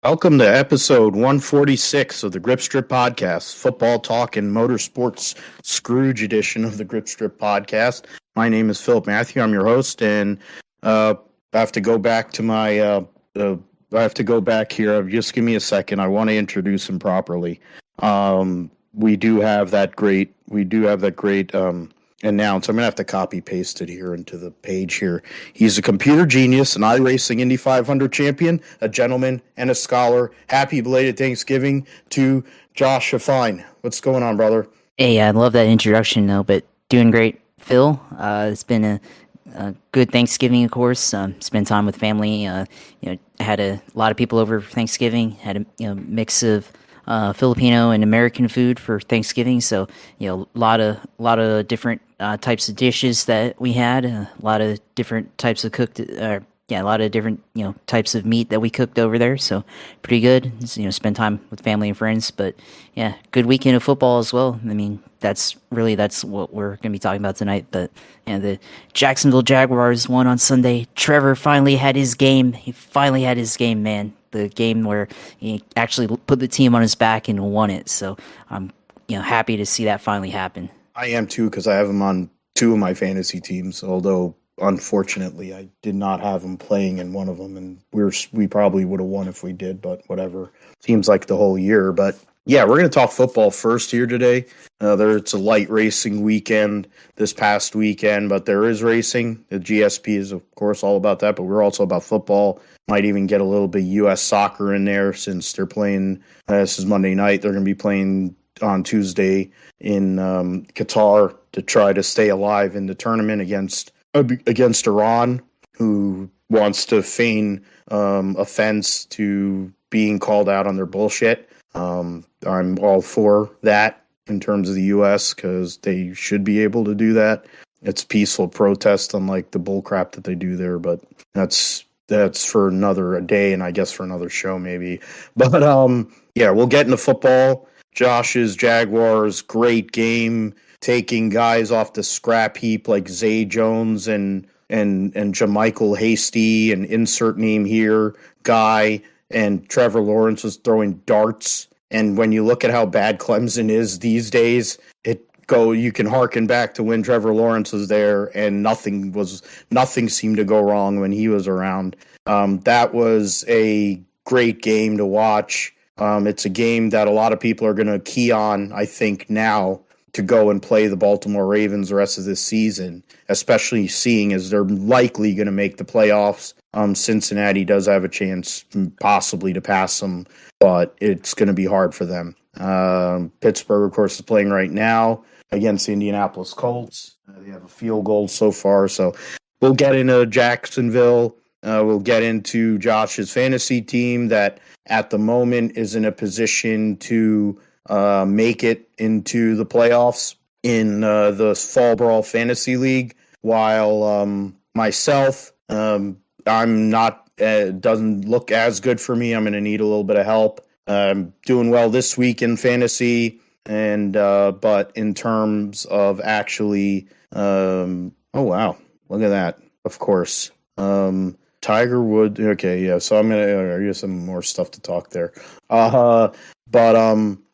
Welcome to episode 146 of the Grip Strip Podcast, football talk and motorsports Scrooge edition of the Grip Strip Podcast. My name is Philip Matthew. I'm your host, and I have to go back to my. I have to go back here. Just give me a second. I want to introduce him properly. We do have that great. Announce. I'm going to have to copy paste it here into the page here. He's a computer genius, an iRacing Indy 500 champion, a gentleman, and a scholar. Happy belated Thanksgiving to Josh Fine. What's going on, brother? Hey, I love that introduction, though, but doing great, Phil. It's been a good Thanksgiving, of course. Spent time with family. Had a lot of people over for Thanksgiving. Had a mix of Filipino and American food for Thanksgiving. So, a lot of different types of dishes that we had. A lot of different types of a lot of different types of meat that we cooked over there. So pretty good. Spend time with family and friends. But yeah, good weekend of football as well. I mean, that's what we're gonna be talking about tonight. But the Jacksonville Jaguars won on Sunday. Trevor finally had his game. He finally had his game, man. The game where he actually put the team on his back and won it. So I'm happy to see that finally happen. I am too, because I have him on two of my fantasy teams, although unfortunately I did not have him playing in one of them, and we probably would have won if we did, but whatever. Seems like the whole year. But yeah, we're going to talk football first here today. It's a light racing weekend this past weekend, but there is racing. The GSP is, of course, all about that, but we're also about football. Might even get a little bit U.S. soccer in there since they're playing. This is Monday night. They're going to be playing on Tuesday in Qatar to try to stay alive in the tournament against Iran, who wants to feign offense to being called out on their bullshit. I'm all for that in terms of the U.S. because they should be able to do that. It's peaceful protest, unlike the bullcrap that they do there. But that's for another day, and I guess for another show maybe. But yeah, we'll get into football. Josh's Jaguars, great game, taking guys off the scrap heap like Zay Jones and Jamichael Hasty, and insert name here, guy, and Trevor Lawrence was throwing darts. And when you look at how bad Clemson is these days, you can harken back to when Trevor Lawrence was there, and nothing seemed to go wrong when he was around. That was a great game to watch. It's a game that a lot of people are going to key on, I think, now to go and play the Baltimore Ravens the rest of this season, especially seeing as they're likely going to make the playoffs. Cincinnati does have a chance possibly to pass them, but it's going to be hard for them. Pittsburgh, of course, is playing right now against the Indianapolis Colts. They have a field goal so far, so we'll get into Jacksonville. We'll get into Josh's fantasy team that at the moment is in a position to make it into the playoffs in the Fall Brawl Fantasy League, while myself, I'm not, doesn't look as good for me. I'm going to need a little bit of help. I'm doing well this week in fantasy, and but in terms of actually, oh wow, look at that, of course. Tiger Woods. Okay, yeah. So I'm gonna get some more stuff to talk there. But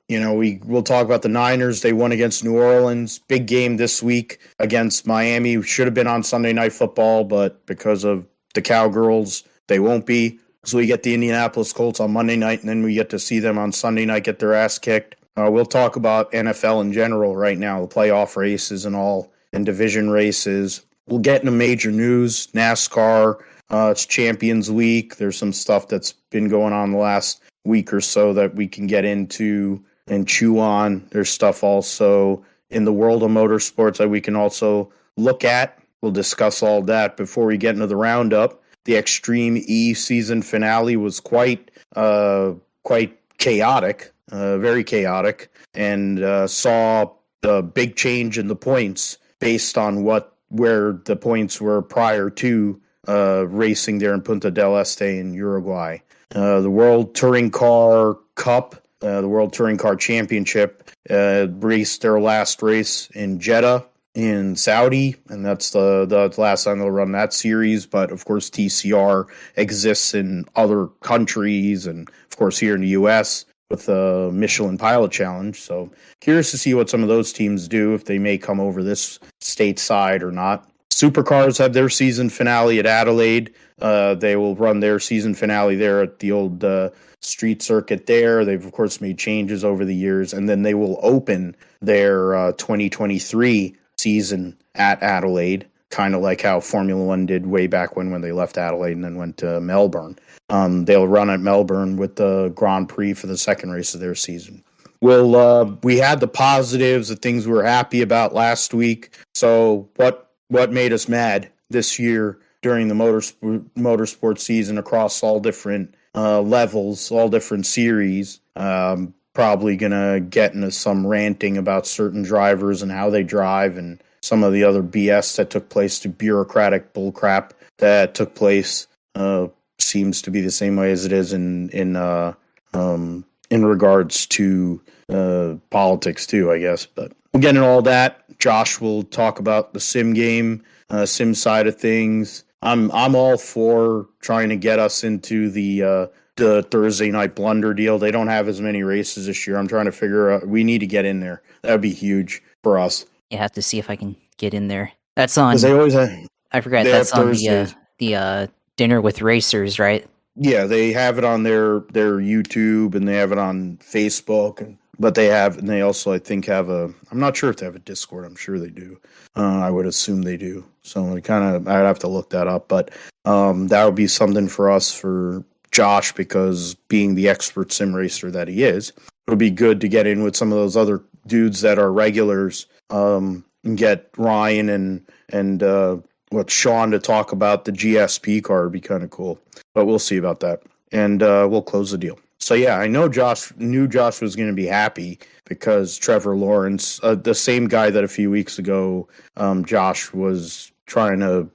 we'll talk about the Niners. They won against New Orleans. Big game this week against Miami. Should have been on Sunday Night Football, but because of the Cowgirls, they won't be. So we get the Indianapolis Colts on Monday night, and then we get to see them on Sunday night get their ass kicked. We'll talk about NFL in general right now, the playoff races and all, and division races. We'll get into major news, NASCAR. It's Champions Week. There's some stuff that's been going on the last week or so that we can get into and chew on. There's stuff also in the world of motorsports that we can also look at. We'll discuss all that before we get into the roundup. The Extreme E season finale was quite chaotic, very chaotic, and saw the big change in the points based on where the points were prior to racing there in Punta Del Este in Uruguay. The World Touring Car Cup, the World Touring Car Championship, raced their last race in Jeddah. in Saudi, and that's the last time they'll run that series. But of course, TCR exists in other countries, and of course here in the U.S. with the Michelin Pilot Challenge. So curious to see what some of those teams do, if they may come over this stateside or not. Supercars have their season finale at Adelaide. They will run their season finale there at the old street circuit there. They've, of course, made changes over the years, and then they will open their 2023 season at Adelaide, kind of like how Formula One did way back when they left Adelaide and then went to Melbourne. They'll run at Melbourne with the Grand Prix for the second race of their season. We had the positives, the things we were happy about last week. So what made us mad this year during the motorsport season across all different levels, all different series? Probably going to get into some ranting about certain drivers and how they drive and some of the other BS that took place, to bureaucratic bullcrap that took place. Seems to be the same way as it is in regards to politics too, I guess. But we'll get into all that. Josh will talk about the sim game, sim side of things. I'm all for trying to get us into the Thursday night blunder deal. They don't have as many races this year. I'm trying to figure out. We need to get in there. That would be huge for us. You have to see if I can get in there. That's on. Because they always have. I forgot that's on the Dinner with Racers, right? Yeah, they have it on their YouTube, and they have it on Facebook, but they also, I think, have I'm not sure if they have a Discord. I'm sure they do. I would assume they do. So I'd have to look that up, but that would be something for us, for Josh, because being the expert sim racer that he is, it would be good to get in with some of those other dudes that are regulars, and get Ryan and Sean to talk about the GSP car. Would be kind of cool, but we'll see about that, and we'll close the deal. So yeah, I know Josh was going to be happy because Trevor Lawrence, the same guy that a few weeks ago Josh was trying to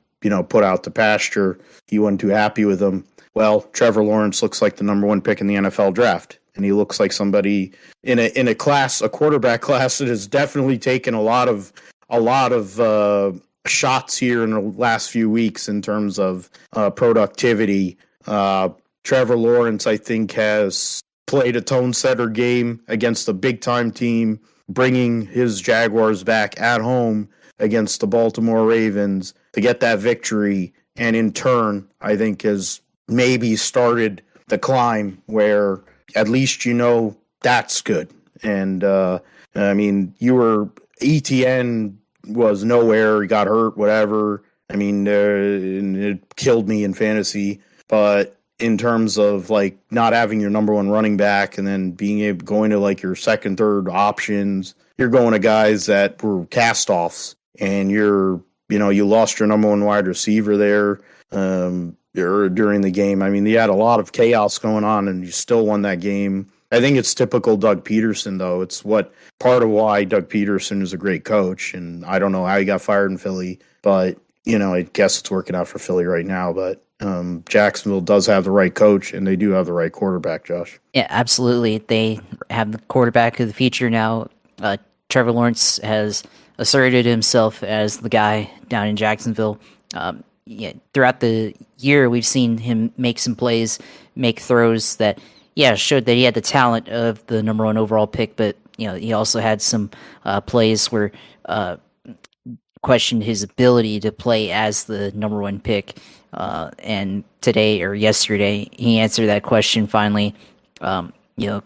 put out to pasture, he wasn't too happy with him. Well, Trevor Lawrence looks like the number one pick in the NFL draft, and he looks like somebody in a quarterback class that has definitely taken a lot of shots here in the last few weeks in terms of productivity. Trevor Lawrence, I think, has played a tone-setter game against a big-time team, bringing his Jaguars back at home against the Baltimore Ravens to get that victory, and in turn, I think has maybe started the climb where at least that's good. And, ETN was nowhere, he got hurt, whatever. It killed me in fantasy, but in terms of not having your number one running back and then going to your second, third options, you're going to guys that were cast-offs, and you lost your number one wide receiver there during the game. You had a lot of chaos going on, and you still won that game. I think it's typical Doug Peterson, though. It's part of why Doug Peterson is a great coach, and I don't know how he got fired in Philly, but I guess it's working out for Philly right now. But Jacksonville does have the right coach, and they do have the right quarterback, Josh. Yeah, absolutely. They have the quarterback of the future now. Trevor Lawrence has asserted himself as the guy down in Jacksonville. Throughout the year, we've seen him make some plays, make throws that, showed that he had the talent of the number one overall pick, but he also had some plays where questioned his ability to play as the number one pick. And today or yesterday, he answered that question finally. A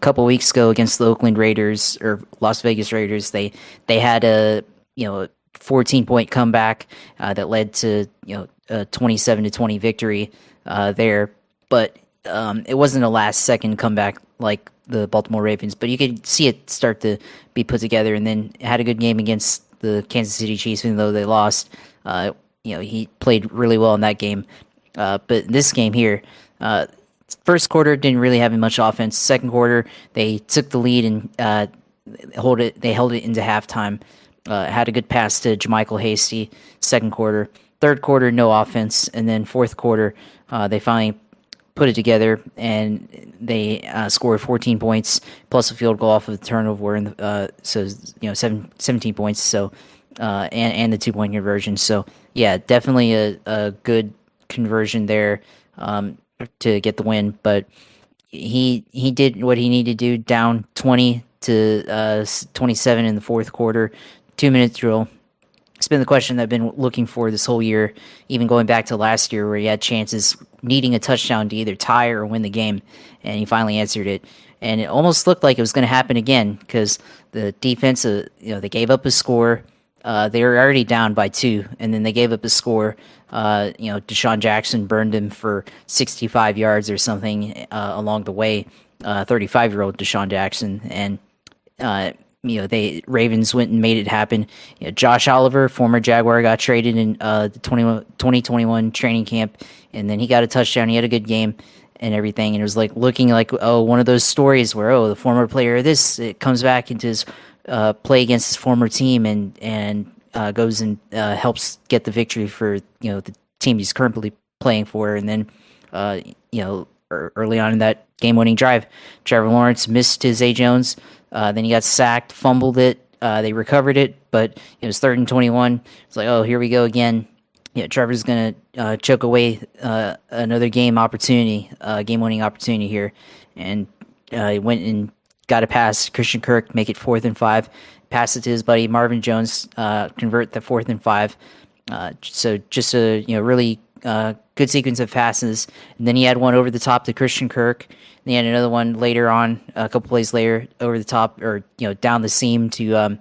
couple weeks ago against the Oakland Raiders or Las Vegas Raiders, they had a 14-point comeback that led to a 27-20 victory there, but it wasn't a last-second comeback like the Baltimore Ravens, but you could see it start to be put together, and then had a good game against the Kansas City Chiefs, even though they lost. He played really well in that game. But this game here, first quarter didn't really have much offense. Second quarter, they took the lead and held it into halftime. Had a good pass to JaMychal Hasty. Second quarter, third quarter, no offense, and then fourth quarter, they finally put it together, and they scored 14 points plus a field goal off of the turnover, and 17 points. So and the 2-point conversion. So yeah, definitely a good conversion there to get the win. But he did what he needed to do, down 20 to 27 in the fourth quarter, 2 minute drill. It's been the question that I've been looking for this whole year, even going back to last year where he had chances needing a touchdown to either tie or win the game, and he finally answered it. And it almost looked like it was going to happen again because the defense, they gave up a score. They were already down by 2, and then they gave up a score. Deshaun Jackson burned him for 65 yards or something along the way. 35-year-old Deshaun Jackson, and they Ravens went and made it happen. Josh Oliver, former Jaguar, got traded in the 2021 training camp, and then he got a touchdown. He had a good game and everything, and it was like looking like one of those stories where the former player of this, it comes back into his play against his former team and goes and helps get the victory for the team he's currently playing for. And then early on in that game-winning drive, Trevor Lawrence missed his A. Jones. Then he got sacked, fumbled it. They recovered it, but it was 3rd and 21. It's like, oh, here we go again. Trevor's going to choke away another game-winning opportunity here. And he went and got a pass. Christian Kirk, make it 4th and 5. Pass it to his buddy Marvin Jones, convert the 4th and 5. So just a really good sequence of passes. And then he had one over the top to Christian Kirk. And he had another one later on, a couple plays later, over the top or down the seam to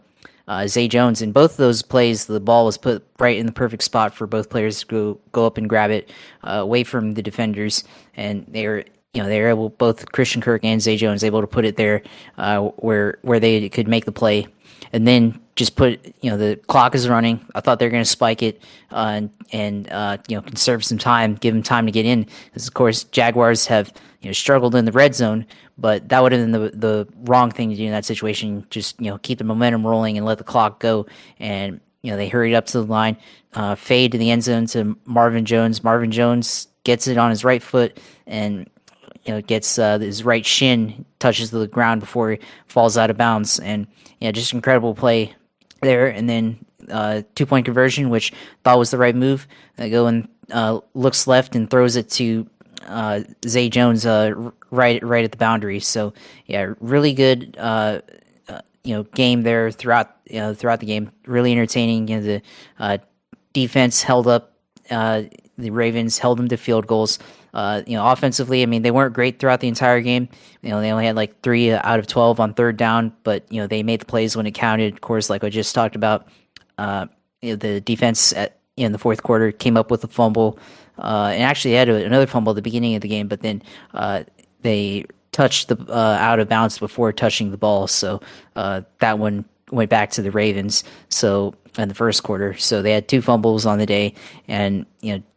Zay Jones. In both of those plays, the ball was put right in the perfect spot for both players to go up and grab it away from the defenders, and they were able, both Christian Kirk and Zay Jones, able to put it there where they could make the play, and then just put the clock is running. I thought they were going to spike it and conserve some time, give them time to get in, because of course Jaguars have struggled in the red zone. But that would have been the wrong thing to do in that situation. Just keep the momentum rolling and let the clock go. And they hurried up to the line, fade to the end zone to Marvin Jones. Marvin Jones gets it on his right foot and gets his right shin touches the ground before he falls out of bounds. And just incredible play there. And then 2-point conversion, which I thought was the right move. They go and looks left and throws it to Zay Jones right at the boundary. So yeah, really good game there throughout the game. Really entertaining. The defense held up. The Ravens held them to field goals. Offensively, I mean, they weren't great throughout the entire game. They only had like 3 out of 12 on 3rd down, but they made the plays when it counted. Of course, like I just talked about, the defense in the fourth quarter came up with a fumble. And actually had another fumble at the beginning of the game, but then they touched the out of bounds before touching the ball, so that one went back to the Ravens. So in the first quarter, so they had 2 fumbles on the day, and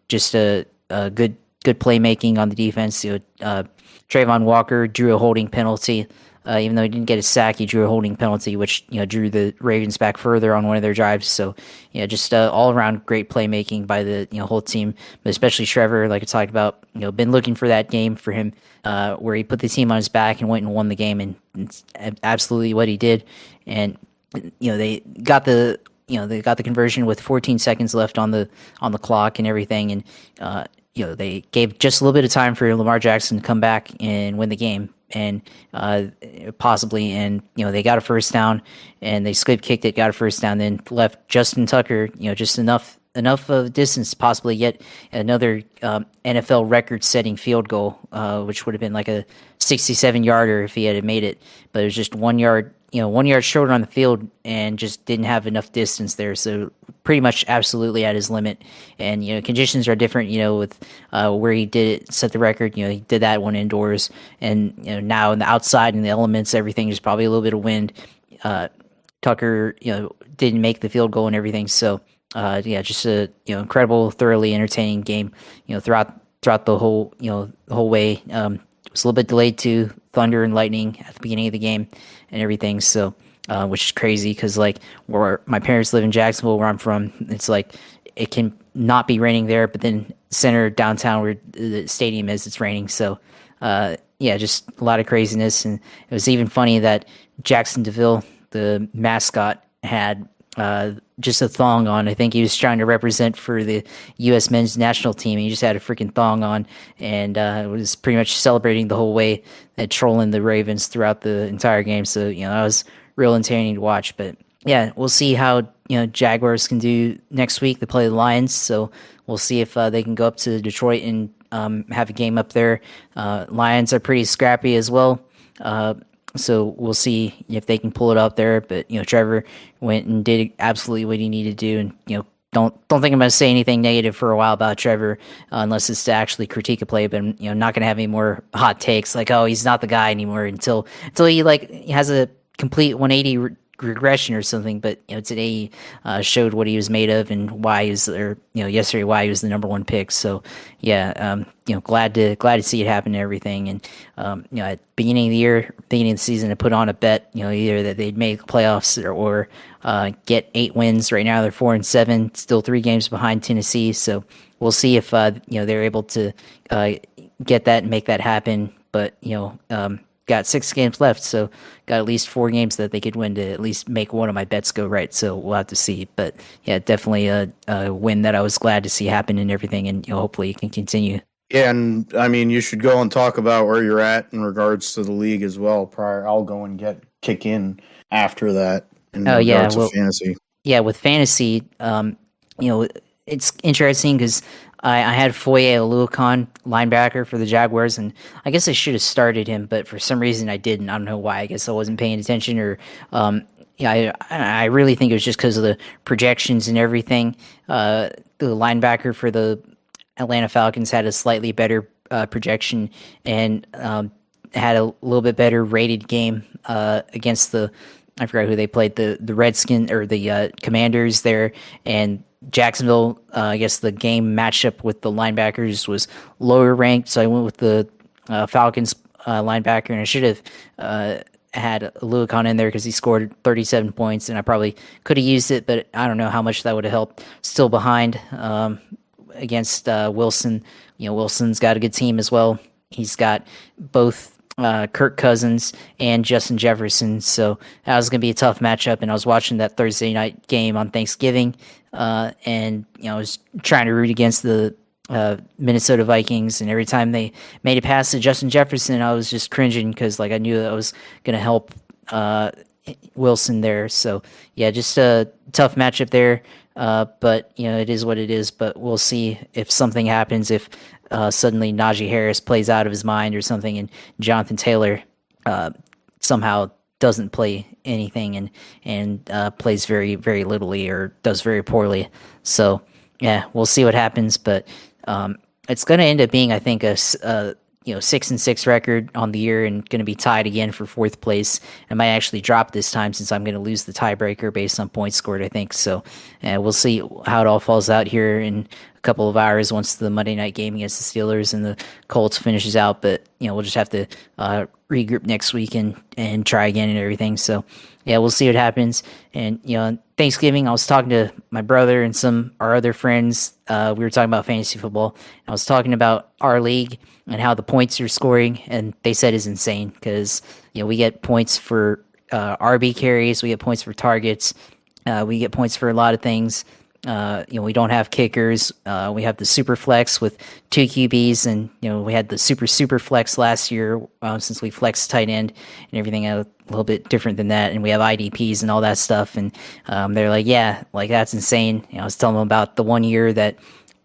just a good playmaking on the defense. Trayvon Walker drew a holding penalty. Even though he didn't get a sack, he drew a holding penalty, which drew the Ravens back further on one of their drives. So, just all around great playmaking by the whole team, but especially Trevor, like I talked about. Been looking for that game for him, where he put the team on his back and went and won the game, and it's absolutely what he did. And they got the conversion with 14 seconds left on the clock and everything, and they gave just a little bit of time for Lamar Jackson to come back and win the game. And possibly, and they got a first down, and they kicked it, got a first down, then left Justin Tucker, just enough of distance to possibly get another NFL record-setting field goal, which would have been like a 67-yarder if he had made it, but it was just 1 yard, 1 yard shorter on the field, and just didn't have enough distance there. So pretty much absolutely at his limit. And conditions are different. With where he did it, set the record. He did that one indoors, and now in the outside and the elements, everything is probably a little bit of wind. Tucker, didn't make the field goal and everything. So just a incredible, thoroughly entertaining game. Throughout the whole way. It was a little bit delayed too, thunder and lightning at the beginning of the game and everything. So, which is crazy because like where my parents live in Jacksonville, where I'm from, it's like it can not be raining there, but then center downtown where the stadium is, it's raining. So, just a lot of craziness. And it was even funny that Jackson DeVille, the mascot, had just a thong on. I think he was trying to represent for the U.S. men's national team. He just had a freaking thong on and was pretty much celebrating the whole way and trolling the Ravens throughout the entire game. So, that was real entertaining to watch. But yeah, we'll see how, Jaguars can do next week. They play the Lions. So we'll see if they can go up to Detroit and have a game up there. Lions are pretty scrappy as well. So we'll see if they can pull it out there. But Trevor went and did absolutely what he needed to do, and don't think I'm going to say anything negative for a while about Trevor, unless it's to actually critique a play. But I'm not going to have any more hot takes like, oh, he's not the guy anymore until he has a complete 180 regression or something. But today he showed what he was made of and why he was, or yesterday why he was the number one pick. So yeah, glad to see it happen and everything. And at beginning of the season, I put on a bet, either that they'd make playoffs or get 8 wins. Right now they're 4-7, still 3 games behind Tennessee. So we'll see if they're able to get that and make that happen. But got 6 games left, so got at least 4 games that they could win to at least make one of my bets go right. So we'll have to see. But yeah, definitely a win that I was glad to see happen and everything, and hopefully it can continue. Yeah, and I mean, you should go and talk about where you're at in regards to the league as well. I'll go and kick in after that. Regards to fantasy. Yeah, with fantasy, it's interesting because I had Foye Oluokun, linebacker for the Jaguars, and I guess I should have started him, but for some reason I didn't. I don't know why. I guess I wasn't paying attention, or I really think it was just because of the projections and everything. The linebacker for the Atlanta Falcons had a slightly better projection and had a little bit better rated game against I forgot who they played, the Redskins or the Commanders there, and Jacksonville, I guess the game matchup with the linebackers was lower ranked, so I went with the Falcons linebacker, and I should have had Oluokun in there because he scored 37 points, and I probably could have used it, but I don't know how much that would have helped. Still behind against Wilson. Wilson's got a good team as well. He's got both Kirk Cousins and Justin Jefferson, so that was going to be a tough matchup. And I was watching that Thursday night game on Thanksgiving, and I was trying to root against the Minnesota Vikings, and every time they made it past to Justin Jefferson, I was just cringing because I knew that was going to help Wilson there. So yeah, just a tough matchup there. But it is what it is. But we'll see if something happens, if suddenly Najee Harris plays out of his mind or something, and Jonathan Taylor somehow doesn't play anything and plays very, very littly or does very poorly. So yeah, we'll see what happens. But it's going to end up being, I think, a 6-6 record on the year, and going to be tied again for 4th place. It might actually drop this time since I'm going to lose the tiebreaker based on points scored, I think. So we'll see how it all falls out here in a couple of hours once the Monday night game against the Steelers and the Colts finishes out. But we'll just have to regroup next week and try again and everything. So yeah, we'll see what happens. And Thanksgiving, I was talking to my brother and our other friends. We were talking about fantasy football. I was talking about our league and how the points are scoring, and they said is insane because we get points for RB carries, we get points for targets, we get points for a lot of things. We don't have kickers. We have the super flex with 2 QBs, and we had the super flex last year since we flexed tight end and everything a little bit different than that. And we have IDPs and all that stuff. And they're like, yeah, that's insane. I was telling them about the one year that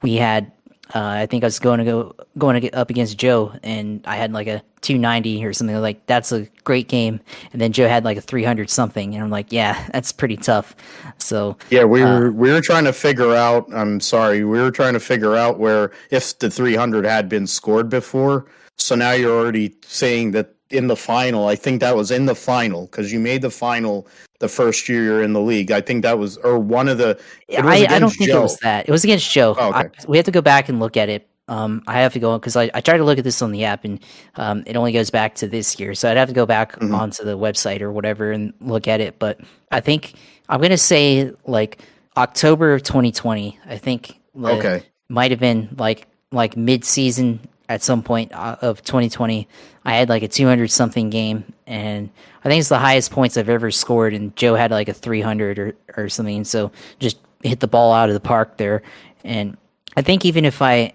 we had. I think I was going to get up against Joe, and I had a 290 or something. Like, that's a great game. And then Joe had a 300 something, and I'm like, yeah, that's pretty tough. So yeah, we were trying to figure out. We were trying to figure out where if the 300 had been scored before. So now you're already saying that in the final. I think that was in the final because you made the final the first year you're in the league. I think that was, or one of the. I don't think Joe. It was that. It was against Joe. Oh, okay. We have to go back and look at it. I have to go because I tried to look at this on the app, and it only goes back to this year. So I'd have to go back onto the website or whatever and look at it. But I think I'm gonna say October of 2020. I think might have been like mid-season at some point of 2020. I had a 200 something game, and I think it's the highest points I've ever scored. And Joe had like a 300 or something, so just hit the ball out of the park there. And I think even if I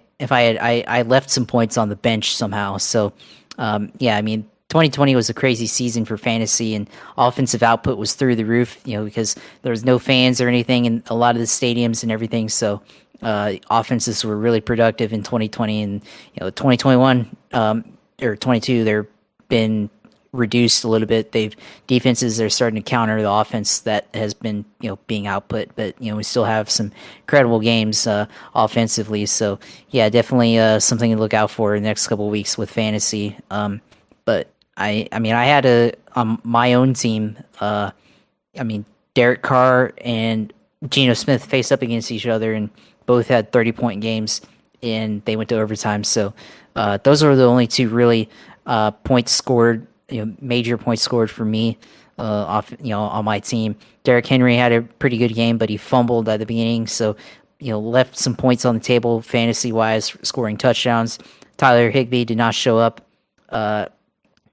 left some points on the bench somehow. So yeah, I mean, 2020 was a crazy season for fantasy, and offensive output was through the roof. Because there was no fans or anything in a lot of the stadiums and everything. So offenses were really productive in 2020, and 2021 or 22, they're been reduced a little bit. Defenses are starting to counter the offense that has been being output, but we still have some credible games offensively. So yeah, definitely something to look out for in the next couple of weeks with fantasy. But I mean, I had my own team. I mean, Derek Carr and Geno Smith faced up against each other, and both had 30-point games, and they went to overtime. So those are the only two really points scored, major points scored for me on my team. Derrick Henry had a pretty good game, but he fumbled at the beginning, so left some points on the table fantasy wise, scoring touchdowns. Tyler Higbee did not show up.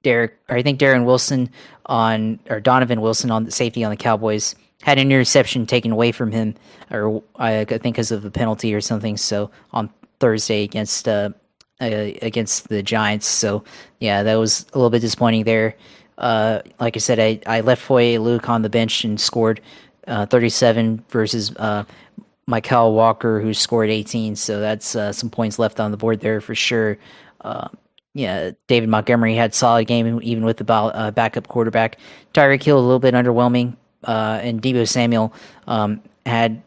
Donovan Wilson on the safety on the Cowboys had an interception taken away from him, or I think because of the penalty or something. So on Thursday against the Giants. So yeah, that was a little bit disappointing there. Like I said, I left Foye Luke on the bench and scored 37 versus Michael Walker, who scored 18. So that's some points left on the board there for sure. Yeah, David Montgomery had a solid game even with the backup quarterback. Tyreek Hill a little bit underwhelming, and Deebo Samuel had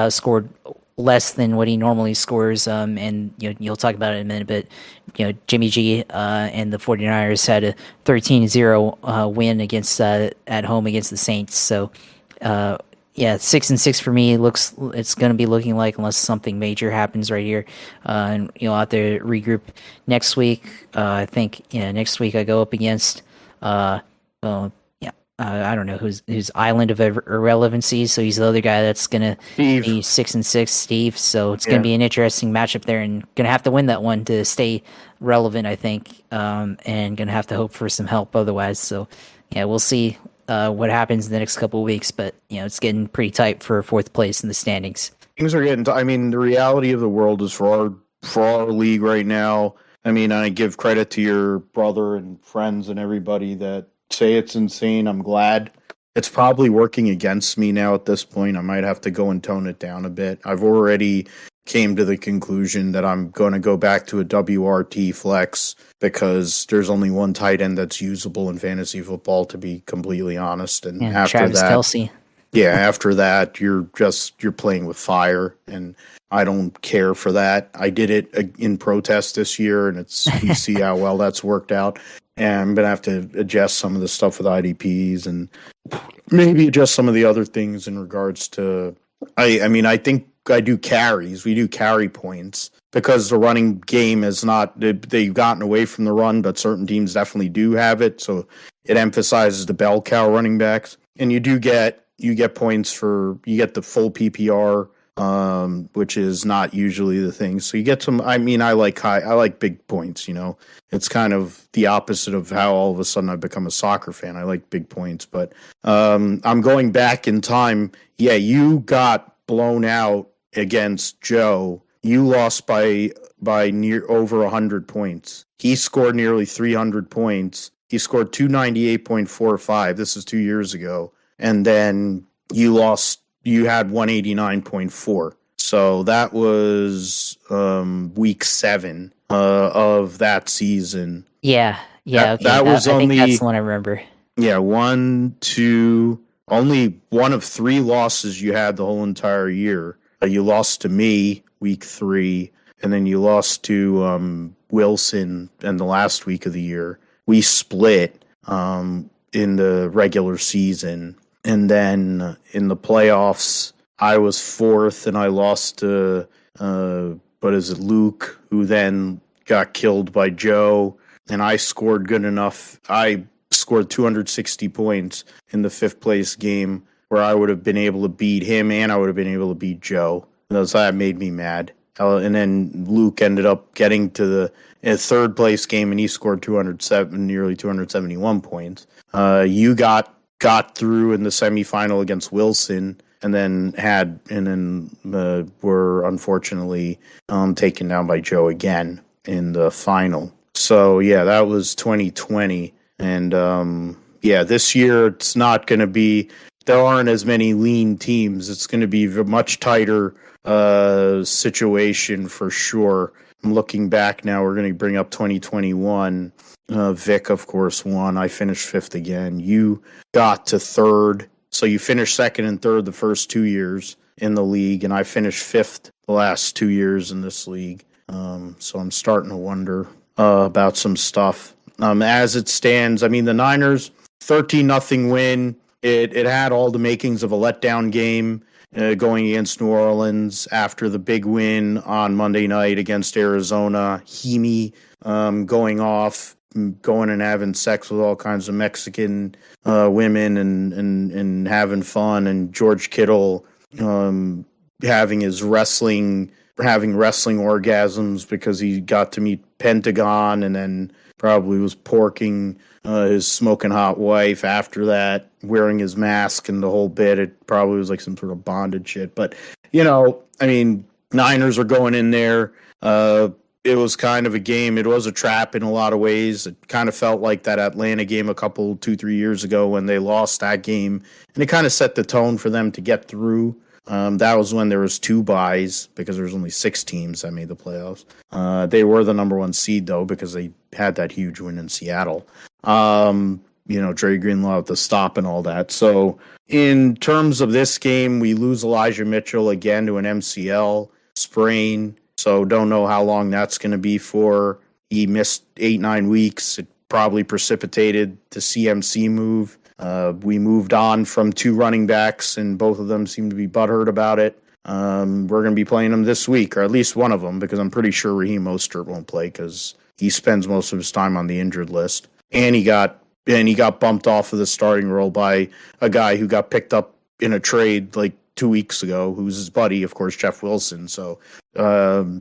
scored less than what he normally scores, and you'll talk about it in a minute, but Jimmy G and the 49ers had a 13-0 win against at home against the Saints. So yeah, 6-6 for me. It's going to be looking like, unless something major happens right here, and I'll have to regroup next week. I think next week I go up against I don't know who's Island of Irrelevancy. So he's the other guy that's gonna be 6-6, Steve. So it's gonna be an interesting matchup there, and gonna have to win that one to stay relevant, I think. And gonna have to hope for some help otherwise. So yeah, we'll see what happens in the next couple of weeks. But it's getting pretty tight for fourth place in the standings. Things are getting. I mean, the reality of the world is for our league right now. I mean, I give credit to your brother and friends and everybody that say it's insane. I'm glad. It's probably working against me now at this point. I might have to go and tone it down a bit. I've already came to the conclusion that I'm going to go back to a WRT flex because there's only one tight end that's usable in fantasy football, to be completely honest. And after Travis that, Kelce. Yeah, after that, you're playing with fire, and I don't care for that. I did it in protest this year, and you see how well that's worked out. And I'm going to have to adjust some of the stuff with IDPs and maybe adjust some of the other things in regards to, I think I do carries. We do carry points because the running game is not, they've gotten away from the run, but certain teams definitely do have it. So it emphasizes the bell cow running backs. And you get points you get the full PPR, which is not usually the thing. So you get some, I like big points, It's kind of the opposite of how all of a sudden I've become a soccer fan. I like big points, but I'm going back in time. Yeah, you got blown out against Joe. You lost by near over 100 points. He scored nearly 300 points. He scored 298.45. This is 2 years ago. And then you had 189.4. So that was week 7 of that season. Yeah. Okay. That was I only, think that's the one I remember. Yeah, only one of 3 losses you had the whole entire year. You lost to me week 3, and then you lost to Wilson in the last week of the year. We split in the regular season. And then in the playoffs, I was 4th, and I lost to, Luke, who then got killed by Joe. And I scored good enough. I scored 260 points in the 5th place game where I would have been able to beat him, and I would have been able to beat Joe. That made me mad. And then Luke ended up getting to the third place game, and he scored nearly 271 points. You got through in the semifinal against Wilson, and then were unfortunately taken down by Joe again in the final. So yeah, that was 2020, and this year it's not going to be. There aren't as many lean teams. It's going to be a much tighter situation for sure. I'm looking back now. We're going to bring up 2021. Vic, of course, won. I finished fifth again. You got to third. So you finished second and third the first 2 years in the league, and I finished fifth the last 2 years in this league. So I'm starting to wonder about some stuff. As it stands, I mean, the Niners, 13-0 win. It had all the makings of a letdown game going against New Orleans after the big win on Monday night against Arizona. Hemi going off, going and having sex with all kinds of Mexican women and having fun, and George Kittle having wrestling orgasms because he got to meet Pentagon, and then probably was porking his smoking hot wife after that, wearing his mask and the whole bit. It probably was like some sort of bonded shit. But, I mean, Niners are going in there. It was kind of a game. It was a trap in a lot of ways. It kind of felt like that Atlanta game 2-3 years ago when they lost that game. And it kind of set the tone for them to get through. That was when there was 2 buys because there was only 6 teams that made the playoffs. They were the number 1 seed, though, because they had that huge win in Seattle. Dre Greenlaw with the stop and all that. So in terms of this game, we lose Elijah Mitchell again to an MCL sprain. So don't know how long that's going to be for. He missed 8-9 weeks. It probably precipitated the CMC move. We moved on from 2 running backs, and both of them seem to be butthurt about it. We're going to be playing them this week, or at least one of them, because I'm pretty sure Raheem Mostert won't play because he spends most of his time on the injured list. And he got bumped off of the starting role by a guy who got picked up in a trade like 2 weeks ago, who's his buddy, of course, Jeff Wilson. So, the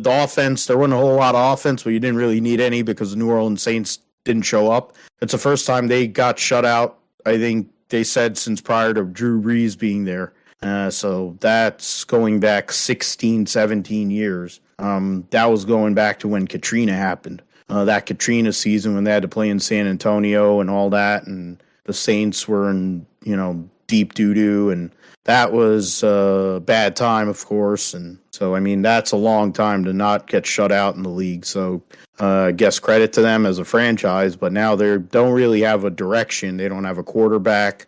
offense, there wasn't a whole lot of offense, but you didn't really need any because the New Orleans Saints didn't show up. It's the first time they got shut out, I think they said, since prior to Drew Brees being there. So that's going back 16, 17 years. That was going back to when Katrina happened. That Katrina season when they had to play in San Antonio and all that, and the Saints were in, deep doo-doo, and that was a bad time, of course. And so, that's a long time to not get shut out in the league. So I guess credit to them as a franchise, but now they don't really have a direction. They don't have a quarterback.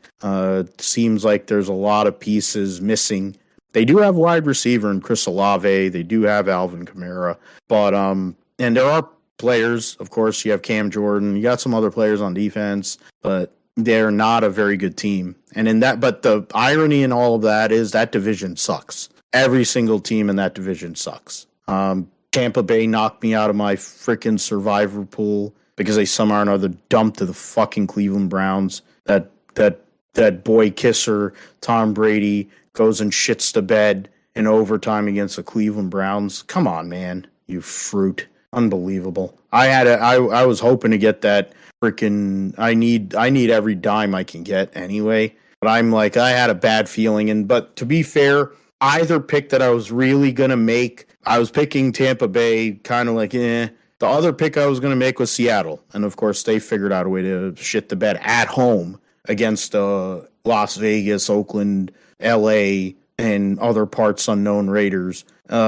Seems like there's a lot of pieces missing. They do have wide receiver in Chris Olave. They do have Alvin Kamara. But, and there are players, of course. You have Cam Jordan. You got some other players on defense, but they're not a very good team. But the irony in all of that is that division sucks. Every single team in that division sucks. Tampa Bay knocked me out of my freaking survivor pool because they somehow or another dumped to the fucking Cleveland Browns. That boy kisser, Tom Brady, goes and shits the bed in overtime against the Cleveland Browns. Come on, man. You fruit. Unbelievable. I was hoping to get that freaking, I need every dime I can get anyway. But I had a bad feeling. But to be fair, either pick that I was really going to make, I was picking Tampa Bay, kind of like, eh. The other pick I was going to make was Seattle. And of course, they figured out a way to shit the bed at home against Las Vegas, Oakland, LA, and other parts unknown Raiders. They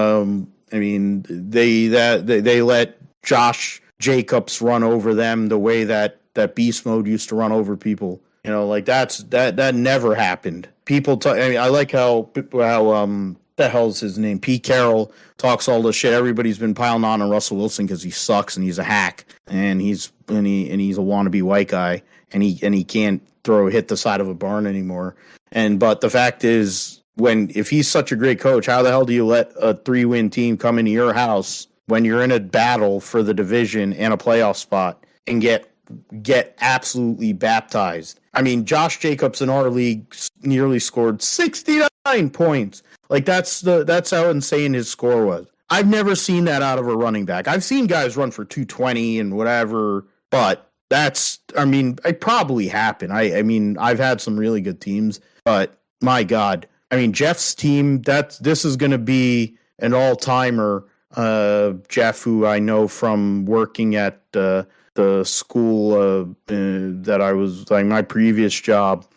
let Josh Jacobs run over them the way that beast mode used to run over people. That never happened. People I like how the hell's his name? Pete Carroll talks all the shit. Everybody's been piling on Russell Wilson because he sucks and he's a hack and he's a wannabe white guy and he can't hit the side of a barn anymore. But the fact is, if he's such a great coach, how the hell do you let a 3-win team come into your house when you're in a battle for the division and a playoff spot and get get absolutely baptized. I mean, Josh Jacobs in our league nearly scored 69 points. Like that's how insane his score was. I've never seen that out of a running back. I've seen guys run for 220 and whatever, but it probably happened. I mean, I've had some really good teams, but my God. I mean, Jeff's team, this is going to be an all-timer. Jeff, who I know from working at the school that I was, like, my previous job.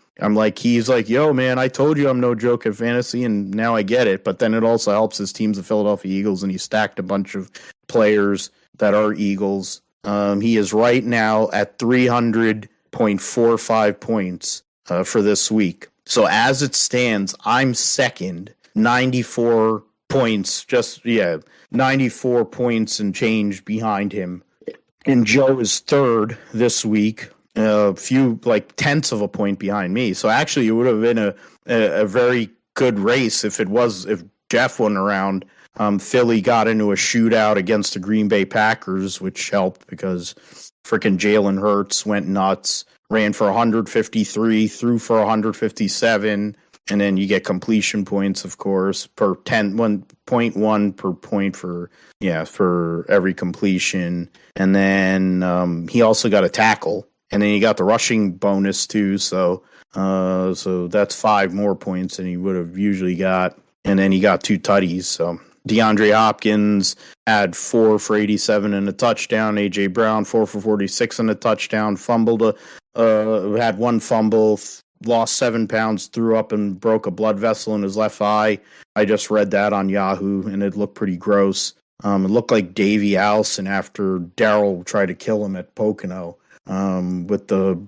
He's like, yo, man, I told you I'm no joke at fantasy, and now I get it. But then it also helps his team's the Philadelphia Eagles, and he stacked a bunch of players that are Eagles. He is right now at 300.45 points for this week. So as it stands, I'm second, 94 points, 94 points and change behind him. And Joe is third this week, a few, like, tenths of a point behind me. So actually it would have been a very good race if Jeff went around. Philly got into a shootout against the Green Bay Packers, which helped because freaking Jalen Hurts went nuts, ran for 153, threw for 157, and then you get completion points, of course, per 1.1 per point for every completion. And then he also got a tackle, and then he got the rushing bonus too. So that's 5 more points than he would have usually got. And then he got 2 tutties. So DeAndre Hopkins had 4 for 87 and a touchdown. AJ Brown 4 for 46 and a touchdown. Had 1 fumble. Lost 7 pounds, threw up and broke a blood vessel in his left eye. I just read that on Yahoo, and it looked pretty gross. It looked like Davey Allison after Darryl tried to kill him at Pocono with the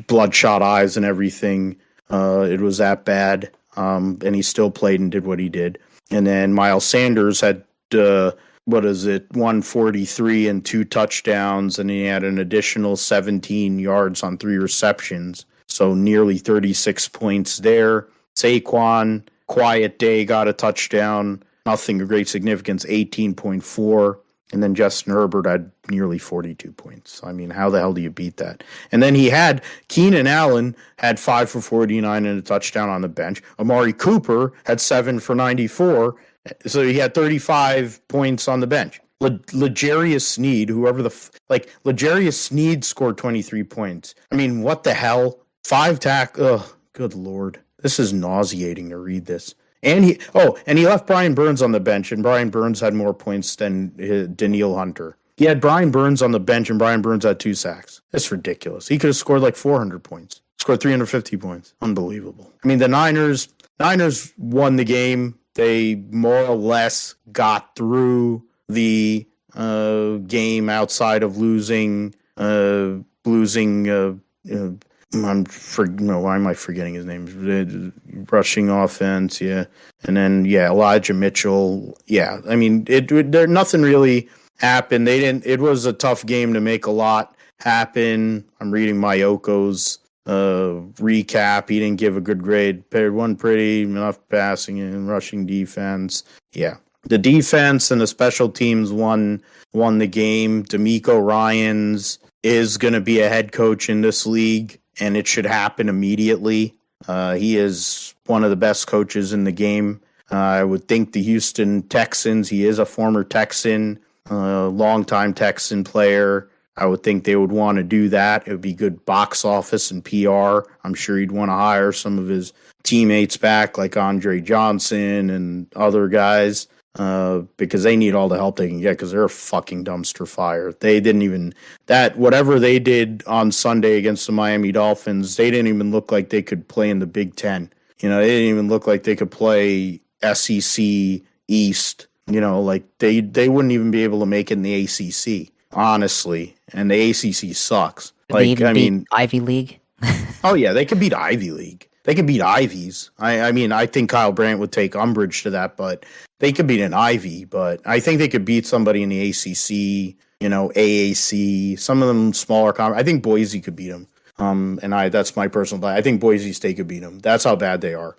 bloodshot eyes and everything. It was that bad, and he still played and did what he did. And then Miles Sanders had 143 and 2 touchdowns, and he had an additional 17 yards on 3 receptions. So nearly 36 points there. Saquon, quiet day, got a touchdown. Nothing of great significance, 18.4. And then Justin Herbert had nearly 42 points. I mean, how the hell do you beat that? And then Keenan Allen had 5 for 49 and a touchdown on the bench. Amari Cooper had 7 for 94. So he had 35 points on the bench. L'Jarius Sneed, L'Jarius Sneed scored 23 points. I mean, what the hell? 5 good Lord. This is nauseating to read this. And he left Brian Burns on the bench, and Brian Burns had more points than Daniil Hunter. He had Brian Burns on the bench, and Brian Burns had 2 sacks. That's ridiculous. He could have scored like 400 points. Scored 350 points. Unbelievable. I mean, the Niners won the game. They more or less got through the game outside of losing. Why am I forgetting his name? Rushing offense, yeah. And then, Elijah Mitchell. Yeah, I mean, nothing really happened. It was a tough game to make a lot happen. I'm reading Mayoko's recap. He didn't give a good grade. Paired one pretty enough passing and rushing defense. Yeah. The defense and the special teams won the game. D'Amico Ryans is going to be a head coach in this league, and it should happen immediately. He is one of the best coaches in the game. I would think the Houston Texans, he is a former Texan, longtime Texan player. I would think they would want to do that. It would be good box office and PR. I'm sure he'd want to hire some of his teammates back, like Andre Johnson and other guys, because they need all the help they can get because they're a fucking dumpster fire. They didn't even whatever they did on Sunday against the Miami Dolphins, they didn't even look like they could play in the Big Ten. They didn't even look like they could play SEC East. Like they wouldn't even be able to make it in the ACC, honestly. And the ACC sucks. Ivy League. Oh yeah, they could beat Ivy League. They could beat Ivies. I think Kyle Brandt would take umbrage to that, but they could beat an Ivy. But I think they could beat somebody in the ACC, AAC, some of them smaller. I think Boise could beat them. That's my personal thought. I think Boise State could beat them. That's how bad they are.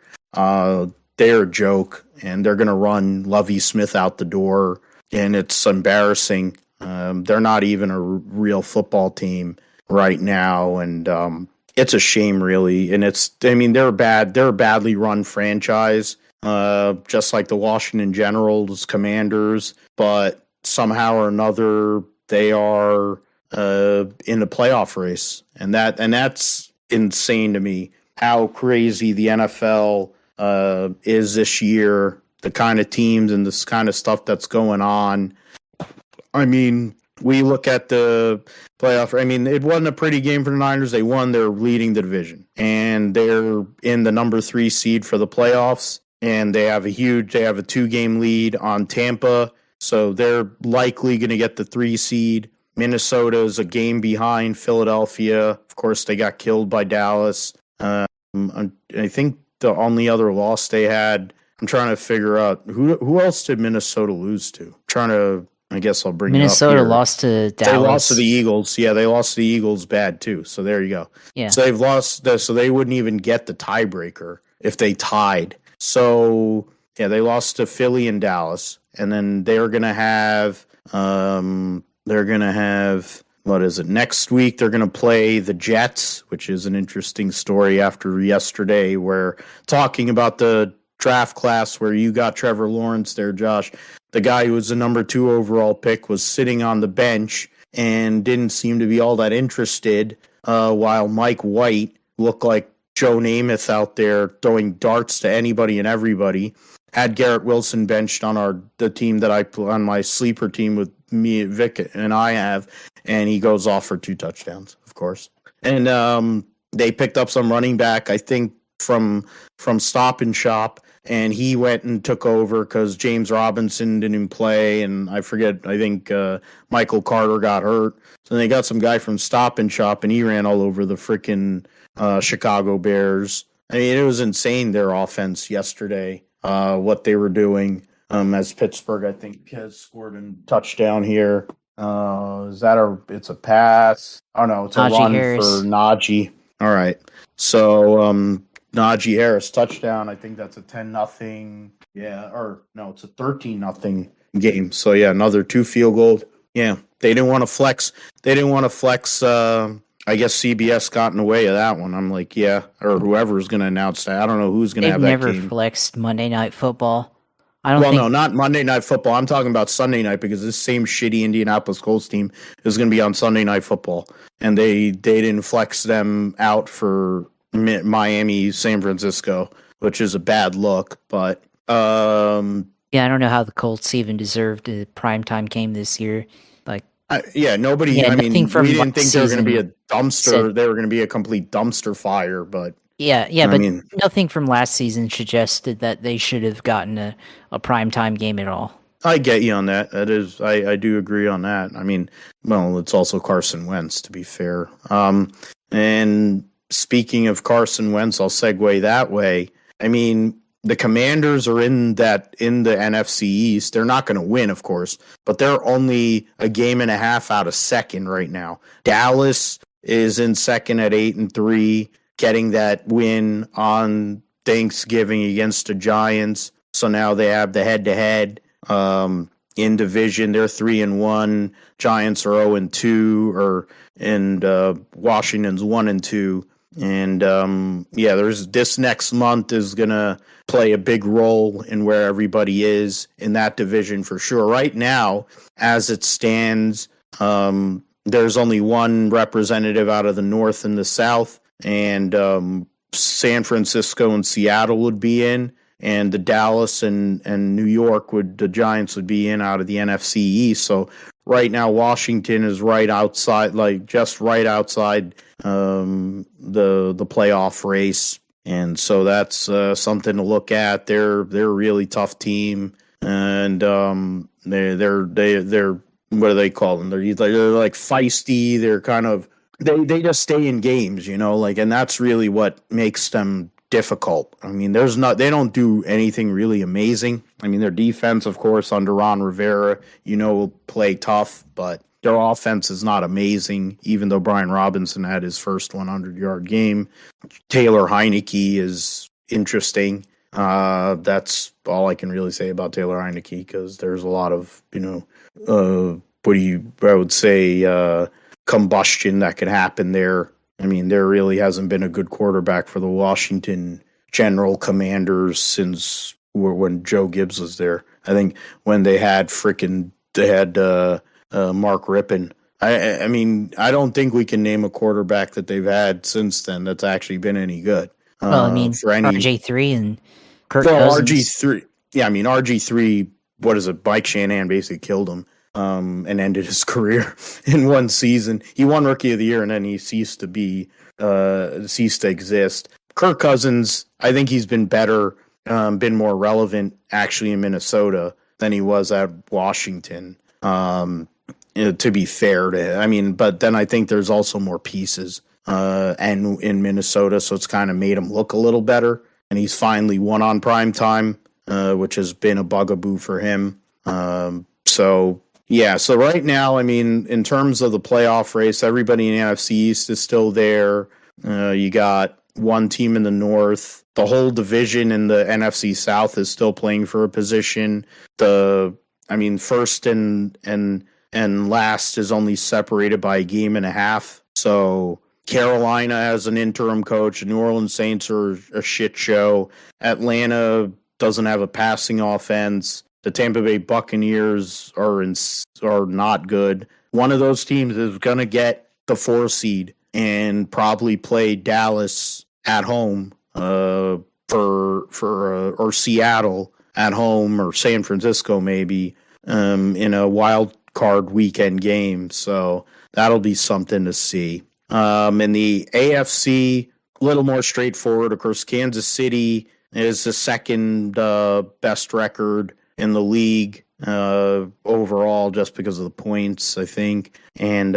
They're a joke, and they're going to run Lovie Smith out the door, and it's embarrassing. They're not even a real football team. right now, and it's a shame, really. And they're a badly run franchise, just like the Washington Generals, Commanders, but somehow or another they are in the playoff race, and that's insane to me. How crazy the NFL is this year, the kind of teams and this kind of stuff that's going on. I mean, we look at the playoff. I mean, it wasn't a pretty game for the Niners. They won. They're leading the division, and they're in the number 3 seed for the playoffs. And they have a 2-game lead on Tampa, so they're likely going to get the 3 seed. Minnesota's a game behind Philadelphia. Of course, they got killed by Dallas. I think the only other loss they had, I'm trying to figure out who else did Minnesota lose to. I guess I'll bring Minnesota it up here. lost to Dallas. They lost to the Eagles. Yeah, they lost to the Eagles bad too. So there you go. Yeah. So they've lost. So they wouldn't even get the tiebreaker if they tied. So yeah, they lost to Philly and Dallas, and then they're gonna have. What is it? Next week, they're going to play the Jets, which is an interesting story after yesterday, where talking about the draft class where you got Trevor Lawrence there, Josh. The guy who was the number 2 overall pick was sitting on the bench and didn't seem to be all that interested, while Mike White looked like Joe Namath out there throwing darts to anybody and everybody. Had Garrett Wilson benched on the team that I play on, my sleeper team with me, Vic, and I have, and he goes off for 2 touchdowns, of course. And they picked up some running back, I think, from Stop and Shop, and he went and took over because James Robinson didn't play, and I think Michael Carter got hurt. So they got some guy from Stop and Shop, and he ran all over the freaking Chicago Bears. I mean, it was insane, their offense yesterday. What they were doing, as Pittsburgh, I think, has scored a touchdown here. It's a pass? Oh no, it's a run Harris. For Najee. All right. So, Najee Harris touchdown. I think that's a 10-0. Yeah. Or no, it's a 13-0 game. So yeah, another 2 field goals. Yeah. They didn't want to flex. I guess CBS got in the way of that one. I'm like, yeah, or whoever's going to announce that. I don't know who's going to have that game. They've never flexed Monday Night Football. No, not Monday Night Football. I'm talking about Sunday night, because this same shitty Indianapolis Colts team is going to be on Sunday Night Football, and they didn't flex them out for Miami, San Francisco, which is a bad look. But yeah, I don't know how the Colts even deserved a primetime game this year. Nobody. Yeah, I mean, we didn't think they were going to be a dumpster. They were going to be a complete dumpster fire, but nothing from last season suggested that they should have gotten a primetime game at all. I get you on that. That is, I do agree on that. I mean, well, it's also Carson Wentz, to be fair. And speaking of Carson Wentz, I'll segue that way. I mean, the Commanders are in the NFC East. They're not going to win, of course, but they're only a game and a half out of second right now. Dallas is in second at 8-3, getting that win on Thanksgiving against the Giants. So now they have the head-to-head in division. They're 3-1. Giants are 0-2, and Washington's 1-2. And there's this next month is gonna play a big role in where everybody is in that division for sure. Right now, as it stands, there's only one representative out of the North and the South, and San Francisco and Seattle would be in, and the Dallas and New York the Giants would be in out of the NFC East. So right now, Washington is right outside, just right outside the playoff race, and so that's something to look at. They're a really tough team, and they're what do they call them? They're like feisty. They're kind of they just stay in games, and that's really what makes them difficult. I mean, they don't do anything really amazing. I mean, their defense, of course, under Ron Rivera, will play tough, but their offense is not amazing, even though Brian Robinson had his first 100-yard game. Taylor Heineke is interesting. That's all I can really say about Taylor Heineke, because there's a lot of, combustion that could happen there. I mean, there really hasn't been a good quarterback for the Washington General Commanders since when Joe Gibbs was there. I think when they had Mark Rippon. I mean, I don't think we can name a quarterback that they've had since then that's actually been any good. Well, I mean, RJ3 and Kirk Cousins. RG3. Yeah, I mean, RG3, what is it? Mike Shanahan basically killed him and ended his career in one season. He won Rookie of the Year, and then he ceased to exist. Kirk Cousins, I think he's been better, been more relevant actually in Minnesota than he was at Washington. To be fair to him. I mean, but then I think there's also more pieces and in Minnesota, so it's kind of made him look a little better. And he's finally won on prime time, which has been a bugaboo for him. So right now, I mean, in terms of the playoff race, everybody in the NFC East is still there. You got one team in the North. The whole division in the NFC South is still playing for a position. First and last is only separated by a game and a half. So Carolina has an interim coach. New Orleans Saints are a shit show. Atlanta doesn't have a passing offense. The Tampa Bay Buccaneers are not good. One of those teams is going to get the 4 seed and probably play Dallas at home or Seattle at home or San Francisco maybe in a wild card weekend game. So that'll be something to see. In the AFC, a little more straightforward. Of course, Kansas City is the second best record in the league overall, just because of the points, I think. And,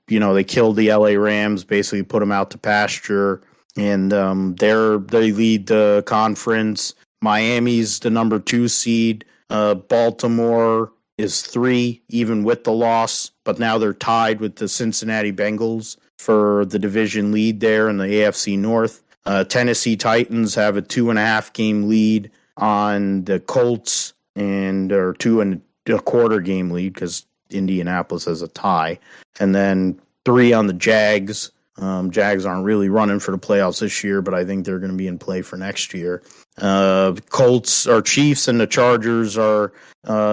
they killed the LA Rams, basically put them out to pasture. And they lead the conference. Miami's the number 2 seed. Baltimore is 3, even with the loss, but now they're tied with the Cincinnati Bengals for the division lead there in the AFC North. Tennessee Titans have a 2.5 game lead on the Colts or 2.25 game lead because Indianapolis has a tie, and then 3 on the Jags. Jags aren't really running for the playoffs this year, but I think they're going to be in play for next year. Colts or Chiefs and the Chargers are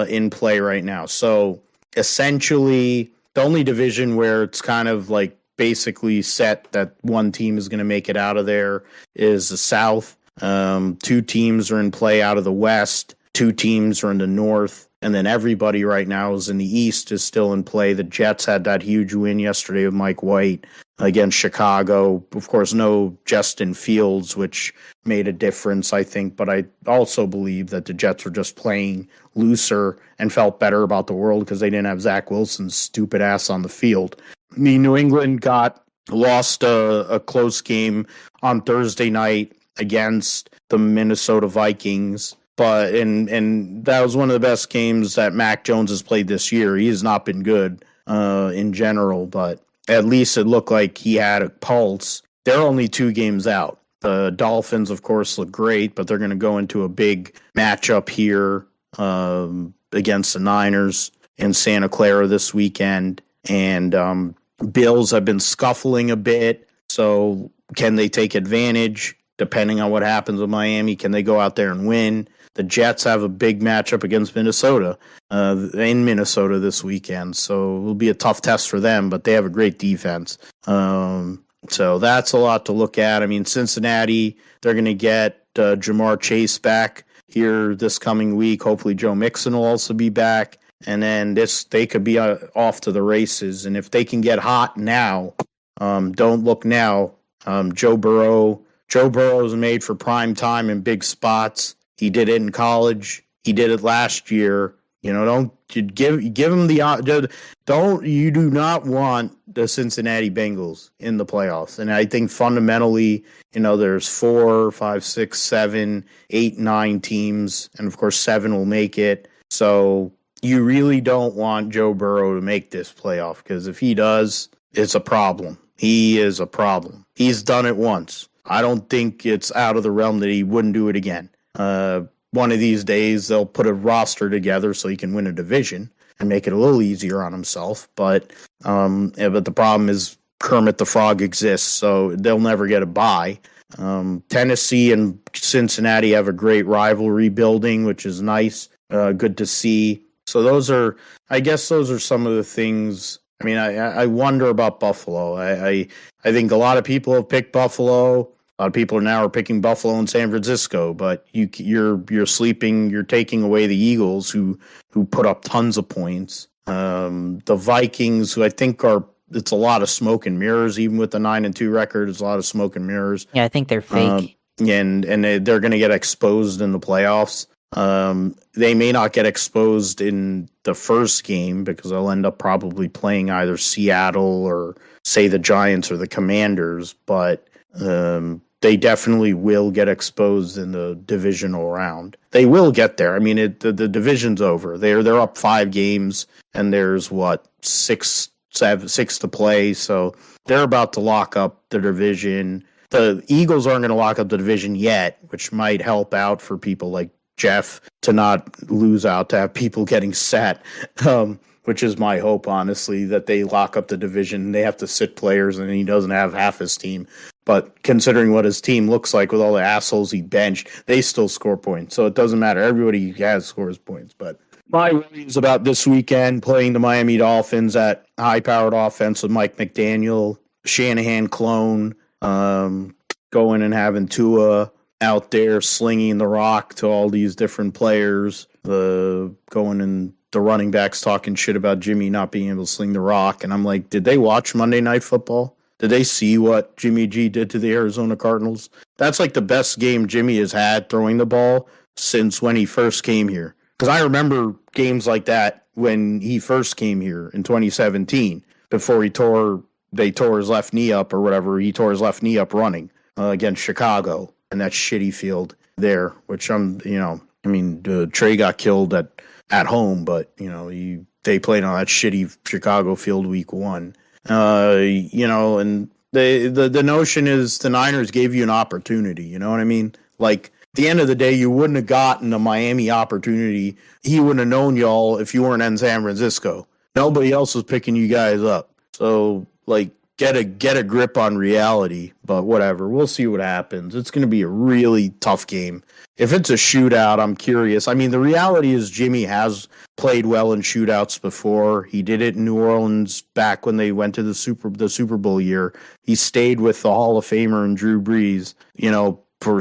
in play right now. So essentially, the only division where it's kind of like basically set that one team is going to make it out of there is the South. 2 teams are in play out of the West. 2 teams are in the North. And then everybody right now is in the East is still in play. The Jets had that huge win yesterday with Mike White against Chicago. Of course, no Justin Fields, which made a difference, I think. But I also believe that the Jets were just playing looser and felt better about the world because they didn't have Zach Wilson's stupid ass on the field. New England lost a close game on Thursday night against the Minnesota Vikings. But and that was one of the best games that Mac Jones has played this year. He has not been good in general, but at least it looked like he had a pulse. They're only 2 games out. The Dolphins, of course, look great, but they're going to go into a big matchup here against the Niners in Santa Clara this weekend. And Bills have been scuffling a bit, so can they take advantage? Depending on what happens with Miami, can they go out there and win? The Jets have a big matchup against Minnesota in Minnesota this weekend, so it will be a tough test for them, but they have a great defense. So that's a lot to look at. I mean, Cincinnati, they're going to get Jamar Chase back here this coming week. Hopefully Joe Mixon will also be back, and then they could be off to the races. And if they can get hot now, don't look now. Joe Burrow is made for prime time in big spots. He did it in college. He did it last year. Don't give him you do not want the Cincinnati Bengals in the playoffs. And I think fundamentally, there's 4, 5, 6, 7, 8, 9 teams, and of course 7 will make it. So you really don't want Joe Burrow to make this playoff, because if he does, it's a problem. He is a problem. He's done it once. I don't think it's out of the realm that he wouldn't do it again. One of these days, they'll put a roster together so he can win a division, and make it a little easier on himself. But the problem is Kermit the Frog exists, so they'll never get a bye. Tennessee and Cincinnati have a great rivalry building, which is nice. Good to see. So I guess those are some of the things. I mean, I wonder about Buffalo. I think a lot of people have picked Buffalo. A lot of people are picking Buffalo and San Francisco, but you're sleeping. You're taking away the Eagles, who put up tons of points. The Vikings, who I think it's a lot of smoke and mirrors, even with the 9-2 record. It's a lot of smoke and mirrors. Yeah, I think they're fake. And they're going to get exposed in the playoffs. They may not get exposed in the first game because they'll end up probably playing either Seattle or, say, the Giants or the Commanders, but they definitely will get exposed in the divisional round. They will get there. I mean, the division's over. They're up 5 games, and there's, 6 to play, so they're about to lock up the division. The Eagles aren't going to lock up the division yet, which might help out for people like Jeff to not lose out, to have people getting set, which is my hope, honestly, that they lock up the division. They have to sit players, and he doesn't have half his team. But considering what his team looks like with all the assholes he benched, they still score points. So it doesn't matter. Everybody has scores points. But my worry is about this weekend playing the Miami Dolphins at high-powered offense with Mike McDaniel, Shanahan clone, going and having Tua out there slinging the rock to all these different players, going and the running backs talking shit about Jimmy not being able to sling the rock. And I'm like, did they watch Monday Night Football? Did they see what Jimmy G did to the Arizona Cardinals? That's like the best game Jimmy has had throwing the ball since when he first came here. Because I remember games like that when he first came here in 2017, before they tore his left knee up or whatever. He tore his left knee up running against Chicago and that shitty field there, which Trey got killed at home, but they played on that shitty Chicago field week 1. And the notion is the Niners gave you an opportunity, you know what I mean? Like, at the end of the day, you wouldn't have gotten a Miami opportunity. He wouldn't have known y'all if you weren't in San Francisco. Nobody else was picking you guys up. So, like, get a grip on reality, but whatever. We'll see what happens. It's going to be a really tough game. If it's a shootout, I'm curious. I mean, the reality is Jimmy has played well in shootouts before. He did it in New Orleans back when they went to the Super Bowl year. He stayed with the Hall of Famer and Drew Brees, for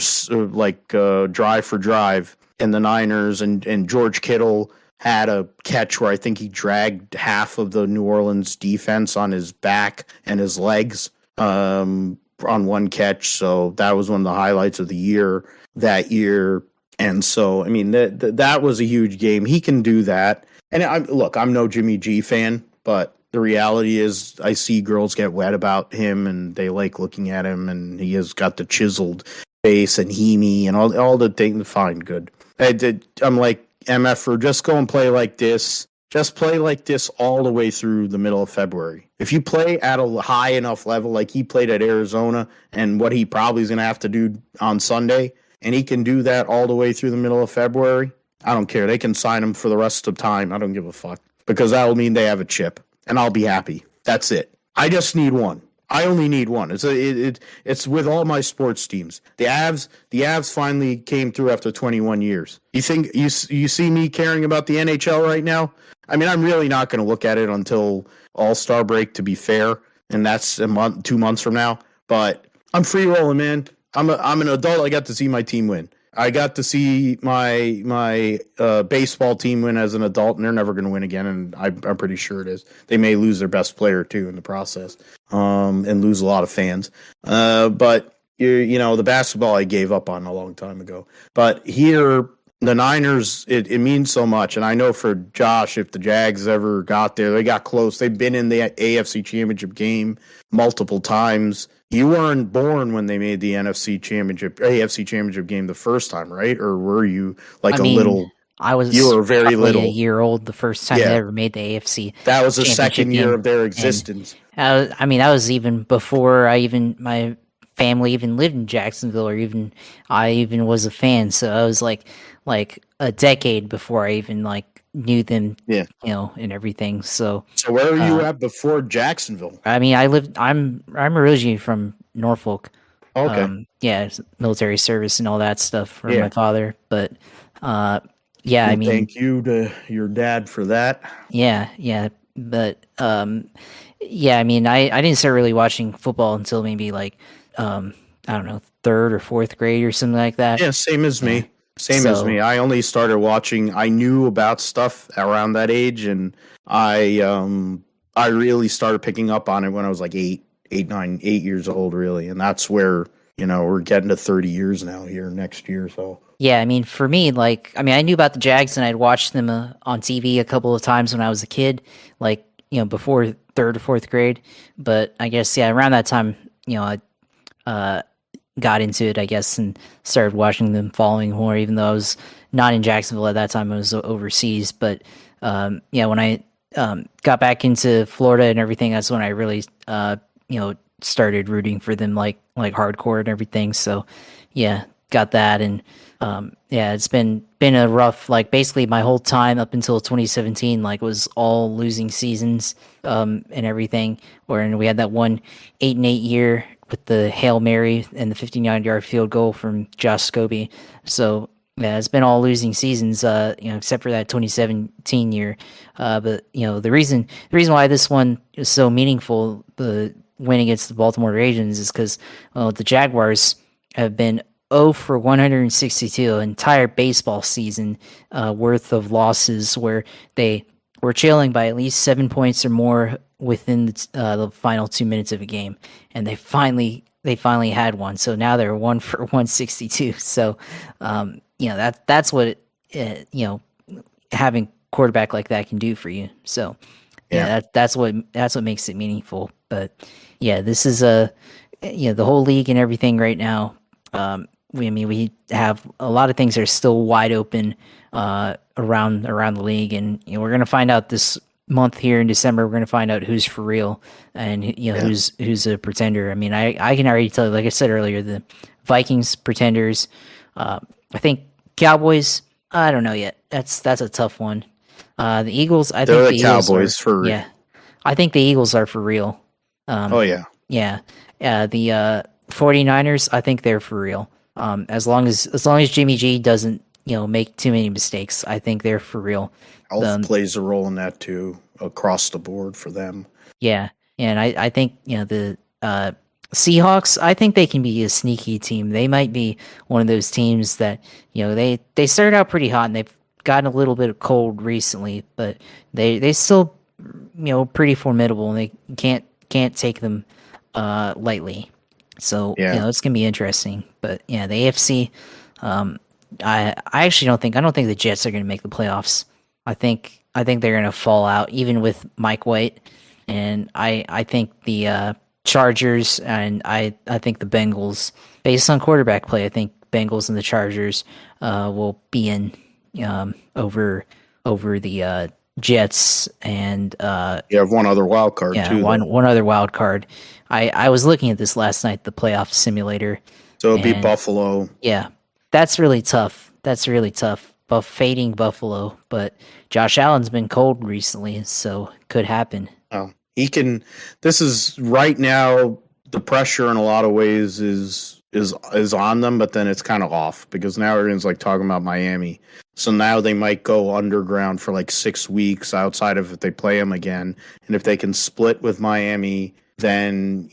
drive for drive in the Niners, and George Kittle had a catch where I think he dragged half of the New Orleans defense on his back and his legs on one catch. So that was one of the highlights of the year that year. And so, I mean, that was a huge game. He can do that. And I'm no Jimmy G fan, but the reality is I see girls get wet about him and they like looking at him, and he has got the chiseled face and Heaney and all the things. Fine, good. I'm like, MF, just go and play like this. Just play like this all the way through the middle of February. If you play at a high enough level like he played at Arizona and what he probably is going to have to do on Sunday, and he can do that all the way through the middle of February, I don't care. They can sign him for the rest of time. I don't give a fuck, because that will mean they have a chip, and I'll be happy. That's it. I just need one. I only need one. It's with all my sports teams. The Avs finally came through after 21 years. You think you see me caring about the NHL right now? I mean, I'm really not going to look at it until All-Star break, to be fair, and that's a month, 2 months from now. But I'm free rolling, man. I'm an adult. I got to see my team win. I got to see my baseball team win as an adult, and they're never going to win again, and I'm pretty sure it is. They may lose their best player, too, in the process, and lose a lot of fans. But, the basketball I gave up on a long time ago. But here, the Niners, it means so much, and I know for Josh, if the Jags ever got there, they got close. They've been in the AFC Championship game multiple times. You weren't born when they made the AFC Championship game the first time, right? Or were you little? You were very little. A year old the first time they ever made the AFC. That was the second year of their existence. And, that was even before my family even lived in Jacksonville, or I even was a fan. So I was like a decade before I even knew them, Yeah. and everything. So, So where were you at before Jacksonville? I mean, I'm originally from Norfolk. Okay. Yeah, military service and all that stuff for my Yeah. father. But, yeah, I Well, mean, thank you to your dad for that. yeah. But, yeah, I mean, I didn't start really watching football until maybe like, I don't know, third or fourth grade or something like that. Yeah, same as Yeah. me. Same as So, me. I only started watching. I knew about stuff around that age, and I really started picking up on it when I was like 8 years old, really, and that's where we're getting to 30 years now here next year. So yeah, I mean, for me, like, I mean, I knew about the Jags and I'd watched them on TV a couple of times when I was a kid, like, before third or fourth grade. But I guess, yeah, around that time, I got into it, I guess, and started watching them following more, even though I was not in Jacksonville at that time. I was overseas. But, yeah, when I got back into Florida and everything, that's when I really, started rooting for them like hardcore and everything. So, yeah, got that. And, yeah, it's been a rough, like, basically my whole time up until 2017, like, was all losing seasons, and everything. Where we had that one 8-8 year with the Hail Mary and the 59-yard field goal from Josh Scobie. So, yeah, it's been all losing seasons, except for that 2017 year. But the reason why this one is so meaningful, the win against the Baltimore Ravens, is because the Jaguars have been 0 for 162 entire baseball season worth of losses, where they were trailing by at least 7 points or more within the final 2 minutes of a game, and they finally had one. So now they're 1 for 162. So that's what having quarterback like that can do for you. So yeah, that's what makes it meaningful. But yeah, this is the whole league and everything right now. We have a lot of things that are still wide open around the league, and we're gonna find out this month here in December. We're gonna find out who's for real and who's a pretender. I mean, I can already tell you, like I said earlier, the Vikings pretenders. I think Cowboys. I don't know yet. That's a tough one. The Eagles. I they're think the the Eagles Cowboys are. for. Yeah, I think the Eagles are for real. Oh yeah. Yeah. The 49ers, I think they're for real. As long as Jimmy G doesn't, make too many mistakes, I think they're for real. Health plays a role in that too, across the board for them. Yeah. And I think, the Seahawks, I think they can be a sneaky team. They might be one of those teams that, they started out pretty hot and they've gotten a little bit of cold recently, but they still, pretty formidable, and they can't take them lightly. So it's gonna be interesting. But yeah, the AFC, I actually don't think the Jets are gonna make the playoffs. I think they're gonna fall out, even with Mike White, and I think the Chargers, and I think the Bengals, based on quarterback play, I think Bengals and the Chargers will be in over the Jets, and you have one other wild card too. One other wild card. I was looking at this last night, the playoff simulator. So it'd be Buffalo. Yeah, that's really tough. Fading Buffalo, but Josh Allen's been cold recently, so could happen. Oh, he can. This is right now. The pressure in a lot of ways is on them, but then it's kind of off because now everyone's like talking about Miami. So now they might go underground for like 6 weeks outside of if they play them again. And if they can split with Miami, then,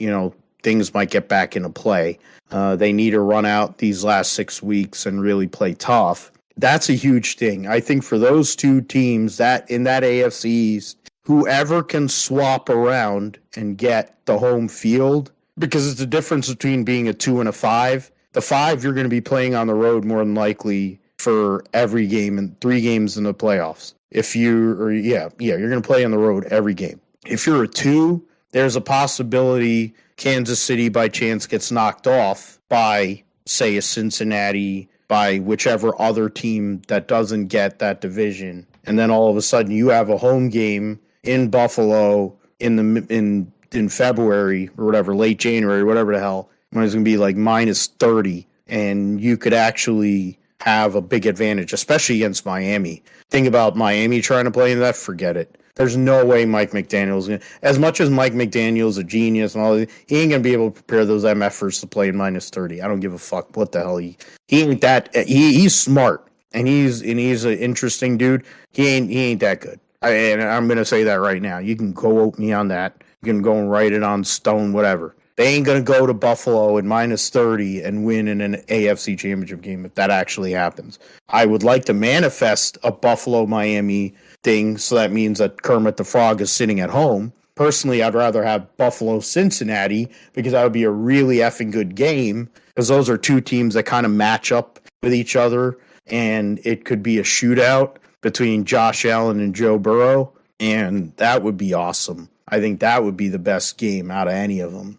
things might get back into play. They need to run out these last 6 weeks and really play tough. That's a huge thing. I think for those two teams that in that AFC East, whoever can swap around and get the home field, because it's the difference between being a 2 and a 5. The 5, you're going to be playing on the road more than likely for every game and 3 games in the playoffs. You're going to play on the road every game. If you're a 2, there's a possibility Kansas City by chance gets knocked off by, say, a Cincinnati, by whichever other team that doesn't get that division. And then all of a sudden you have a home game in Buffalo in February or whatever, late January, whatever the hell, when it's going to be like minus 30, and you could actually have a big advantage, especially against Miami. Think about Miami trying to play in that, forget it. There's no way Mike McDaniel's as much as Mike McDaniel's a genius and all that, he ain't gonna be able to prepare those MFers to play in -30. I don't give a fuck what the hell he ain't that. He's smart and he's an interesting dude. He ain't that good. And I'm gonna say that right now. You can quote me on that. You can go and write it on stone, whatever. They ain't gonna go to Buffalo in -30 and win in an AFC Championship game if that actually happens. I would like to manifest a Buffalo Miami thing, so that means that Kermit the Frog is sitting at home. Personally, I'd rather have Buffalo Cincinnati because that would be a really effing good game because those are two teams that kind of match up with each other, and it could be a shootout between Josh Allen and Joe Burrow, and that would be awesome. I think that would be the best game out of any of them.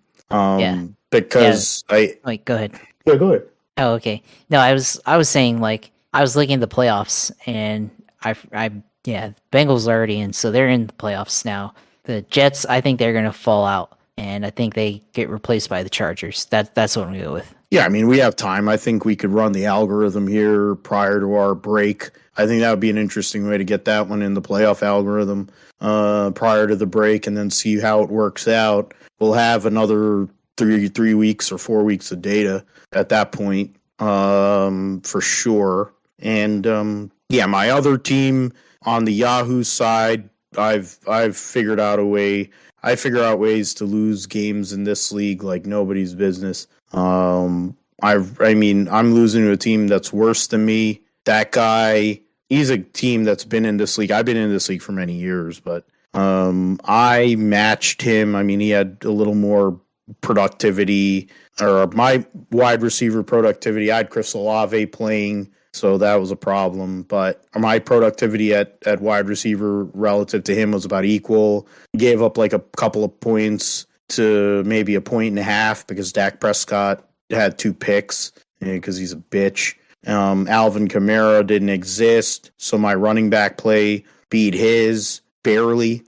Because Wait, go ahead. Yeah, go ahead. Oh, okay. No, I was saying like I was looking at the playoffs and Bengals are already in, so they're in the playoffs now. The Jets, I think they're gonna fall out, and I think they get replaced by the Chargers. That's what I'm gonna go with. Yeah, I mean, we have time. I think we could run the algorithm here prior to our break. I think that would be an interesting way to get that one in the playoff algorithm prior to the break and then see how it works out. We'll have another 3 weeks or 4 weeks of data at that point for sure. And my other team on the Yahoo side, I've figured out a way. I figure out ways to lose games in this league like nobody's business. I'm losing to a team that's worse than me. That guy, he's a team that's been in this league. I've been in this league for many years, but I matched him. I mean, he had a little more productivity, or my wide receiver productivity. I had Chris Olave playing, so that was a problem. But my productivity at wide receiver relative to him was about equal. He gave up like a couple of points to maybe 1.5 because Dak Prescott had 2 picks because he's a bitch. Alvin Kamara didn't exist, so my running back play beat his barely.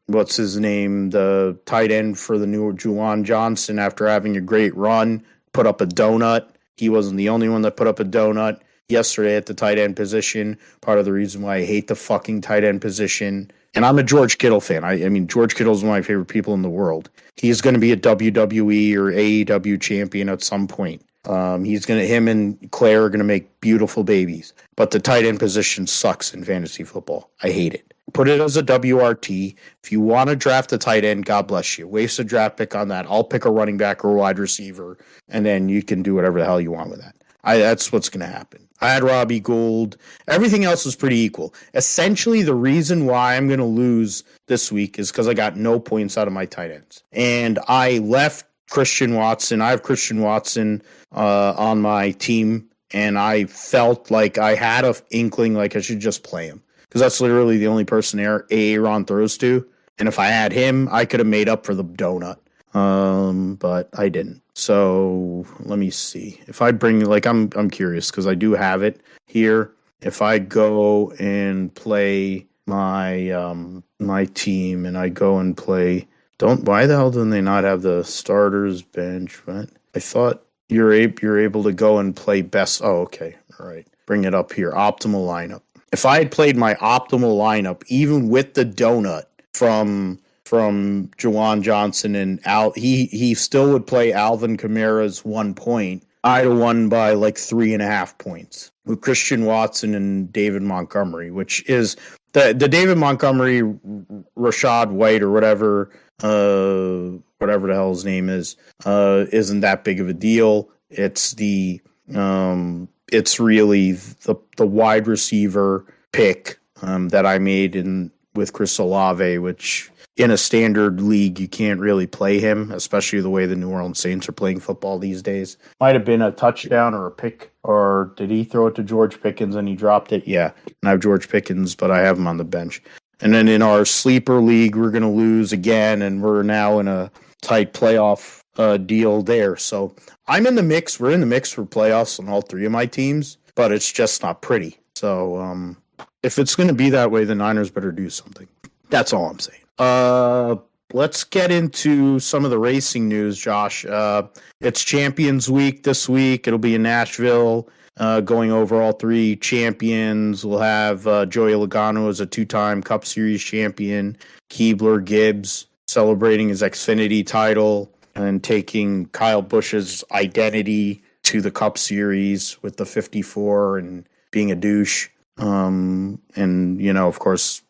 What's his name? The tight end for the new Juwan Johnson, after having a great run, put up a donut. He wasn't the only one that put up a donut yesterday at the tight end position. Part of the reason why I hate the fucking tight end position. And I'm a George Kittle fan. I mean, George Kittle's one of my favorite people in the world. He's going to be a WWE or AEW champion at some point. Him and Claire are going to make beautiful babies. But the tight end position sucks in fantasy football. I hate it. Put it as a WRT. If you want to draft a tight end, God bless you. Waste a draft pick on that. I'll pick a running back or a wide receiver, and then you can do whatever the hell you want with that. That's what's going to happen. I had Robbie Gould. Everything else was pretty equal. Essentially, the reason why I'm going to lose this week is because I got no points out of my tight ends. And I left Christian Watson. I have Christian Watson on my team, and I felt like I had an inkling like I should just play him. Because that's literally the only person Aaron throws to. And if I had him, I could have made up for the donut. But I didn't. So let me see. If I bring, like, I'm curious because I do have it here. If I go and play my my team and I go and play, why the hell do they not have the starters bench? What? I thought you're able to go and play best. Oh, okay. All right. Bring it up here. Optimal lineup. If I had played my optimal lineup, even with the donut from Juwan Johnson and he still would play Alvin Kamara's 1 point. I'd have won by like 3.5 points with Christian Watson and David Montgomery, which is the David Montgomery, Rashad White or whatever the hell his name is, isn't that big of a deal. It's really the wide receiver pick that I made with Chris Olave, which in a standard league you can't really play him, especially the way the New Orleans Saints are playing football these days. Might have been a touchdown or a pick, or did he throw it to George Pickens and he dropped it? Yeah, and I have George Pickens, but I have him on the bench. And then in our sleeper league, we're going to lose again, and we're now in a tight playoff deal there. So I'm in the mix. We're in the mix for playoffs on all 3 of my teams, but it's just not pretty. So if it's going to be that way, the Niners better do something. That's all I'm saying. let's get into some of the racing news, Josh. It's Champions Week this week. It'll be in Nashville, going over all three champions. We'll have Joey Logano as a two-time Cup Series champion, Keebler Gibbs celebrating his Xfinity title and taking Kyle Busch's identity to the Cup Series with the 54 and being a douche. And, of course,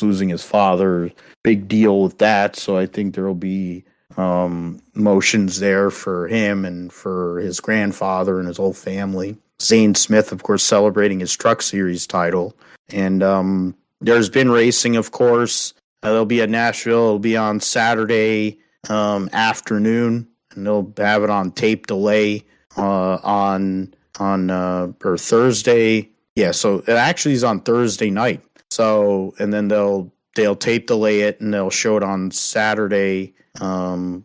losing his father, big deal with that. So I think there will be motions there for him and for his grandfather and his whole family. Zane Smith, of course, celebrating his Truck Series title. And there's been racing, of course. They'll be at Nashville. It'll be on Saturday afternoon, and they'll have it on tape delay on Thursday. Yeah, so it actually is on Thursday night. So, and then they'll tape delay it and they'll show it on Saturday evening,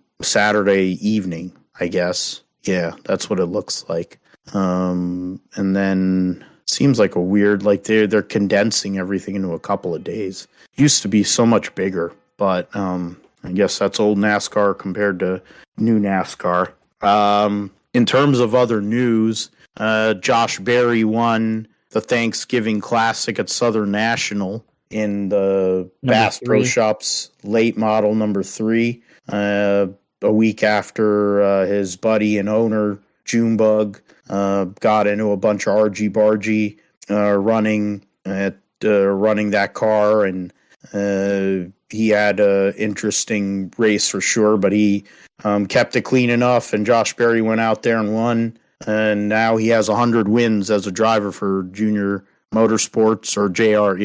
I guess. Yeah, that's what it looks like. And then seems like a weird, like they're condensing everything into a couple of days. Used to be so much bigger, but I guess that's old NASCAR compared to new NASCAR. In terms of other news, Josh Berry won the Thanksgiving Classic at Southern National in the Bass Pro Shops late model number 3, a week after his buddy and owner, Junebug, got into a bunch of argy-bargy running that car, and he had an interesting race for sure, but he kept it clean enough, and Josh Berry went out there and won. And now he has 100 wins as a driver for Junior Motorsports, or JR,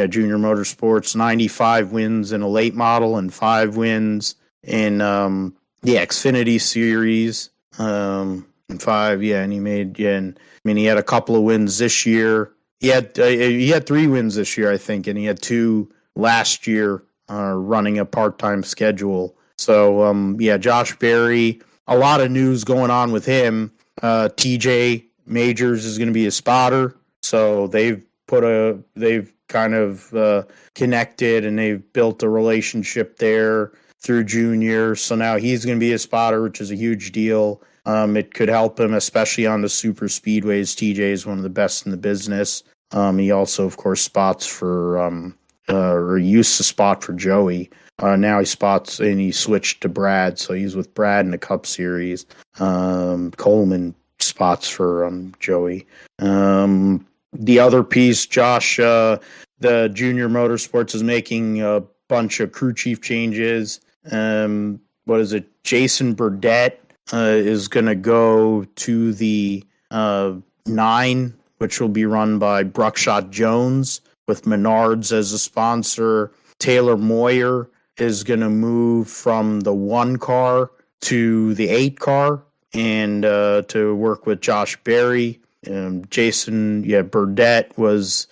Junior Motorsports. 95 wins in a late model and 5 wins in the Xfinity Series. And 5, and he made, and I mean, he had a couple of wins this year. He had 3 wins this year, I think, and he had 2 last year, running a part-time schedule. So, Josh Berry, a lot of news going on with him. TJ Majors is going to be a spotter, so they've kind of connected, and they've built a relationship there through Junior. So now he's going to be a spotter, which is a huge deal. It could help him, especially on the super speedways. TJ is one of the best in the business. He also, of course, spots for or used to spot for Joey. Now he spots, and he switched to Brad, so he's with Brad in the Cup Series. Coleman spots for Joey. The other piece, Josh, the Junior Motorsports is making a bunch of crew chief changes. What is it? Jason Burdett is going to go to the 9, which will be run by Bruckshot Jones with Menards as a sponsor. Taylor Moyer is going to move from the 1 car to the 8 car, and to work with Josh Berry. Jason Burdett has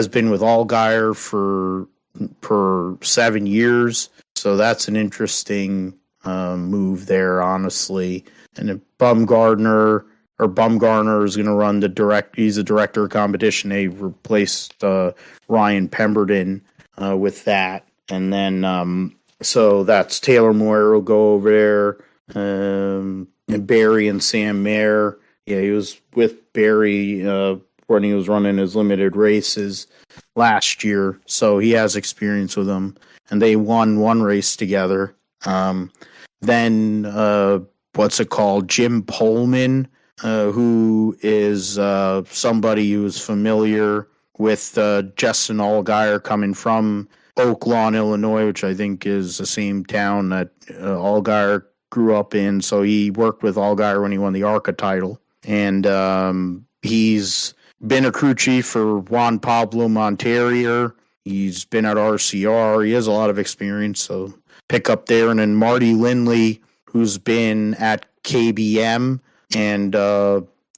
been with Allgaier for 7 years, so that's an interesting move there, honestly. And if Bumgarner is going to run he's a director of competition. They replaced Ryan Pemberton with that. And then, so that's Taylor Moyer will go over there. And Barry and Sam Mayer. Yeah, he was with Barry when he was running his limited races last year. So he has experience with them. And they won 1 race together. Then, what's it called? Jim Pullman, who is somebody who is familiar with Justin Allgaier, coming from Oak Lawn, Illinois, which I think is the same town that Allgaier grew up in. So he worked with Allgaier when he won the ARCA title. And he's been a crew chief for Juan Pablo Montoya. He's been at RCR. He has a lot of experience, so pick up there. And then Marty Lindley, who's been at KBM and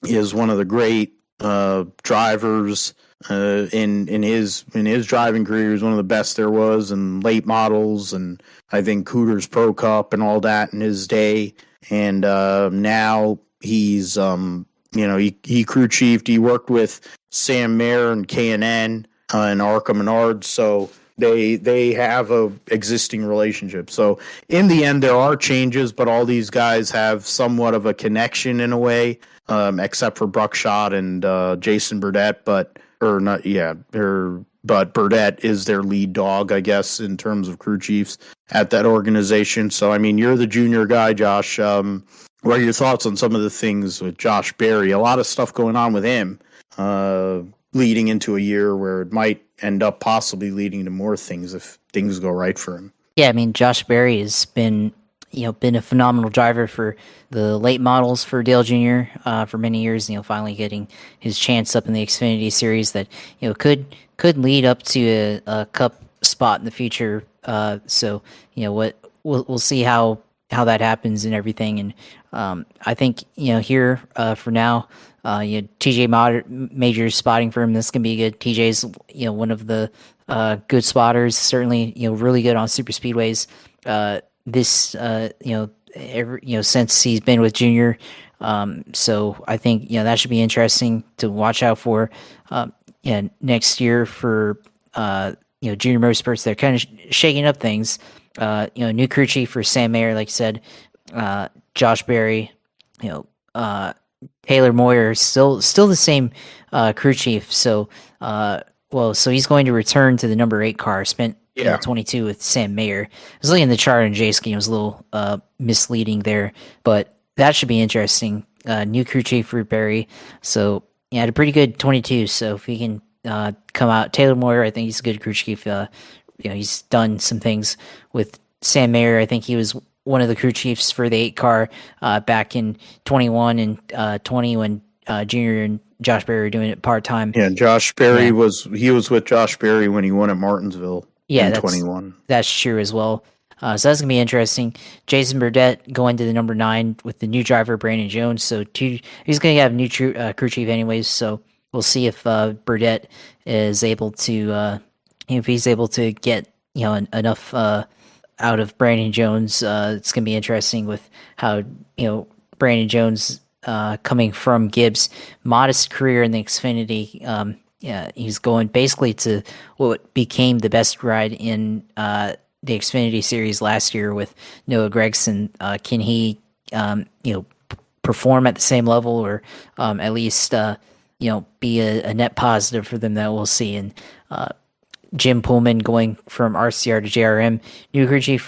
is one of the great drivers in his driving career. He's one of the best there was in late models, and I think Hooters Pro Cup and all that in his day. And now he's he crew chiefed. He worked with Sam Mayer and K&N and ARCA Menards. So They have a existing relationship. So in the end, there are changes, but all these guys have somewhat of a connection in a way, except for Bruckshot and Jason Burdett. But Burdett is their lead dog, I guess, in terms of crew chiefs at that organization. So I mean, you're the junior guy, Josh. What are your thoughts on some of the things with Josh Berry? A lot of stuff going on with him, leading into a year where it might end up possibly leading to more things if things go right for him. Yeah, I mean, Josh Berry has been a phenomenal driver for the late models for Dale Jr. For many years. Finally getting his chance up in the Xfinity Series that could lead up to a Cup spot in the future. So we'll see how that happens and everything. And I think here for now, TJ Major's spotting for him. This can be good. TJ's one of the good spotters. Certainly really good on super speedways. Since he's been with Junior. So I think that should be interesting to watch out for. Next year for Junior Motorsports. They're kind of shaking up things. New crew chief for Sam Mayer, like I said, Josh Berry, Taylor Moyer, still the same crew chief. So so he's going to return to the number 8 car. Spent 22 with Sam Mayer. I was looking at the chart and J-Ski, it was a little misleading there, but that should be interesting. New crew chief for Berry. So had a pretty good 22. So if he can come out, Taylor Moyer, I think he's a good crew chief. He's done some things with Sam Mayer. I think he was one of the crew chiefs for the 8 car back in 21 and 20 when Junior and Josh Berry were doing it part-time. Yeah, Josh Berry was with Josh Berry when he won at Martinsville in 21. That's true as well. So that's going to be interesting. Jason Burdett going to the number 9 with the new driver, Brandon Jones. So he's going to have a new crew chief anyways. So we'll see if Burdett is able to, if he's able to get, enough out of Brandon Jones. It's going to be interesting with how, Brandon Jones coming from Gibbs' modest career in the Xfinity. He's going basically to what became the best ride in the Xfinity Series last year with Noah Gragson. Can he, perform at the same level or at least, be a net positive for them? That we'll see. And Jim Pullman going from RCR to JRM. New crew chief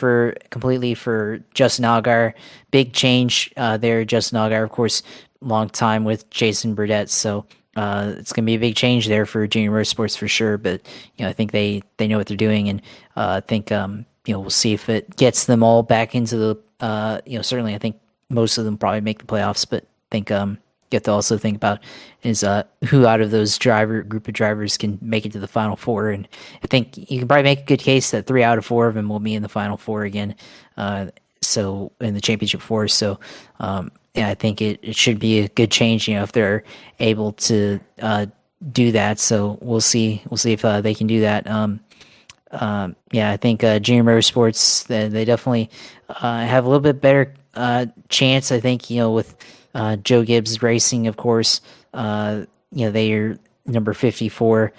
completely for Justin Allgaier. Big change there. Justin Allgaier, of course, long time with Jason Burdett. So it's going to be a big change there for Junior Motorsports for sure. But I think they know what they're doing, and I think we'll see if it gets them all back into the. Certainly, I think most of them probably make the playoffs, but I think you have to also think about is who out of those group of drivers can make it to the Final Four. And I think you can probably make a good case that 3 out of 4 of them will be in the Final Four again. So in the championship 4. So I think it should be a good change, if they're able to do that. So we'll see if they can do that. I think Junior Motorsports, they definitely have a little bit better chance. I think with Joe Gibbs Racing, of course, they are number 54.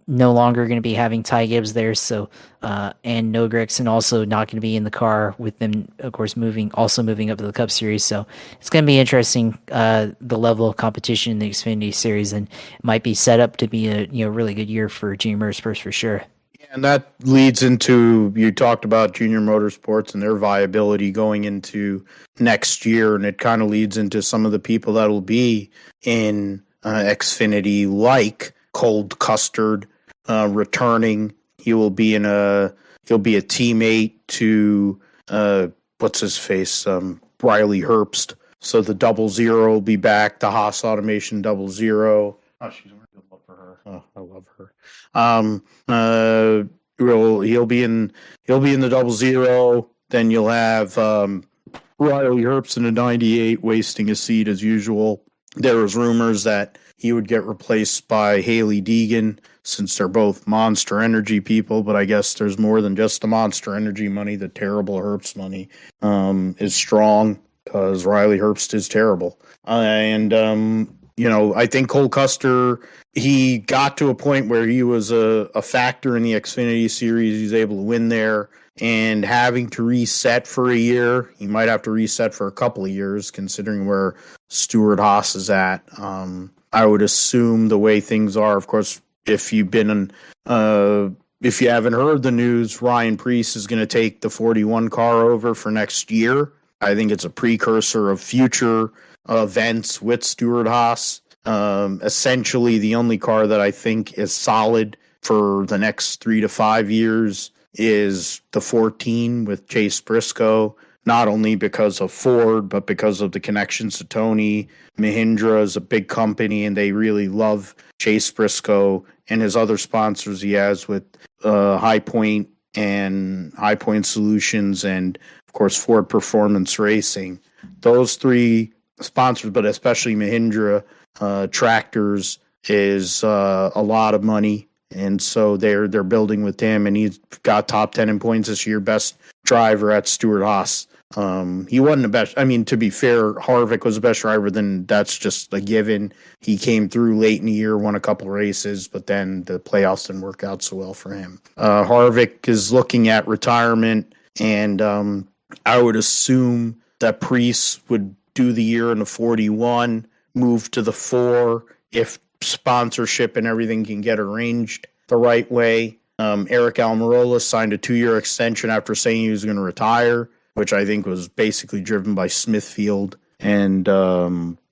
No longer going to be having Ty Gibbs there, so and Noah Gragson also not going to be in the car with them, of course, moving up to the Cup Series. So it's going to be interesting, the level of competition in the Xfinity Series, and it might be set up to be a really good year for Junior Motorsports for sure. And that leads into, you talked about Junior Motorsports and their viability going into next year, and it kind of leads into some of the people that will be in Xfinity, like Cold Custard returning. He'll be a teammate to what's his face, Riley Herbst. So the 00 will be back. The Haas Automation 00. Oh, she's good for her. Oh, I love her. He'll be in the 00. Then you'll have Riley Herbst in a 98, wasting a seat as usual. There was rumors that he would get replaced by Haley Deegan, since they're both Monster Energy people, but I guess there's more than just the Monster Energy money. The terrible Herbst money is strong, because Riley Herbst is terrible. I think Cole Custer, he got to a point where he was a factor in the Xfinity Series. He's able to win there. And having to reset for a year, he might have to reset for a couple of years, considering where Stewart-Haas is at. I would assume the way things are, of course, if you haven't heard the news, Ryan Preece is going to take the 41 car over for next year. I think it's a precursor of future events with Stewart-Haas. Essentially, the only car that I think is solid for the next 3 to 5 years is the 14 with Chase Briscoe, not only because of Ford, but because of the connections to Tony. Mahindra is a big company, and they really love Chase Briscoe and his other sponsors he has with High Point and High Point Solutions and, of course, Ford Performance Racing. Those three sponsors, but especially Mahindra Tractors, is a lot of money. And so they're building with him, and he's got top 10 in points this year, best driver at Stewart-Haas. He wasn't the best. I mean, to be fair, Harvick was the best driver. Then that's just a given. He came through late in the year, won a couple of races, but then the playoffs didn't work out so well for him. Harvick is looking at retirement, and I would assume that Preece would do the year in the 41, move to the 4 if sponsorship and everything can get arranged the right way. Eric Almirola signed a 2-year extension after saying he was going to retire, which I think was basically driven by Smithfield and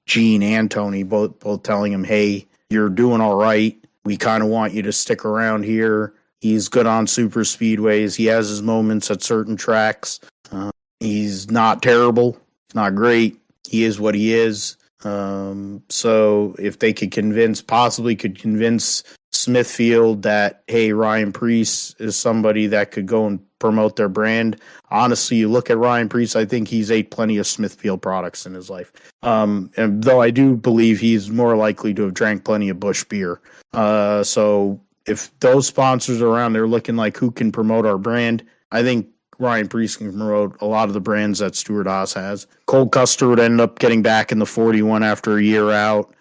Gene and Tony, both telling him, hey, you're doing all right. We kind of want you to stick around here. He's good on super speedways. He has his moments at certain tracks. He's not terrible. He's not great. He is what he is. So if they could convince Smithfield that, hey, Ryan Preece is somebody that could go and promote their brand. Honestly, you look at Ryan Preece, I think he's ate plenty of Smithfield products in his life. And though I do believe he's more likely to have drank plenty of Busch beer. So if those sponsors are around, they're looking like who can promote our brand. I think Ryan Preece can promote a lot of the brands that Stewart-Haas has. Cole Custer would end up getting back in the 41 after a year out.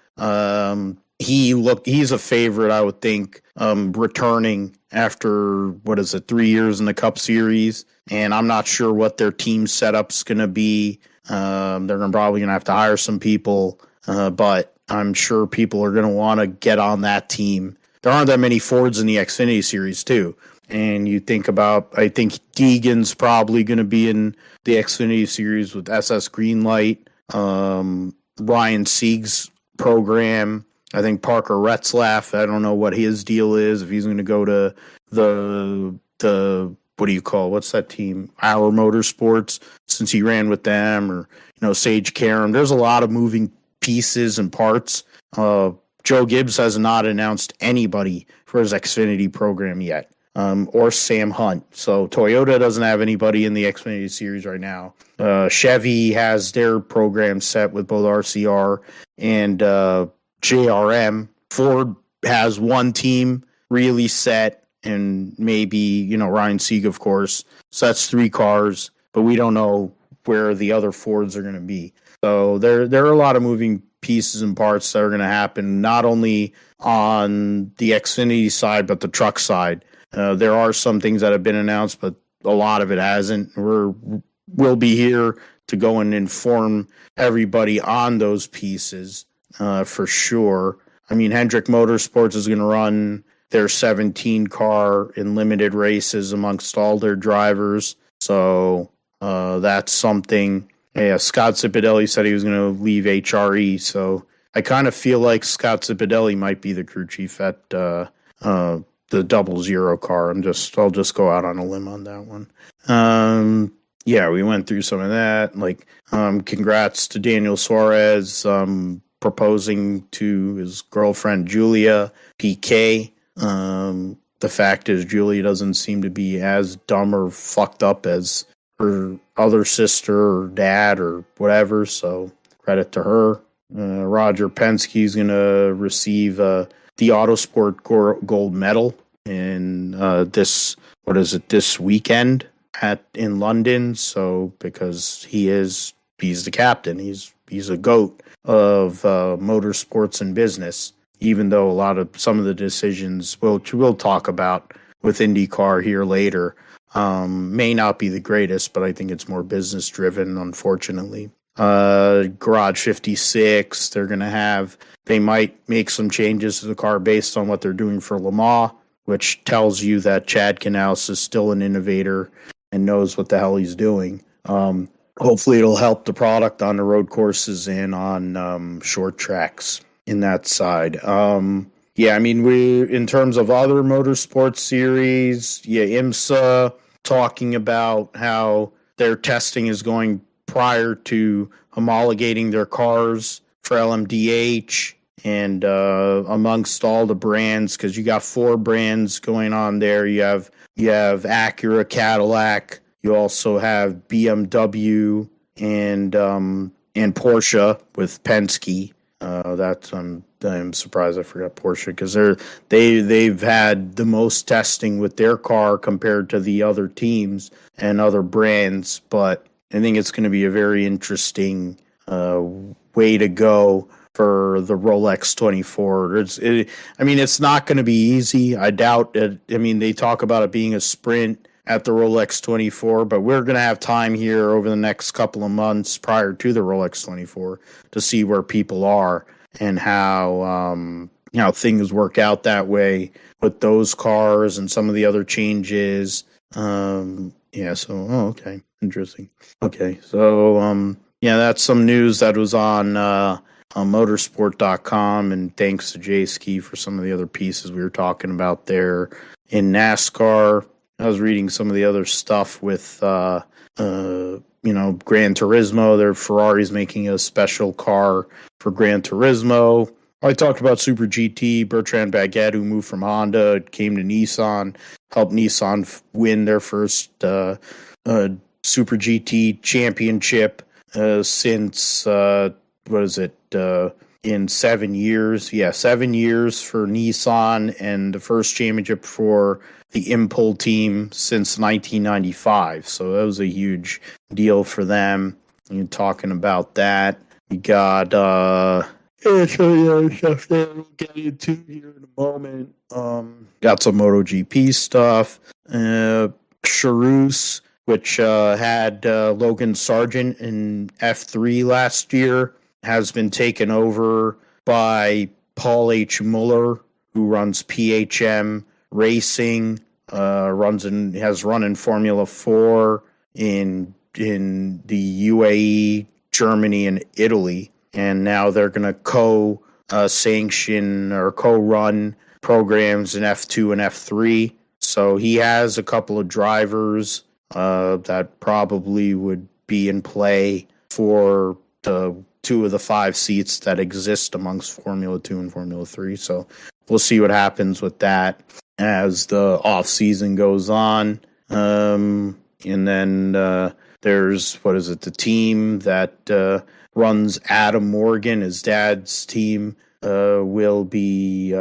He's a favorite, I would think, returning after, 3 years in the Cup Series. And I'm not sure what their team setup's going to be. They're probably going to have to hire some people, but I'm sure people are going to want to get on that team. There aren't that many Fords in the Xfinity Series, too. And you think about, I think Deegan's probably going to be in the Xfinity Series with SS Greenlight, Ryan Sieg's program. I think Parker Retzlaff, I don't know what his deal is, if he's going to go to the what do you call, what's that team? Our Motorsports, since he ran with them, or, Sage Karam. There's a lot of moving pieces and parts. Joe Gibbs has not announced anybody for his Xfinity program yet. Or Sam Hunt. So Toyota doesn't have anybody in the Xfinity Series right now. Chevy has their program set with both RCR and JRM. Ford has one team really set, and maybe, Ryan Sieg, of course. So that's 3 cars, but we don't know where the other Fords are going to be. So there are a lot of moving pieces and parts that are going to happen, not only on the Xfinity side, but the truck side. There are some things that have been announced, but a lot of it hasn't. We'll be here to go and inform everybody on those pieces for sure. I mean, Hendrick Motorsports is going to run their 17 car in limited races amongst all their drivers. So that's something. Yeah, Scott Zipadelli said he was going to leave HRE. So I kind of feel like Scott Zipadelli might be the crew chief at the 00 car. I'll just go out on a limb on that one. Yeah, we went through some of that. Congrats to Daniel Suarez proposing to his girlfriend Julia PK. The fact is, Julia doesn't seem to be as dumb or fucked up as her other sister or dad or whatever. So credit to her. Roger Penske's going to receive the Autosport gold medal in this weekend in London. So because he's the captain, he's he's a GOAT of motorsports and business, even though some of the decisions we'll talk about with IndyCar here later may not be the greatest, but I think it's more business driven, unfortunately. Garage 56, they might make some changes to the car based on what they're doing for Le Mans, which tells you that Chad Knaus is still an innovator and knows what the hell he's doing. Hopefully it'll help the product on the road courses and on short tracks in that side. Yeah, I mean, in terms of other motorsports series, IMSA talking about how their testing is going prior to homologating their cars for LMDH, and amongst all the brands, because you got 4 brands going on there. You have Acura, Cadillac. You also have BMW and Porsche with Penske. I'm surprised I forgot Porsche, because they've had the most testing with their car compared to the other teams and other brands. But I think it's going to be a very interesting way to go for the Rolex 24. It's not going to be easy. I doubt it. I mean, they talk about it being a sprint at the Rolex 24, but we're going to have time here over the next couple of months prior to the Rolex 24 to see where people are and how things work out that way with those cars and some of the other changes. Okay, interesting. Okay, so that's some news that was on motorsport.com, and thanks to Jay Ski for some of the other pieces we were talking about there. In NASCAR, I was reading some of the other stuff with Gran Turismo. Their Ferrari's making a special car for Gran Turismo. I talked about Super GT, Bertrand Baguette, who moved from Honda, came to Nissan, helped Nissan win their first Super GT championship since, in 7 years. Yeah, 7 years for Nissan, and the first championship for the Impol team since 1995. So that was a huge deal for them. You're talking about that. You got stuff there we'll get into here in a moment. Got some MotoGP stuff. Charouz, which had Logan Sargent in F3 last year, has been taken over by Paul H. Muller, who runs PHM Racing, has run in Formula 4 in the UAE, Germany, and Italy. And now they're going to co-sanction or co-run programs in F2 and F3. So he has a couple of drivers that probably would be in play for the 2 of the 5 seats that exist amongst Formula 2 and Formula 3. So we'll see what happens with that as the off season goes on. And then there's, the team that runs Adam Morgan, his dad's team, will be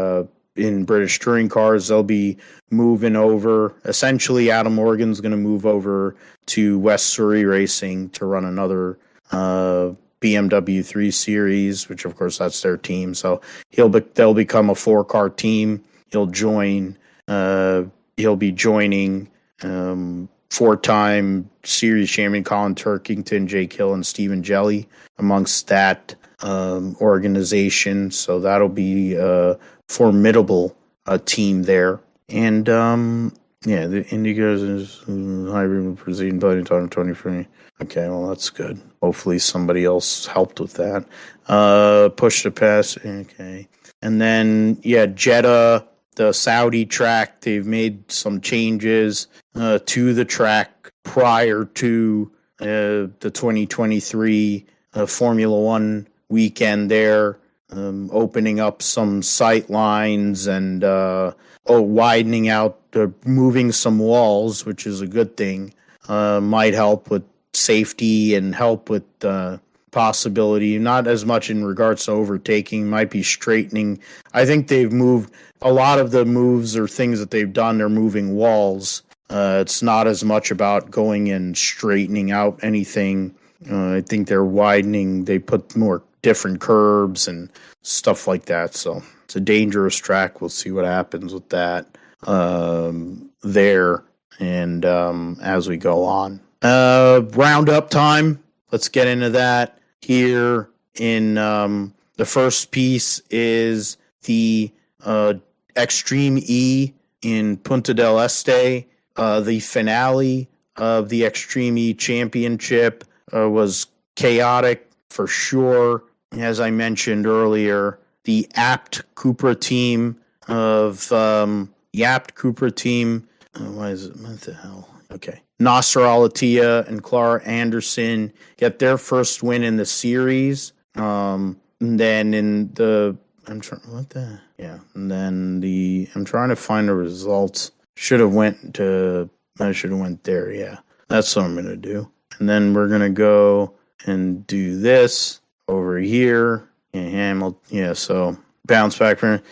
in British Touring Cars. They'll be moving over. Essentially, Adam Morgan's going to move over to West Surrey Racing to run another BMW 3 Series, which of course that's their team. So they'll become a 4-car team. He'll be joining 4-time series champion Colin Turkington, Jake Hill, and Stephen Jelly amongst that organization. So that'll be a formidable team there. And the IndyCars is hybrid proceeding buddy time 23. Okay, well that's good. Hopefully somebody else helped with that. Push to pass. Okay, and then Jeddah, the Saudi track, they've made some changes to the track prior to the 2023 Formula One weekend there, opening up some sight lines and widening out, moving some walls, which is a good thing. Might help with safety and help with possibility, not as much in regards to overtaking, might be straightening. I think they've moved a lot of the moves or things that they've done. They're moving walls. It's not as much about going and straightening out anything I think they're widening. They put more different curbs and stuff like that. So it's a dangerous track. We'll see what happens with that there and as we go on. Roundup time. Let's get into that here. In the first piece is the Extreme E in Punta del Este. The finale of the Extreme E Championship was chaotic for sure. As I mentioned earlier, the Apt Cupra team why is it? What the hell? Okay. Nasser Al-Attiyah and Clara Anderson get their first win in the series. And then in the I'm trying to find the results. I should have went there. Yeah. That's what I'm going to do. And then we're going to go and do this over here. So bounce back for.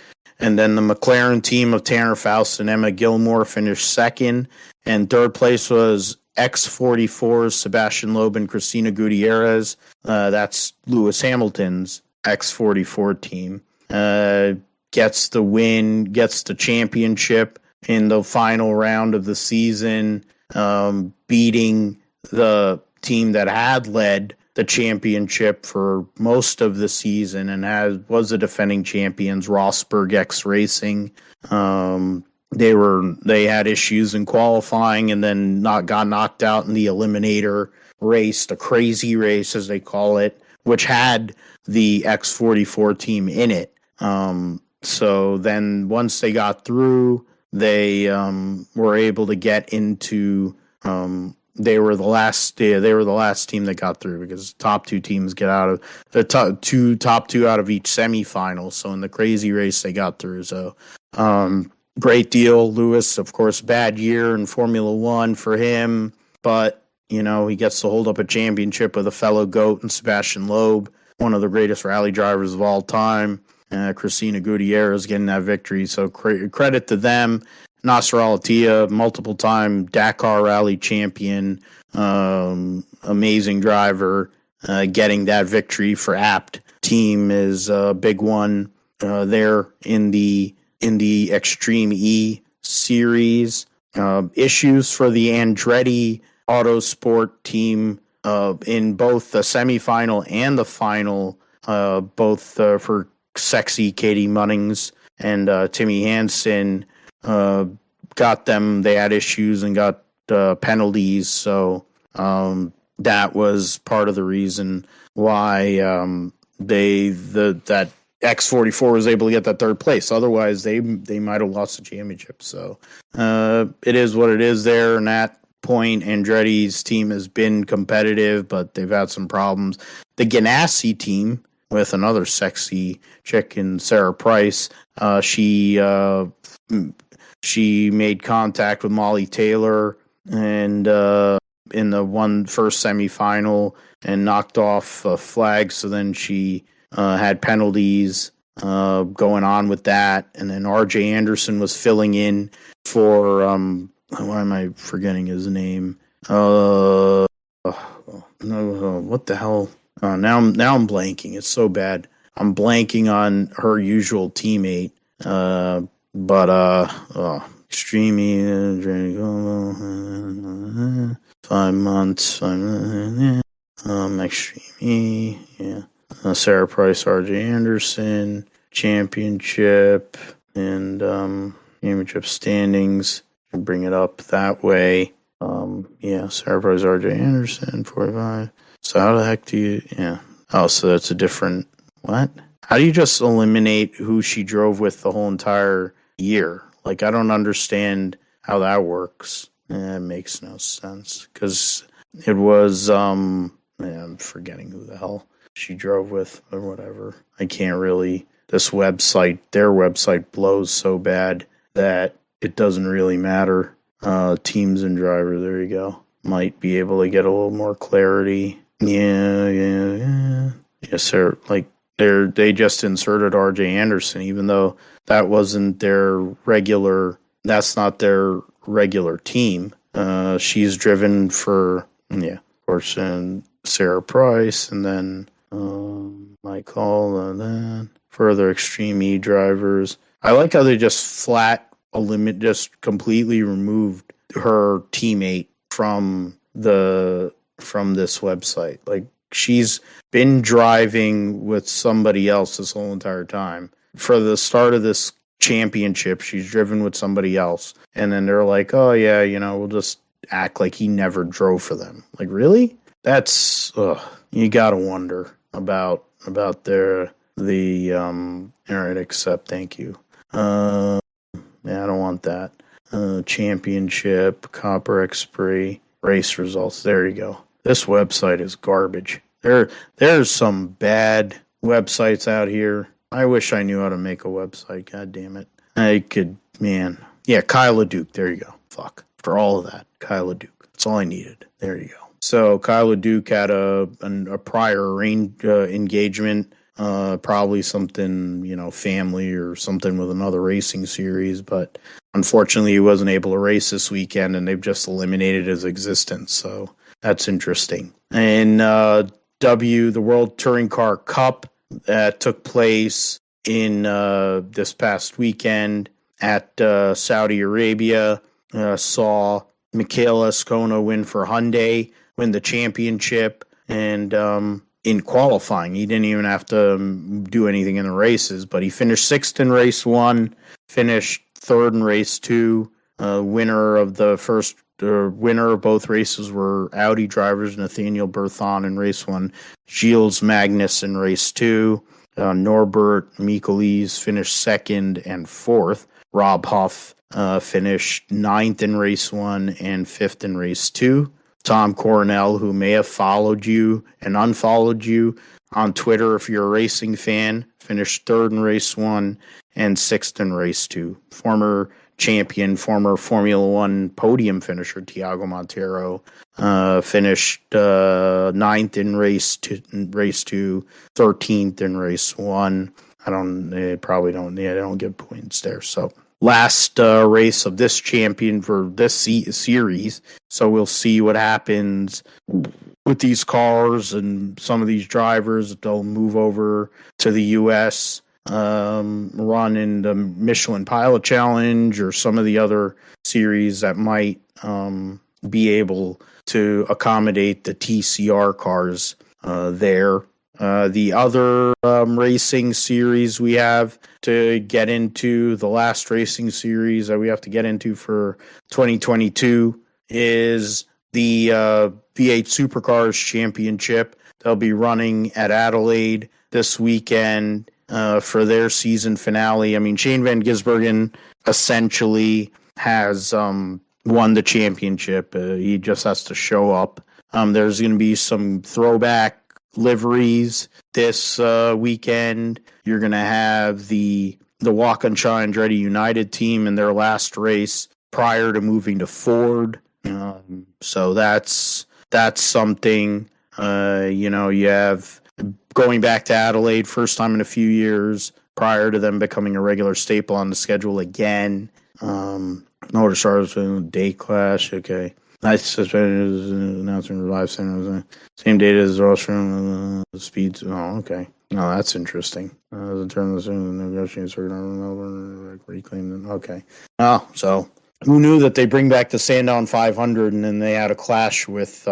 And then the McLaren team of Tanner Faust and Emma Gilmore finished second. And third place was X44's Sebastian Loeb and Christina Gutierrez. That's Lewis Hamilton's X44 team. Gets the win, gets the championship in the final round of the season, beating the team that had led the championship for most of the season and was the defending champions, Rosberg X Racing. They had issues in qualifying and then got knocked out in the eliminator race, the crazy race as they call it, which had the X44 team in it. So then once they got through, they were able to get into they were the last team that got through because top two teams get out of the top two out of each semifinal. So in the crazy race they got through. So great deal. Lewis, of course, bad year in Formula One for him, but he gets to hold up a championship with a fellow GOAT and Sebastian Loeb, one of the greatest rally drivers of all time. Christina Gutierrez getting that victory. So credit to them. Nasser Al-Attiyah, multiple-time Dakar Rally champion, amazing driver, getting that victory for Apt team is a big one there in the Extreme E series. Issues for the Andretti Autosport team in both the semifinal and the final, both for sexy Katie Munnings and Timmy Hansen. Got them. They had issues and got penalties, so that was part of the reason why that X44 was able to get that third place. Otherwise, they might have lost the championship. So it is what it is there. And that point, Andretti's team has been competitive, but they've had some problems. The Ganassi team, with another sexy chick in Sarah Price, she made contact with Molly Taylor and in the first semifinal and knocked off a flag. So then she had penalties going on with that. And then RJ Anderson was filling in for why am I forgetting his name? What the hell? Now I'm blanking. It's so bad. I'm blanking on her usual teammate. Extreme 5 months. Extreme, yeah. Sarah Price, RJ Anderson, championship, and championship standings. Bring it up that way. Sarah Price, RJ Anderson, 45. So how the heck do you? Yeah. Oh, so that's a different. What? How do you just eliminate who she drove with the whole entire year? Like, I don't understand how that works. It makes no sense because it was I'm forgetting who the hell she drove with or whatever. I can't really. Their website blows so bad that it doesn't really matter. Teams and driver, there you go. Might be able to get a little more clarity. Yeah. Yes, sir. Like they just inserted RJ Anderson, even though that wasn't their regular. That's not their regular team. She's driven for of course, and Sarah Price, and then Michael, and then further Extreme E drivers. I like how they just just completely removed her teammate from this website. Like, she's been driving with somebody else this whole entire time. For the start of this championship, she's driven with somebody else, and then they're like, oh yeah, we'll just act like he never drove for them. Like, really? That's you gotta wonder about all right, accept, thank you. Yeah, I don't want that. Championship, Copper Express, race results. There you go. This website is garbage. There's some bad websites out here. I wish I knew how to make a website. God damn it. I could, man. Yeah, Kyla Duke. There you go. Fuck. For all of that, Kyla Duke. That's all I needed. There you go. So Kyla Duke had a prior engagement, probably something, family or something with another racing series, but unfortunately he wasn't able to race this weekend, and they've just eliminated his existence. So that's interesting. And the World Touring Car Cup that took place in this past weekend at Saudi Arabia saw Michaela Escona win for Hyundai, win the championship, and in qualifying, he didn't even have to do anything in the races, but he finished sixth in race one, finished third in race two. Winner of both races were Audi drivers Nathaniel Berthon in race one, Gilles Magnus in race two. Norbert Michelis finished second and fourth. Rob Huff finished ninth in race one and fifth in race two. Tom Coronel, who may have followed you and unfollowed you on Twitter if you're a racing fan, finished third in race one and sixth in race two. Former champion, former Formula One podium finisher Tiago Montero finished ninth in race two, 13th in race one. They don't get points there. So last race of this champion for this series. So we'll see what happens with these cars and some of these drivers. They'll move over to the U.S., run in the Michelin Pilot Challenge or some of the other series that might be able to accommodate the TCR cars there. The other racing series we have to get into, the last racing series that we have to get into for 2022 is the V8 Supercars Championship. They'll be running at Adelaide this weekend for their season finale. I mean, Shane Van Gisbergen essentially has won the championship. He just has to show up. There's going to be some throwback liveries this weekend. You're going to have the Walkinshaw Andretti United team in their last race prior to moving to Ford. So that's something. You have going back to Adelaide, first time in a few years, prior to them becoming a regular staple on the schedule again. Motorsports day clash. Okay. Nice suspended announcement live center. Same date as rostrum speeds. Oh, okay. Oh, that's interesting. The term of the negotiating circuit Melbourne reclaim them. Okay. Oh, so who knew that they bring back the Sandown 500 and then they had a clash with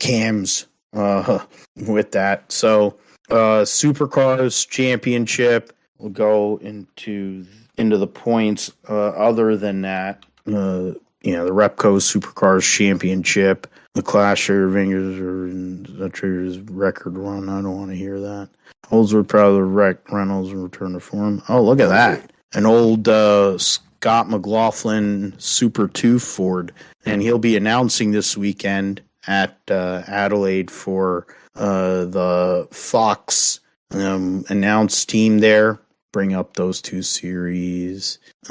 cams with that. So Supercars Championship will go into the points. Other than that, the Repco Supercars Championship, the Clasher Vingers or Trigger's record run. I don't want to hear that. Holdsworth proud of Reynolds return to form. Oh, look at that. An old Scott McLaughlin Super 2 Ford. And he'll be announcing this weekend at Adelaide for the Fox announced team there. Bring up those two series. In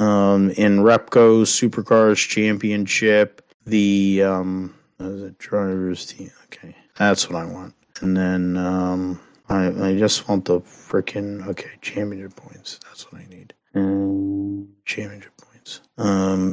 Repco Supercars Championship, the drivers team. Okay, that's what I want. And then I just want the freaking championship points. That's what I need. Championship points.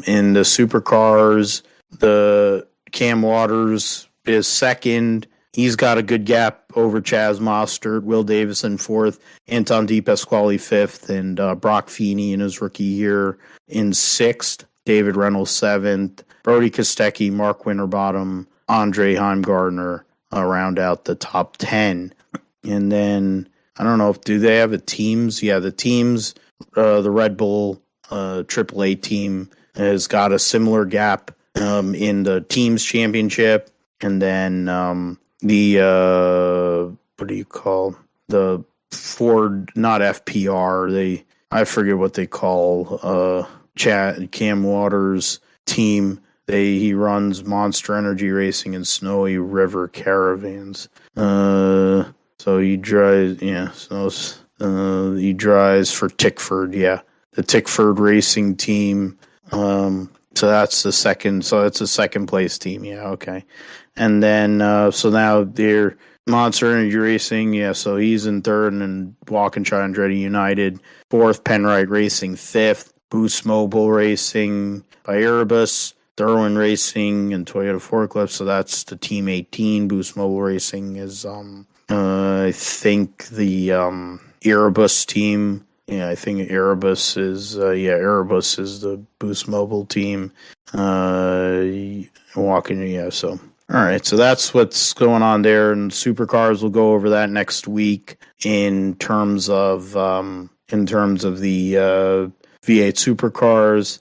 In the Supercars, the Cam Waters is second. He's got a good gap over Chaz Mostert, Will Davison fourth, Anton De Pasquale fifth, and Brock Feeney in his rookie year in sixth, David Reynolds seventh, Brody Kostecki, Mark Winterbottom, Andre Heimgartner round out the top 10. And then, I don't know, do they have a teams? Yeah, the teams, the Red Bull AAA team has got a similar gap in the teams championship. And then the Ford, not FPR, I forget what they call Cam Waters' team. He runs Monster Energy Racing and Snowy River Caravans. So he drives, he drives for Tickford, the Tickford Racing team. So that's the second. So it's a second place team, okay. And then so now they're Monster Energy Racing, so he's in third, and Walkinshaw Andretti United fourth, Penrite Racing fifth, Boost Mobile Racing by Erebus, Derwin Racing, and Toyota Forklift. So that's the Team 18. Boost Mobile Racing is, I think, the Erebus team. Yeah, I think Erebus is, Erebus is the Boost Mobile team. So. All right, so that's what's going on there, and Supercars will go over that next week in terms of the V8 Supercars.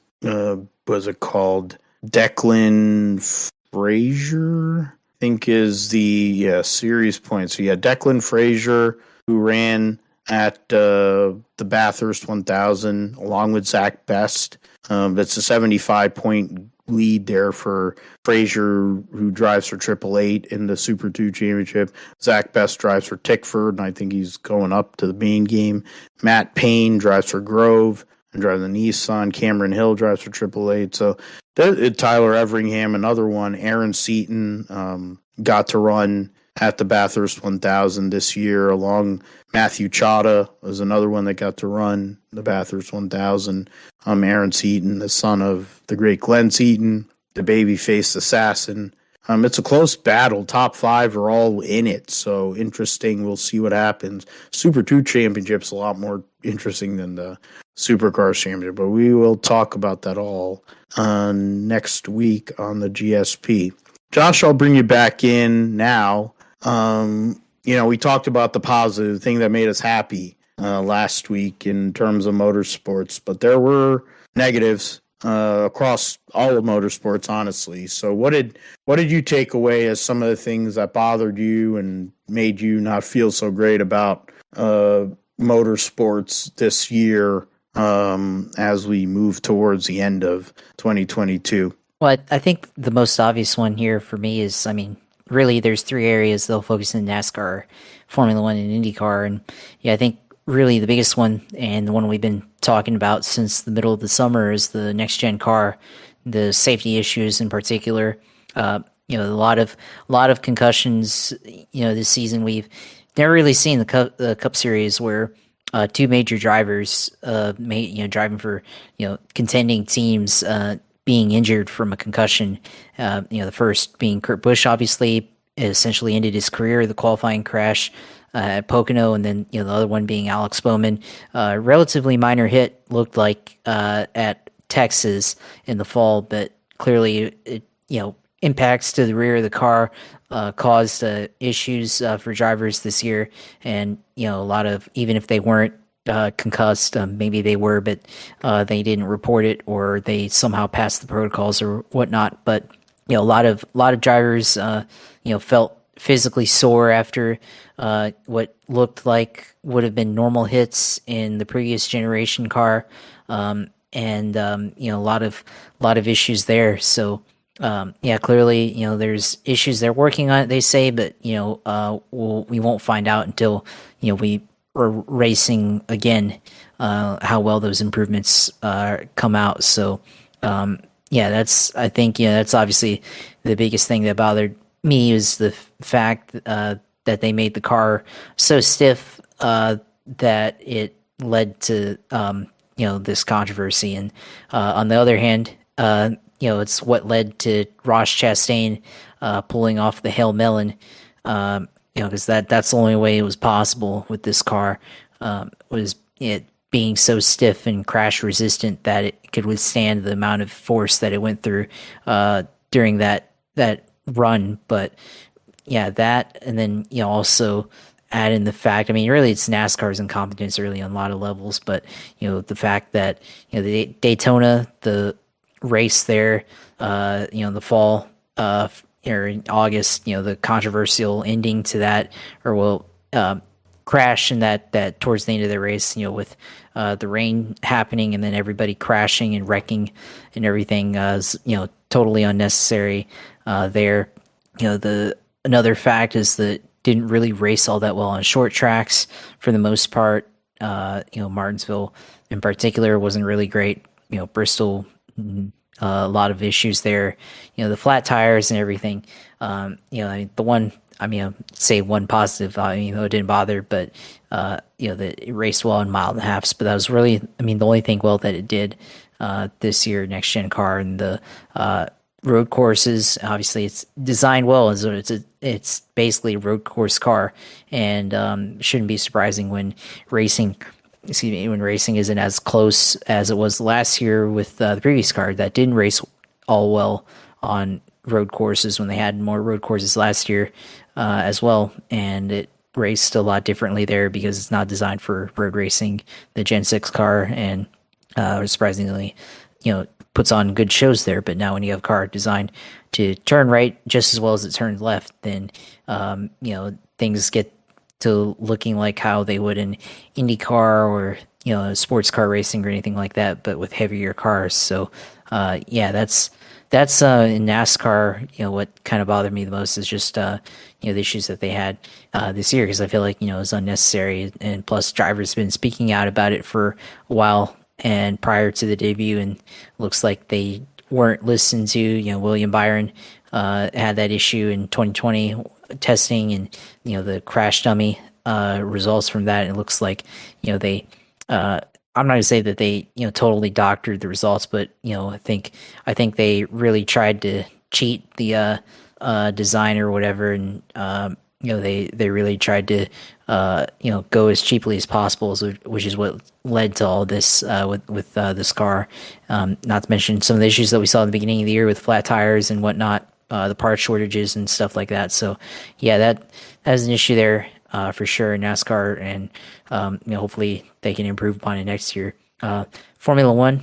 Was it called? Declan Frazier, I think, is the series points. So Declan Frazier, who ran at the Bathurst 1000 along with Zach Best. That's a 75-point lead there for Frazier, who drives for Triple Eight in the Super 2 Championship. Zach Best drives for Tickford, and I think he's going up to the main game. Matt Payne drives for Grove and drives the Nissan. Cameron Hill drives for Triple Eight. So Tyler Everingham, another one. Aaron Seaton got to run at the Bathurst 1000 this year, along Matthew Chada was another one that got to run the Bathurst 1000. Aaron Seaton, the son of the great Glenn Seaton, the baby-faced assassin. It's a close battle. Top five are all in it, so interesting. We'll see what happens. Super 2 Championship's a lot more interesting than the Supercars Championship, but we will talk about that all next week on the GSP. Josh, I'll bring you back in now. We talked about the positive thing that made us happy last week in terms of motorsports, but there were negatives across all of motorsports, honestly. So what did you take away as some of the things that bothered you and made you not feel so great about motorsports this year as we move towards the end of 2022? Well, I think the most obvious one here for me is, really, there's three areas they'll focus in NASCAR, Formula One, and IndyCar. And I think really the biggest one, and the one we've been talking about since the middle of the summer, is the next gen car, the safety issues in particular. A lot of concussions. This season we've never really seen the Cup Series where two major drivers, driving for contending teams, being injured from a concussion. The first being Kurt Busch, obviously, essentially ended his career, the qualifying crash at Pocono, and then the other one being Alex Bowman. Relatively minor hit, looked like, at Texas in the fall, but clearly it impacts to the rear of the car caused issues for drivers this year, and a lot of, even if they weren't concussed, maybe they were, but they didn't report it, or they somehow passed the protocols or whatnot. But a lot of drivers felt physically sore after what looked like would have been normal hits in the previous generation car, and a lot of issues there. So clearly there's issues they're working on it, they say, but we won't find out until we are racing again how well those improvements come out. So that's obviously the biggest thing that bothered me, is the fact that they made the car so stiff that it led to this controversy. And on the other hand, it's what led to Ross Chastain pulling off the Hail Melon Because that's the only way it was possible with this car, was it being so stiff and crash resistant that it could withstand the amount of force that it went through during that run. But yeah, that, and then also add in the fact, I mean, really it's NASCAR's incompetence really on a lot of levels, but the fact that the Daytona, the race there, in the fall, or in August, the controversial ending to that, or crash in that towards the end of the race, with the rain happening and then everybody crashing and wrecking and everything, is totally unnecessary there. The another fact is that didn't really race all that well on short tracks for the most part. Martinsville in particular wasn't really great. Bristol, a lot of issues there. The flat tires and everything. I mean, say one positive. It didn't bother, but that it raced well in mile and a halves. But that was really, the only thing well that it did this year, next gen car, and the road courses. Obviously, it's designed well, so it's basically a road course car, and shouldn't be surprising when racing isn't as close as it was last year with the previous car that didn't race all well on road courses when they had more road courses last year as well, and it raced a lot differently there because it's not designed for road racing, the Gen 6 car, and surprisingly, puts on good shows there. But now when you have a car designed to turn right just as well as it turns left, then things get to looking like how they would in IndyCar or sports car racing or anything like that, but with heavier cars. So that's in NASCAR. What kind of bothered me the most is just the issues that they had this year, because I feel like it was unnecessary, and plus drivers have been speaking out about it for a while and prior to the debut, and looks like they weren't listened to. William Byron had that issue in 2020 testing, and the crash dummy results from that. It looks like they. I'm not gonna say that they totally doctored the results, but I think they really tried to cheat the design or whatever, and they really tried to go as cheaply as possible, which is what led to all this with this car. Not to mention some of the issues that we saw at the beginning of the year with flat tires and whatnot, the part shortages and stuff like that. So yeah, that is an issue there for sure in NASCAR, and hopefully they can improve upon it next year. Formula One,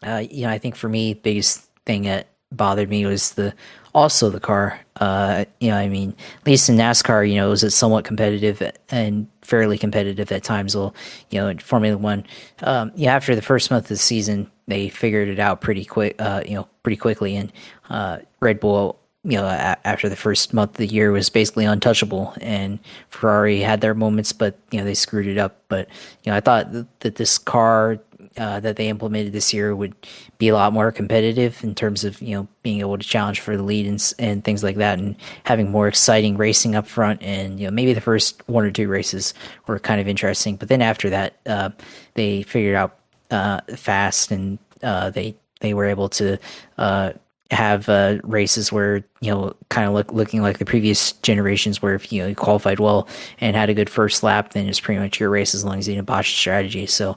I think for me, biggest thing that bothered me was the car. At least in NASCAR, it was somewhat competitive and fairly competitive at times. Well, in Formula One, after the first month of the season, they figured it out pretty quickly, and Red Bull, after the first month of the year was basically untouchable, and Ferrari had their moments, but they screwed it up. But I thought that this car that they implemented this year would be a lot more competitive in terms of being able to challenge for the lead and things like that, and having more exciting racing up front. And maybe the first one or two races were kind of interesting, but then after that they figured out fast, and they were able to have races where kind of looking like the previous generations, where if you qualified well and had a good first lap, then it's pretty much your race as long as you didn't botch the strategy. So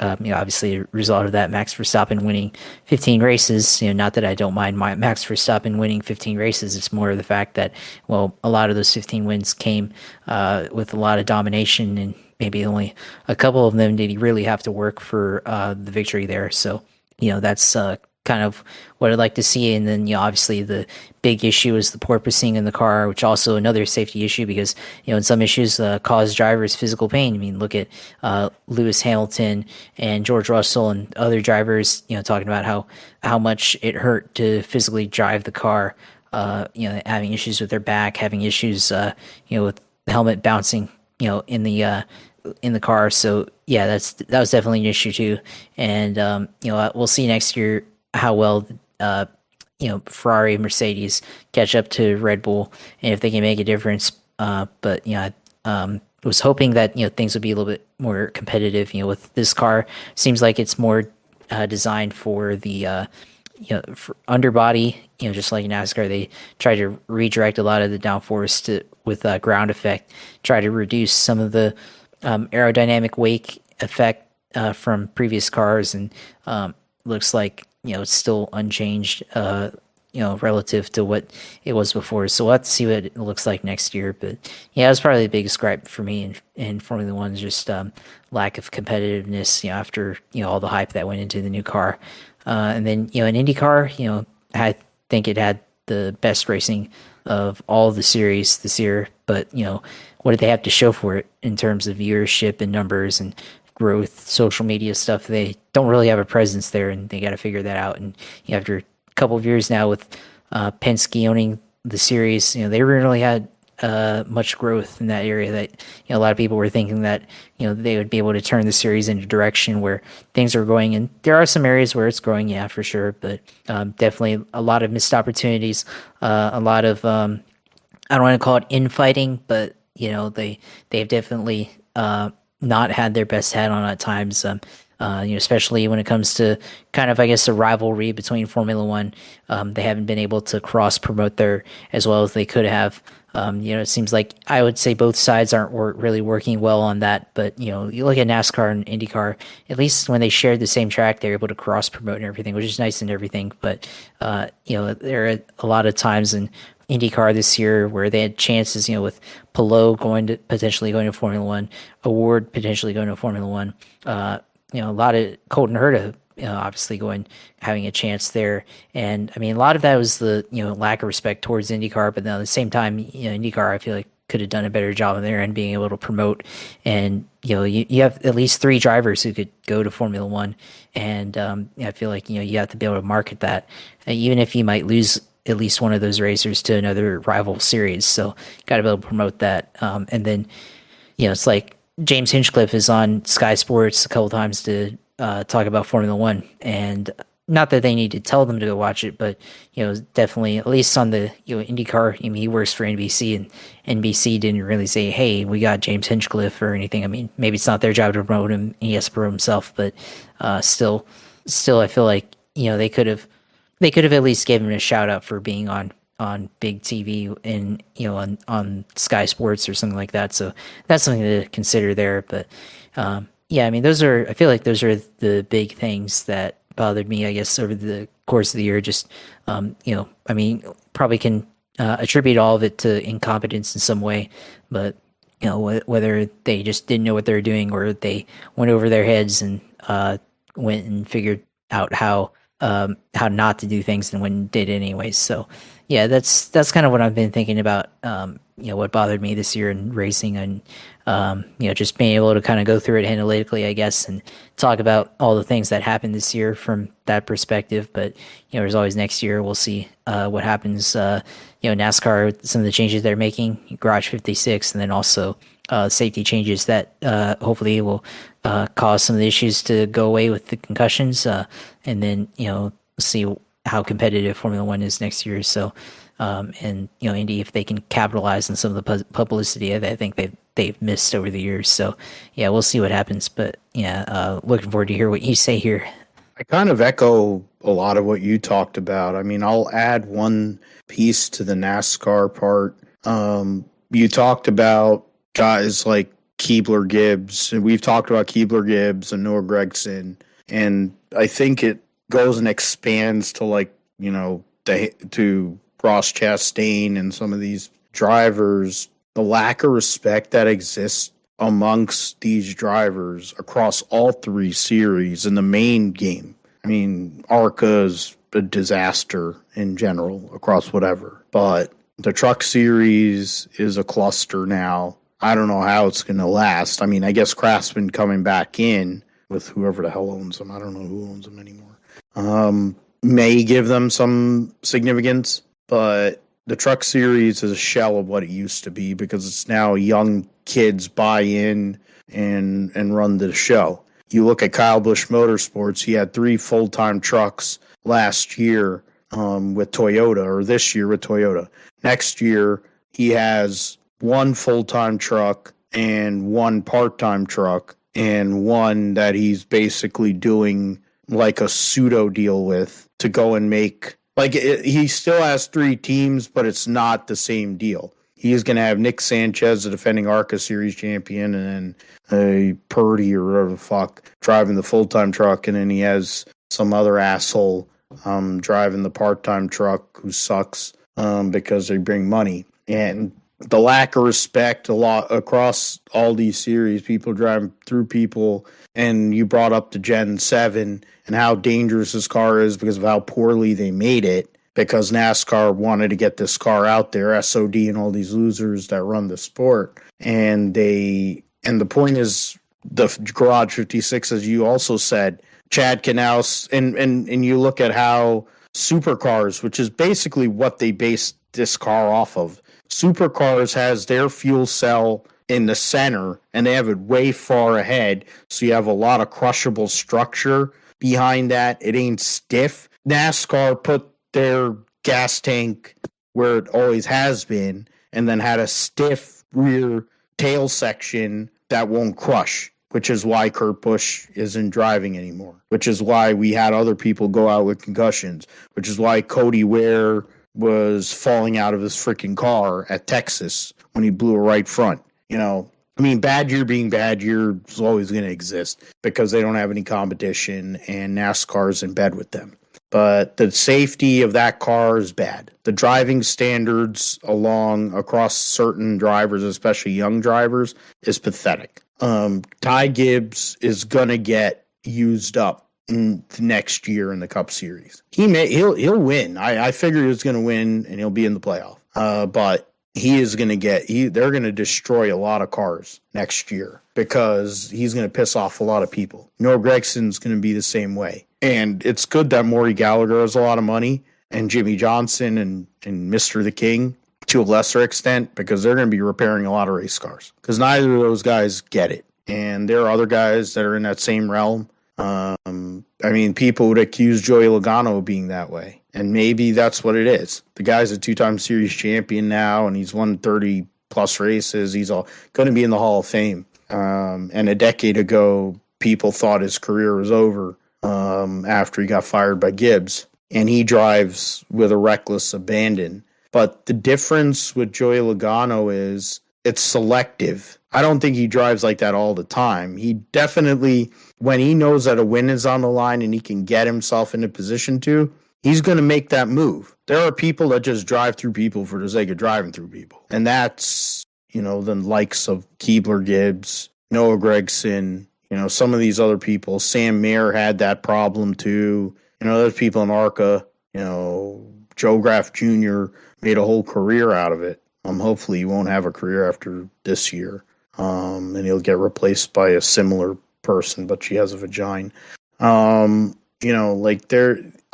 obviously a result of that, Max Verstappen winning 15 races. Not that I don't mind Max Verstappen winning 15 races. It's more of the fact that, well, a lot of those 15 wins came with a lot of domination, and maybe only a couple of them did he really have to work for the victory there. So that's kind of what I'd like to see. And then obviously the big issue is the porpoising in the car, which also another safety issue, because in some issues cause drivers physical pain. I mean, look at Lewis Hamilton and George Russell and other drivers talking about how much it hurt to physically drive the car, having issues with their back, having issues with the helmet bouncing in the car. So yeah, that was definitely an issue too. And we'll see next year how well Ferrari and Mercedes catch up to Red Bull, and if they can make a difference. But I was hoping that things would be a little bit more competitive. With this car, seems like it's more designed for the underbody, just like NASCAR, they try to redirect a lot of the downforce with ground effect, try to reduce some of the aerodynamic wake effect from previous cars, and looks like it's still unchanged. Relative to what it was before. So we'll have to see what it looks like next year. But yeah, it was probably the biggest gripe for me in Formula One is just lack of competitiveness, after, all the hype that went into the new car. And then, in IndyCar, I think it had the best racing of all of the series this year. But, what did they have to show for it in terms of viewership and numbers and growth, social media stuff? They don't really have a presence there, and they got to figure that out. And after couple of years now with Penske owning the series, they really had much growth in that area that a lot of people were thinking that they would be able to turn the series into a direction where things are going, and there are some areas where it's growing, for sure, but definitely a lot of missed opportunities, a lot of I don't want to call it infighting, but they've definitely not had their best hat on at times. Especially when it comes to kind of, I guess, a rivalry between Formula One. They haven't been able to cross promote there as well as they could have. It seems like I would say both sides aren't really working well on that. But, you look at NASCAR and IndyCar, at least when they shared the same track, they're able to cross promote and everything, which is nice and everything. But, there are a lot of times in IndyCar this year where they had chances, with Palou potentially going to Formula One, Award potentially going to Formula One, a lot of Colton Herta, obviously having a chance there. And I mean, a lot of that was the, lack of respect towards IndyCar, but then at the same time, IndyCar, I feel like could have done a better job on their end being able to promote. And, you have at least 3 drivers who could go to Formula One. And I feel like, you have to be able to market that, even if you might lose at least one of those racers to another rival series. So got to be able to promote that. And then, it's like, James Hinchcliffe is on Sky Sports a couple times to talk about Formula One, and not that they need to tell them to go watch it, but definitely at least on the IndyCar. I mean, he works for NBC, and NBC didn't really say, "Hey, we got James Hinchcliffe" or anything. I mean, maybe it's not their job to promote him; he has to promote himself. But still, I feel like they could have at least given him a shout out for being on big TV and on Sky Sports or something like that. So that's something to consider there. But I mean, I feel like those are the big things that bothered me, I guess, over the course of the year. Just I mean, probably can attribute all of it to incompetence in some way, but whether they just didn't know what they were doing or they went over their heads and went and figured out how not to do things and when did anyways. So yeah, that's kind of what I've been thinking about, what bothered me this year in racing, and just being able to kind of go through it analytically, I guess, and talk about all the things that happened this year from that perspective. But there's always next year. We'll see what happens. NASCAR, some of the changes they're making, Garage 56, and then also safety changes that hopefully will cause some of the issues to go away with the concussions, and then see how competitive Formula One is next year. So, and Indy, if they can capitalize on some of the publicity I think they've missed over the years. So, yeah, we'll see what happens. But yeah, looking forward to hear what you say here. I kind of echo a lot of what you talked about. I mean, I'll add one piece to the NASCAR part. You talked about guys like Keebler Gibbs, and we've talked about Keebler Gibbs and Noah Gragson, and I think it goes and expands to to Ross Chastain and some of these drivers. The lack of respect that exists amongst these drivers across all 3 series in the main game. I mean, ARCA's a disaster in general across whatever, but the truck series is a cluster now. I don't know how it's going to last. I mean, I guess Craftsman coming back in with whoever the hell owns them. I don't know who owns them anymore. May give them some significance, but the truck series is a shell of what it used to be because it's now young kids buy in and run the show. You look at Kyle Busch Motorsports, he had 3 full-time trucks last year with Toyota, or this year with Toyota. Next year, he has 1 full-time truck and 1 part-time truck, and 1 that he's basically doing like a pseudo deal with to go and make, like, he still has 3 teams, but it's not the same deal. He's going to have Nick Sanchez, the defending ARCA Series champion, and then a Purdy or whatever the fuck driving the full-time truck, and then he has some other asshole driving the part-time truck who sucks because they bring money. And the lack of respect a lot across all these series, people driving through people, and you brought up the Gen 7 and how dangerous this car is because of how poorly they made it, because NASCAR wanted to get this car out there, SOD and all these losers that run the sport. And the point is, the Garage 56, as you also said, Chad Knaus, and you look at how Supercars, which is basically what they based this car off of, Supercars has their fuel cell in the center, and they have it way far ahead, so you have a lot of crushable structure behind that. It ain't stiff. NASCAR put their gas tank where it always has been, and then had a stiff rear tail section that won't crush, which is why Kurt Busch isn't driving anymore, which is why we had other people go out with concussions, which is why Cody Ware was falling out of his freaking car at Texas when he blew a right front. You know, I mean, bad year being bad year is always going to exist because they don't have any competition and NASCAR's in bed with them. But the safety of that car is bad. The driving standards across certain drivers, especially young drivers, is pathetic. Ty Gibbs is going to get used up next year in the Cup Series. He'll win. I figure he's going to win and he'll be in the playoff. But he is going to they're going to destroy a lot of cars next year because he's going to piss off a lot of people. Noah Gregson's going to be the same way. And it's good that Maury Gallagher has a lot of money and Jimmy Johnson and Mr. the King to a lesser extent, because they're going to be repairing a lot of race cars because neither of those guys get it. And there are other guys that are in that same realm. I mean, people would accuse Joey Logano of being that way, and maybe that's what it is. The guy's a 2-time series champion now, and he's won 30 plus races. He's all going to be in the Hall of Fame. And a decade ago, people thought his career was over after he got fired by Gibbs, and he drives with a reckless abandon. But the difference with Joey Logano is it's selective. I don't think he drives like that all the time. He definitely, when he knows that a win is on the line and he can get himself into position to, he's going to make that move. There are people that just drive through people for the sake of driving through people. And that's, the likes of Keebler Gibbs, Noah Gragson, some of these other people. Sam Mayer had that problem too. There's people in ARCA, Joe Graff Jr. made a whole career out of it. Hopefully he won't have a career after this year. And he'll get replaced by a similar person, but she has a vagina. I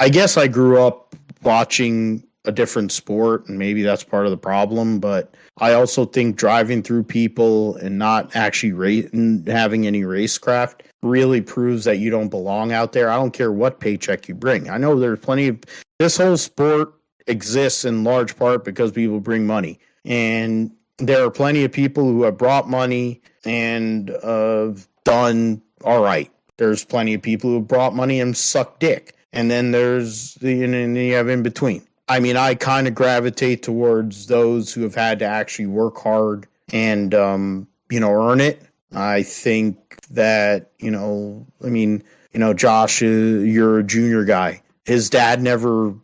guess I grew up watching a different sport, and maybe that's part of the problem, but I also think driving through people and not actually having any racecraft really proves that you don't belong out there. I don't care what paycheck you bring. I know there's plenty of, this whole sport exists in large part because people bring money. And there are plenty of people who have brought money and done all right. There's plenty of people who have brought money and sucked dick. And then and then you have in between. I mean, I kind of gravitate towards those who have had to actually work hard and, earn it. I think that, Josh, you're a junior guy. His dad never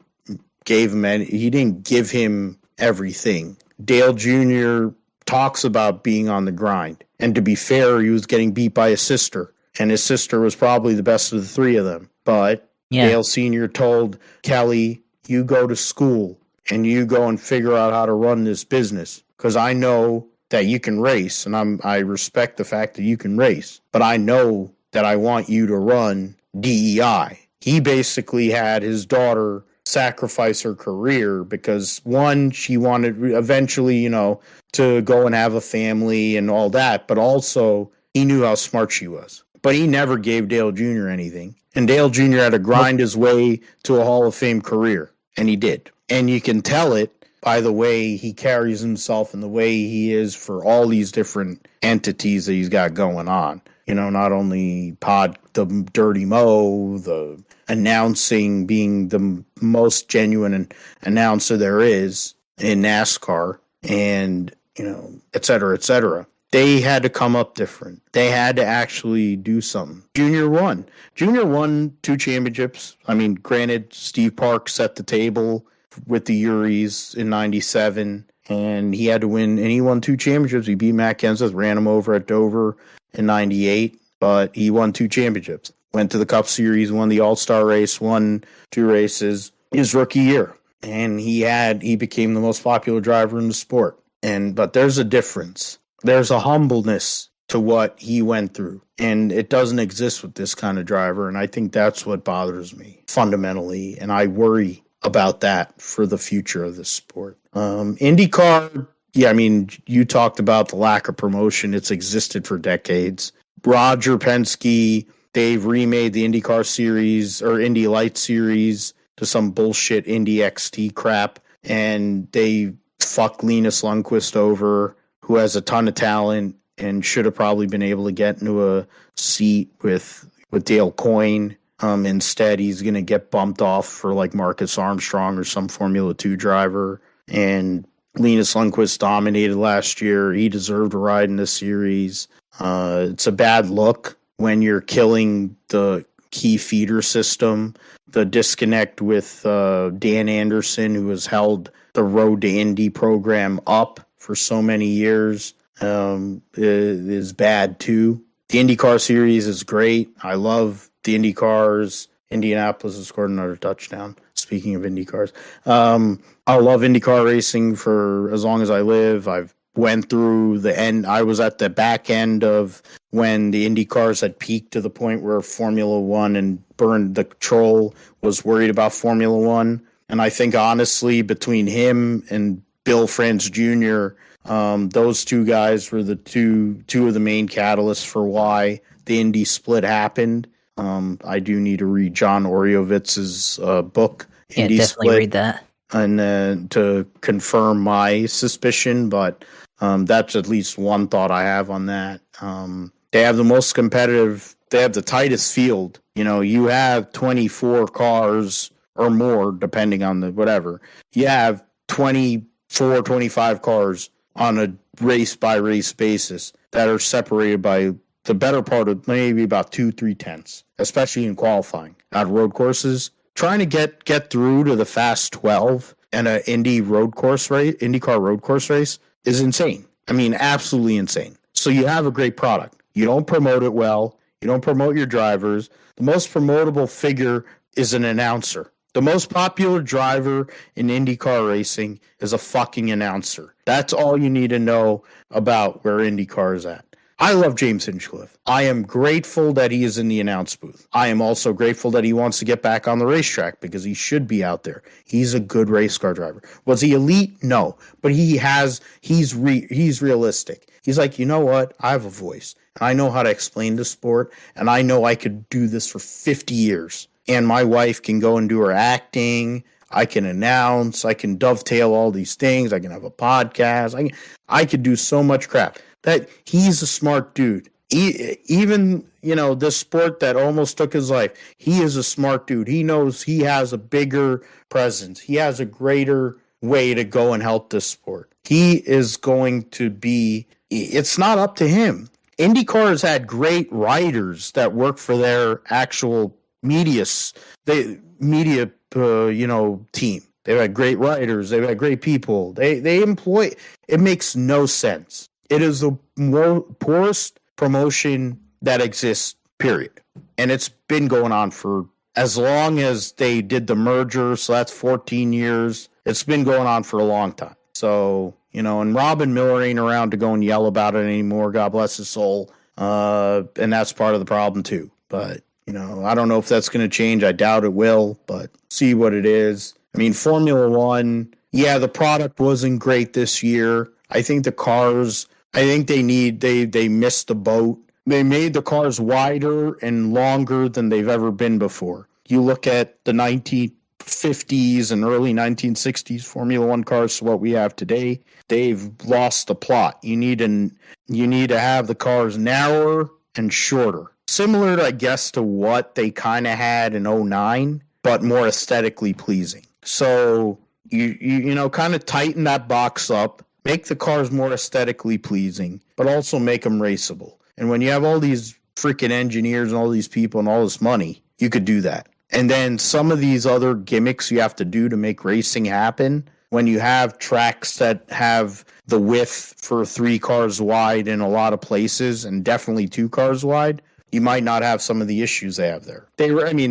gave him he didn't give him everything. Dale Jr. talks about being on the grind. And to be fair, he was getting beat by his sister. And his sister was probably the best of the three of them. But Dale Sr. told Kelly, you go to school and you go and figure out how to run this business. Because I know that you can race. And I respect the fact that you can race. But I know that I want you to run DEI. He basically had his daughter sacrifice her career because, one, she wanted eventually, to go and have a family and all that, but also he knew how smart she was. But he never gave Dale Jr. anything. And Dale Jr. had to grind his way to a Hall of Fame career, and he did. And you can tell it by the way he carries himself and the way he is for all these different entities that he's got going on. not only the Dirty Mo, the announcing, being the most genuine announcer there is in NASCAR, and, et cetera, et cetera. They had to come up different. They had to actually do something. Junior won 2 championships. I mean, granted, Steve Park set the table with the Uris in 97, and he had to win, and he won 2 championships. He beat Matt Kenseth, ran him over at Dover in 98, but he won 2 championships. Went to the Cup Series, won the All-Star race, won 2 races his rookie year. And he became the most popular driver in the sport. But there's a difference. There's a humbleness to what he went through, and it doesn't exist with this kind of driver. And I think that's what bothers me fundamentally, and I worry about that for the future of the sport. IndyCar, yeah, I mean, you talked about the lack of promotion. It's existed for decades. Roger Penske, they've remade the IndyCar series or Indy Light series to some bullshit Indy XT crap, and they fucked Linus Lundqvist over, who has a ton of talent and should have probably been able to get into a seat with Dale Coyne. Instead, he's going to get bumped off for like Marcus Armstrong or some Formula 2 driver. And Linus Lundqvist dominated last year. He deserved a ride in this series. It's a bad look when you're killing the key feeder system. The disconnect with Dan Anderson, who has held the Road to Indy program up for so many years, is bad too. The IndyCar series is great. I love the IndyCars. Indianapolis has scored another touchdown. Speaking of IndyCars, I love IndyCar racing for as long as I live. I've went through the end. I was at the back end of when the IndyCars had peaked to the point where Formula One and Byrne, the troll, was worried about Formula One. And I think honestly, between him and Bill France Jr., those 2 guys were the two of the main catalysts for why the Indy split happened. I do need to read John Oriovitz's book, Indy definitely Split, read that, and to confirm my suspicion. But that's at least one thought I have on that. They have the most competitive. They have the tightest field. You have 24 cars or more, depending on the whatever. You have 24, 25 cars on a race-by-race basis that are separated by the better part of maybe about 2-3 tenths, especially in qualifying at road courses. Trying to get through to the Fast 12 and an IndyCar road course race is insane. I mean, absolutely insane. So you have a great product. You don't promote it well. You don't promote your drivers. The most promotable figure is an announcer. The most popular driver in IndyCar racing is a fucking announcer. That's all you need to know about where IndyCar is at. I love James Hinchcliffe. I am grateful that he is in the announce booth. I am also grateful that he wants to get back on the racetrack because he should be out there. He's a good race car driver. Was he elite? No. But he's realistic. He's like, you know what? I have a voice. And I know how to explain the sport. And I know I could do this for 50 years. And my wife can go and do her acting. I can announce. I can dovetail all these things. I can have a podcast. I could do so much crap. That he's a smart dude. Even, this sport that almost took his life, he is a smart dude. He knows he has a bigger presence. He has a greater way to go and help this sport. He is going to be, it's not up to him. IndyCar has had great writers that work for their actual team. They've had great writers. They've had great people. They employ, it makes no sense. It is the poorest promotion that exists, period. And it's been going on for as long as they did the merger, so that's 14 years. It's been going on for a long time. So, and Robin Miller ain't around to go and yell about it anymore, God bless his soul. And that's part of the problem too. But, I don't know if that's going to change. I doubt it will, but see what it is. I mean, Formula One, yeah, the product wasn't great this year. I think the cars... they missed the boat. They made the cars wider and longer than they've ever been before. You look at the 1950s and early 1960s Formula One cars to what we have today, they've lost the plot. You need to have the cars narrower and shorter. Similar, I guess, to what they kind of had in 09, but more aesthetically pleasing. So you know, kind of tighten that box up, make the cars more aesthetically pleasing, but also make them raceable. And when you have all these freaking engineers and all these people and all this money, you could do that. And then some of these other gimmicks you have to do to make racing happen, when you have tracks that have the width for 3 cars wide in a lot of places and definitely 2 cars wide, you might not have some of the issues they have there.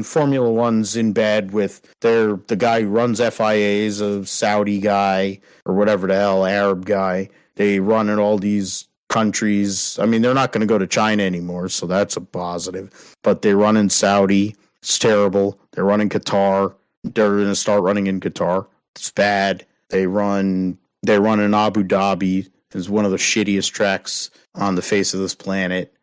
Formula One's in bed with the guy who runs FIA is a Saudi guy or whatever the hell, Arab guy. They run in all these countries. I mean, they're not going to go to China anymore, so that's a positive. But they run in Saudi. It's terrible. They run in Qatar. They're going to start running in Qatar. It's bad. They run in Abu Dhabi. It's one of the shittiest tracks on the face of this planet.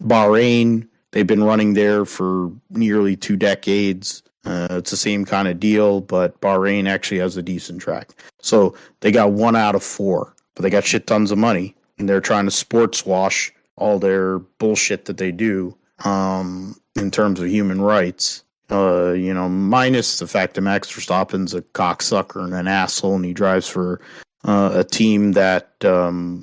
Bahrain, they've been running there for nearly 2 decades. It's the same kind of deal, but Bahrain actually has a decent track. So they got 1 out of 4, but they got shit tons of money, and they're trying to sports wash all their bullshit that they do in terms of human rights. You know, minus the fact that Max Verstappen's a cocksucker and an asshole, and he drives for a team that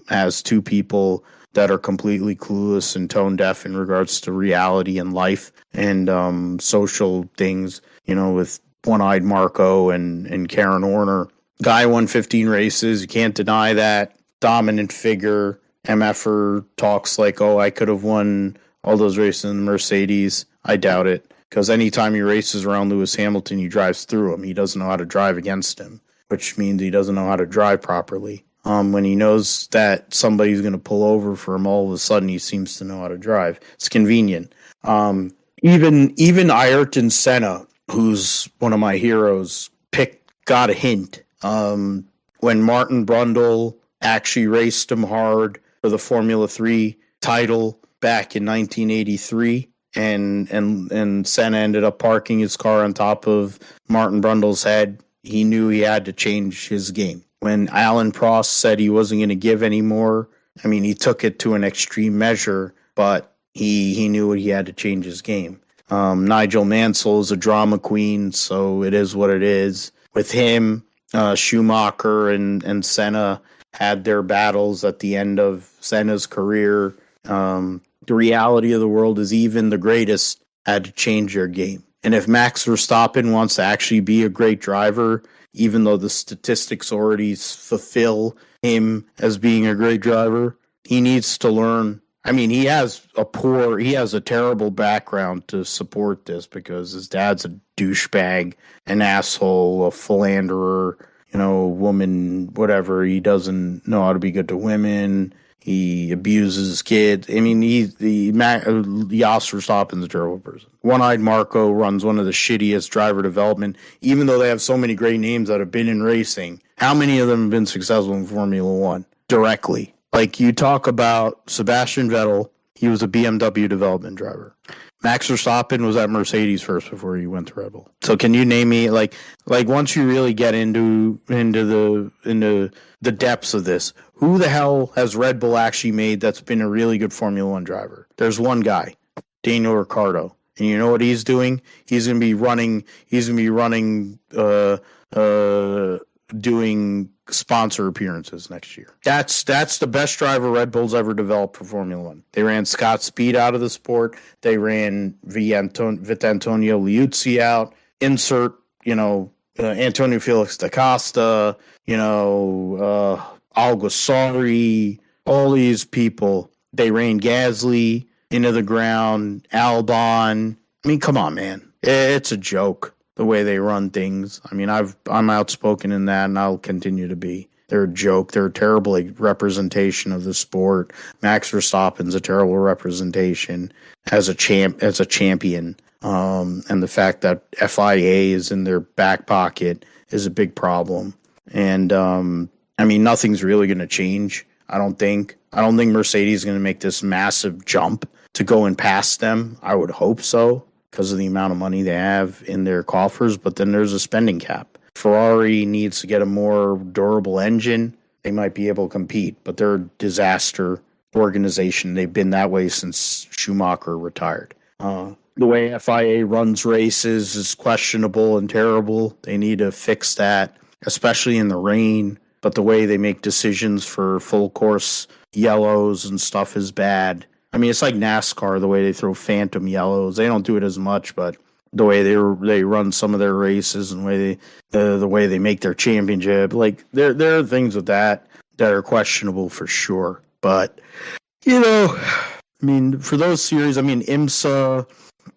has 2 people that are completely clueless and tone deaf in regards to reality and life and social things, you know, with One-Eyed Marco and Karen Horner. Guy won 15 races. You can't deny that. Dominant figure. MFer talks like, oh, I could have won all those races in the Mercedes. I doubt it. Because anytime he races around Lewis Hamilton, he drives through him. He doesn't know how to drive against him, which means he doesn't know how to drive properly. When he knows that somebody's going to pull over for him, all of a sudden he seems to know how to drive. It's convenient. Even Ayrton Senna, who's one of my heroes, got a hint. When Martin Brundle actually raced him hard for the Formula 3 title back in 1983, and Senna ended up parking his car on top of Martin Brundle's head, he knew he had to change his game. When Alan Prost said he wasn't going to give anymore, I mean, he took it to an extreme measure, but he knew he had to change his game. Nigel Mansell is a drama queen, so it is what it is. With him, Schumacher and Senna had their battles at the end of Senna's career. The reality of the world is even the greatest had to change their game. And if Max Verstappen wants to actually be a great driver, even though the statistics already fulfill him as being a great driver, he needs to learn. I mean, he has a terrible background to support this because his dad's a douchebag, an asshole, a philanderer, you know, woman, whatever. He doesn't know how to be good to women. He abuses kids. I mean, Jos Verstappen's a terrible person. One-Eyed Marco runs one of the shittiest driver development, even though they have so many great names that have been in racing. How many of them have been successful in Formula One directly? Like, you talk about Sebastian Vettel, he was a BMW development driver. Max Verstappen was at Mercedes first before he went to Red Bull. So can you name me, like once you really get into the depths of this, who the hell has Red Bull actually made that's been a really good Formula One driver? There's one guy, Daniel Ricciardo. And you know what he's doing? He's going to be running doing sponsor appearances next year. That's the best driver Red Bull's ever developed for Formula One. They ran Scott Speed out of the sport. They ran Vitantonio Liuzzi out. Insert, Antonio Felix da Costa, Alguersuari, all these people. They ran Gasly into the ground, Albon. I mean, come on, man. It's a joke the way they run things. I mean, I'm outspoken in that, and I'll continue to be. They're a joke. They're a terrible representation of the sport. Max Verstappen's a terrible representation as a champion. And the fact that FIA is in their back pocket is a big problem. And I mean, nothing's really going to change. I don't think Mercedes is going to make this massive jump to go and pass them. I would hope so, because of the amount of money they have in their coffers, but then there's a spending cap. Ferrari needs to get a more durable engine. They might be able to compete, but they're a disaster organization. They've been that way since Schumacher retired. The way FIA runs races is questionable and terrible. They need to fix that, especially in the rain. But the way they make decisions for full course yellows and stuff is bad. I mean, it's like NASCAR, the way they throw phantom yellows. They don't do it as much, but the way they run some of their races and the way they make their championship, like there are things with that are questionable for sure. But I mean, for those series, I mean, IMSA,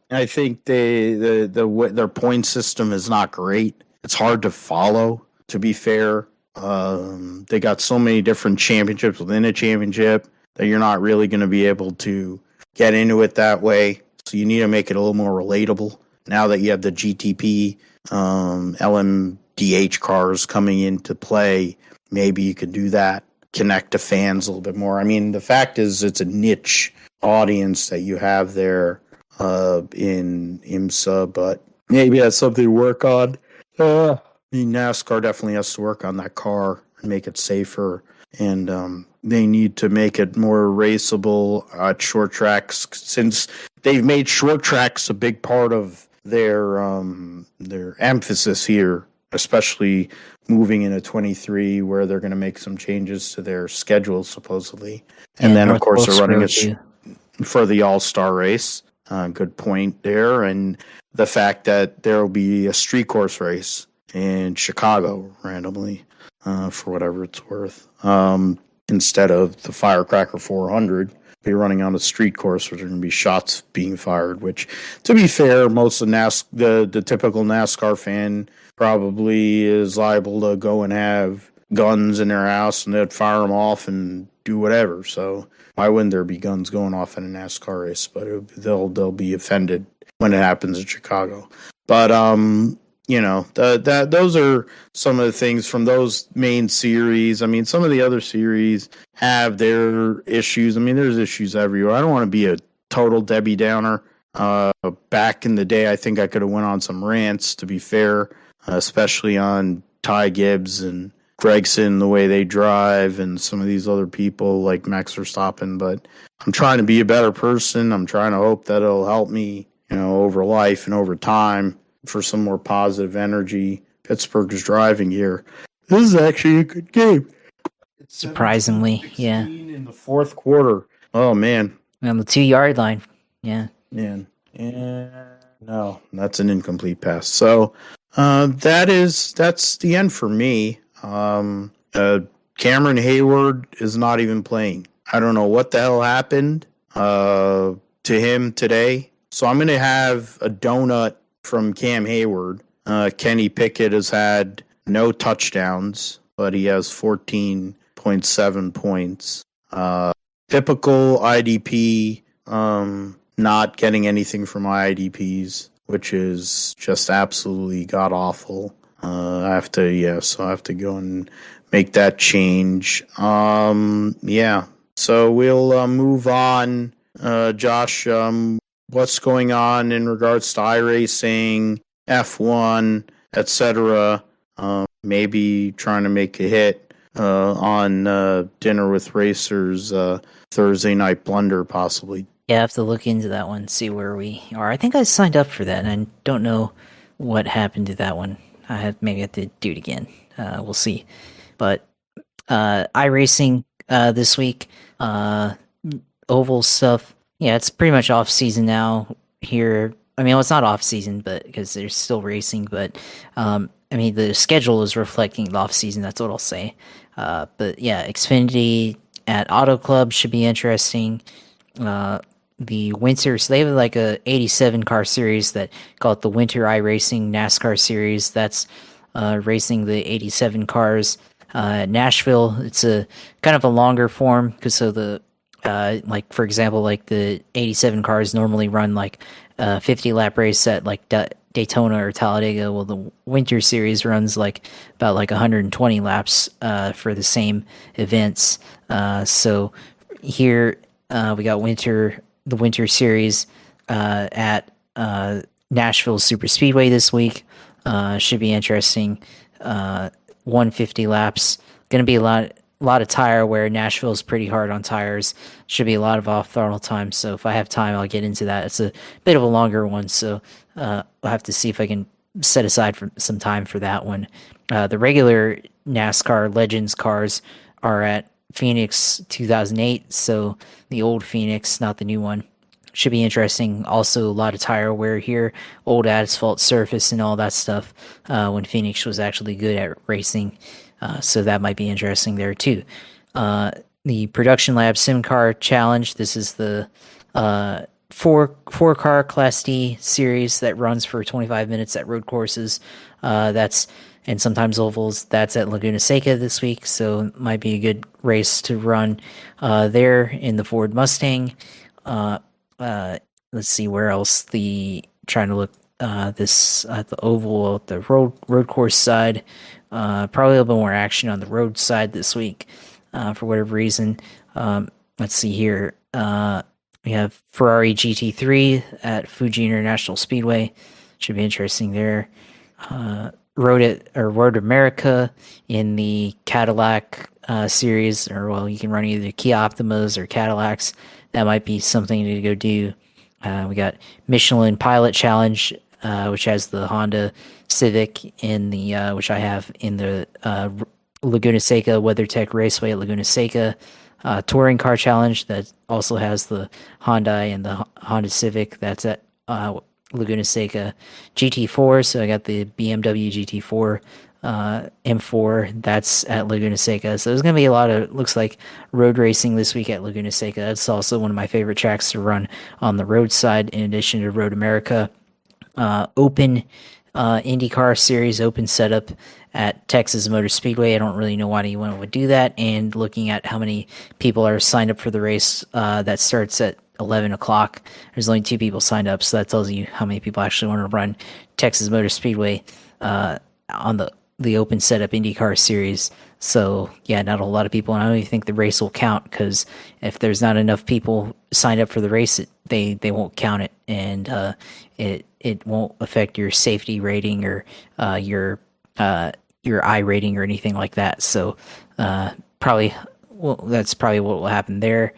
I think their point system is not great. It's hard to follow, to be fair. They got so many different championships within a championship that you're not really going to be able to get into it that way. So you need to make it a little more relatable. Now that you have the GTP, LMDH cars coming into play, maybe you could do that, connect to fans a little bit more. I mean, the fact is it's a niche audience that you have there in IMSA, but maybe that's something to work on. I mean, NASCAR definitely has to work on that car and make it safer, and they need to make it more raceable at short tracks, since they've made short tracks a big part of their emphasis here, especially moving into 23, where they're going to make some changes to their schedule supposedly, and then of course they're running it for the All-Star race. Good point there, and the fact that there will be a street course race in Chicago randomly, for whatever it's worth, instead of the Firecracker 400. Be running on a street course where there are going to be shots being fired, which, to be fair, most of the typical NASCAR fan probably is liable to go and have guns in their house and they'd fire them off and do whatever. So why wouldn't there be guns going off in a NASCAR race? But they'll be offended when it happens in Chicago. But those are some of the things from those main series. I mean, some of the other series have their issues. I mean, there's issues everywhere. I don't want to be a total Debbie Downer. Back in the day, I think I could have went on some rants, to be fair, especially on Ty Gibbs and Gregson, the way they drive, and some of these other people like Max Verstappen. But I'm trying to be a better person. I'm trying to hope that it'll help me, over life and over time, for some more positive energy. Pittsburgh's driving here. This is actually a good game. It's surprisingly, yeah. In the fourth quarter. Oh, man. On the 2-yard line. Yeah. Man. No, that's an incomplete pass. So that's the end for me. Cameron Hayward is not even playing. I don't know what the hell happened to him today. So I'm going to have a donut from Cam Hayward. Kenny Pickett has had no touchdowns, but he has 14.7 points. Typical IDP, not getting anything from my IDPs, which is just absolutely god-awful. I have to go and make that change. So we'll move on. Josh, what's going on in regards to iRacing, F1, etc.? Maybe trying to make a hit on Dinner with Racers Thursday Night Blunder, possibly. Yeah, I have to look into that one, see where we are. I think I signed up for that, and I don't know what happened to that one. Maybe I have to do it again. We'll see. But iRacing this week, oval stuff. Yeah, it's pretty much off season now here. I mean, well, it's not off season, but because there's still racing. But I mean, the schedule is reflecting the off season. That's what I'll say. But yeah, Xfinity at Auto Club should be interesting. The winter, so they have like a 87 car series that call it the Winter iRacing NASCAR series. That's racing the 87 cars. Nashville, it's a kind of a longer form because of the like, for example, like the 87 cars normally run like 50 lap race at like Daytona or Talladega. Well, the Winter Series runs like about like 120 laps for the same events. So here we got the Winter Series at Nashville Super Speedway this week. Should be interesting. 150 laps. Going to be a lot of tire wear. Nashville's pretty hard on tires. Should be a lot of off throttle time. So if I have time, I'll get into that. It's a bit of a longer one, so I'll have to see if I can set aside some time for that one. The regular NASCAR Legends cars are at Phoenix 2008, so the old Phoenix, not the new one. Should be interesting. Also, a lot of tire wear here, old asphalt surface and all that stuff, when Phoenix was actually good at racing. So that might be interesting there too. The Production Lab Sim Car Challenge. This is the four car Class D series that runs for 25 minutes at road courses. And sometimes ovals. That's at Laguna Seca this week, so it might be a good race to run there in the Ford Mustang. Let's see where else. Trying to look this at the oval, at the road course side. Probably a little bit more action on the road side this week for whatever reason. Let's see here. We have Ferrari GT3 at Fuji International Speedway. Should be interesting there. Road America in the Cadillac series, or well, you can run either Kia Optimas or Cadillacs. That might be something to go do. We got Michelin Pilot Challenge, which has the Honda Civic in the which I have in the Laguna Seca WeatherTech Raceway at Laguna Seca. Touring Car Challenge that also has the Hyundai and the Honda Civic. That's at Laguna Seca. GT4, so I got the BMW GT4 M4, that's at Laguna Seca. So there's going to be a lot of, looks like, road racing this week at Laguna Seca. That's also one of my favorite tracks to run on the road side, in addition to Road America. Open IndyCar Series, open setup at Texas Motor Speedway. I don't really know why anyone would do that. And looking at how many people are signed up for the race that starts at 11 o'clock, there's only 2 people signed up, so that tells you how many people actually want to run Texas Motor Speedway on the open setup IndyCar Series. So yeah, not a whole lot of people, and I don't even think the race will count, because if there's not enough people signed up for the race, they won't count it, and it won't affect your safety rating or your I rating or anything like that. So that's probably what will happen there.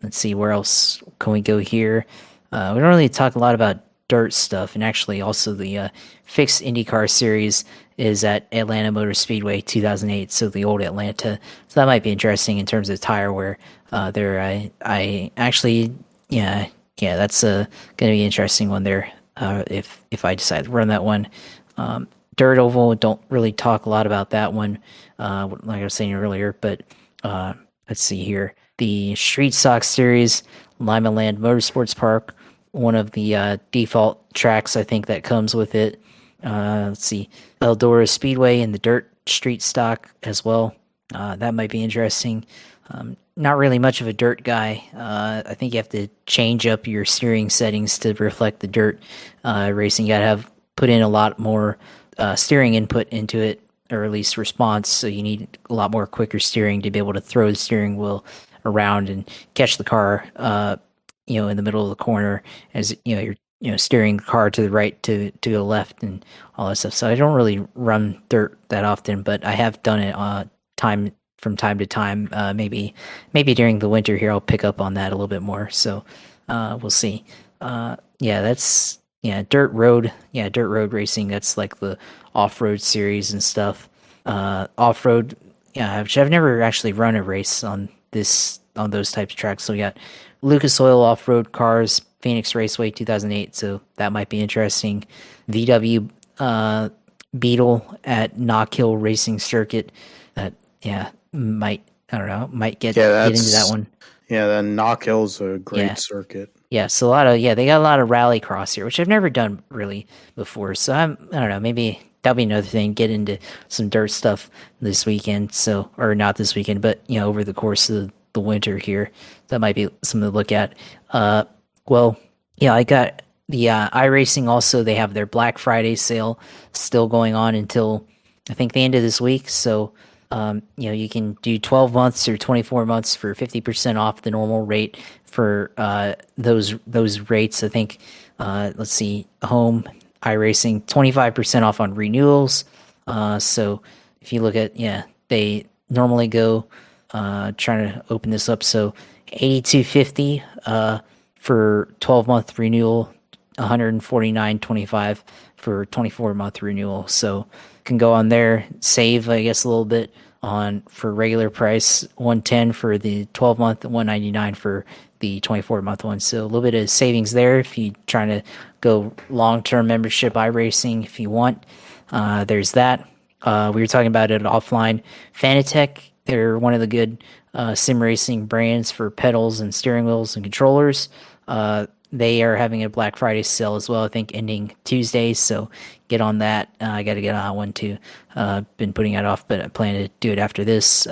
Let's see, where else can we go here? We don't really talk a lot about dirt stuff, and actually also the fixed IndyCar Series is at Atlanta Motor Speedway 2008, so the old Atlanta. So that might be interesting in terms of tire wear there. I actually, yeah, that's going to be an interesting one there if I decide to run that one. Dirt oval, don't really talk a lot about that one, like I was saying earlier, but let's see here. The Street Stock Series, Lima Land Motorsports Park, one of the default tracks I think that comes with it. Let's see, Eldora Speedway and the Dirt Street Stock as well. That might be interesting. Not really much of a dirt guy. I think you have to change up your steering settings to reflect the dirt racing. You gotta put in a lot more steering input into it, or at least response. So you need a lot more quicker steering to be able to throw the steering wheel around and catch the car, in the middle of the corner, as you're steering the car to the right, to the left, and all that stuff. So I don't really run dirt that often, but I have done it from time to time. Maybe during the winter here, I'll pick up on that a little bit more. So we'll see. Dirt road racing. That's like the off-road series and stuff. Off-road, I've never actually run a race on those types of tracks. So we got Lucas Oil Off-Road Cars, Phoenix Raceway 2008, so that might be interesting. VW Beetle at Knock Hill Racing Circuit. That might get into that one. Yeah, then Knock Hill's a great circuit. Yeah, so they got a lot of rallycross here, which I've never done really before. So I don't know, maybe that'll be another thing. Get into some dirt stuff this weekend. So, or not this weekend, but over the course of the winter here, that might be something to look at. I got the iRacing also. They have their Black Friday sale still going on until I think the end of this week. So you can do 12 months or 24 months for 50% off the normal rate for those rates. I think, let's see, home iRacing, 25% off on renewals. So if you look at, normally go. Trying to open this up. So 8250 for 12-month renewal, 149.25 for 24-month renewal. So can go on there, save I guess a little bit on for regular price, 110 for the 12-month, 199 for the 24-month one. So a little bit of savings there if you trying to go long-term membership iRacing if you want. There's that. We were talking about it offline. Fanatec, they're one of the good sim racing brands for pedals and steering wheels and controllers. They are having a Black Friday sale as well, I think ending Tuesday, so get on that. I got to get on that one too. Been putting it off, but I plan to do it after this.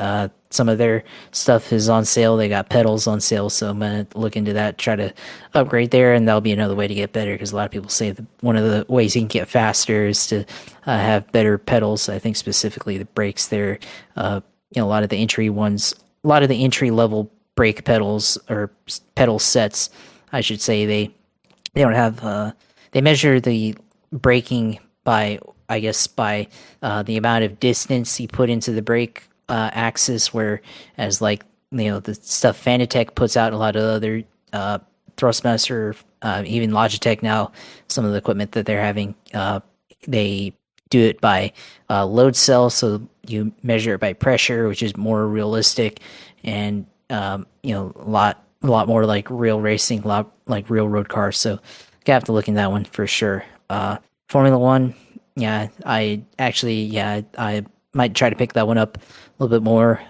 Some of their stuff is on sale. They got pedals on sale, so I'm going to look into that, try to upgrade there, and that'll be another way to get better because a lot of people say that one of the ways you can get faster is to have better pedals. I think specifically the brakes there. A lot of the entry ones, a lot of the entry level brake pedals or pedal sets, I should say, they don't have they measure the braking by the amount of distance you put into the brake axis, whereas the stuff Fanatec puts out, a lot of other Thrustmaster, even Logitech now, some of the equipment that they're having, they do it by load cell, so you measure it by pressure, which is more realistic and a lot more like real racing, a lot like real road cars. So you have to look in that one for sure. Formula One, I might try to pick that one up a little bit more.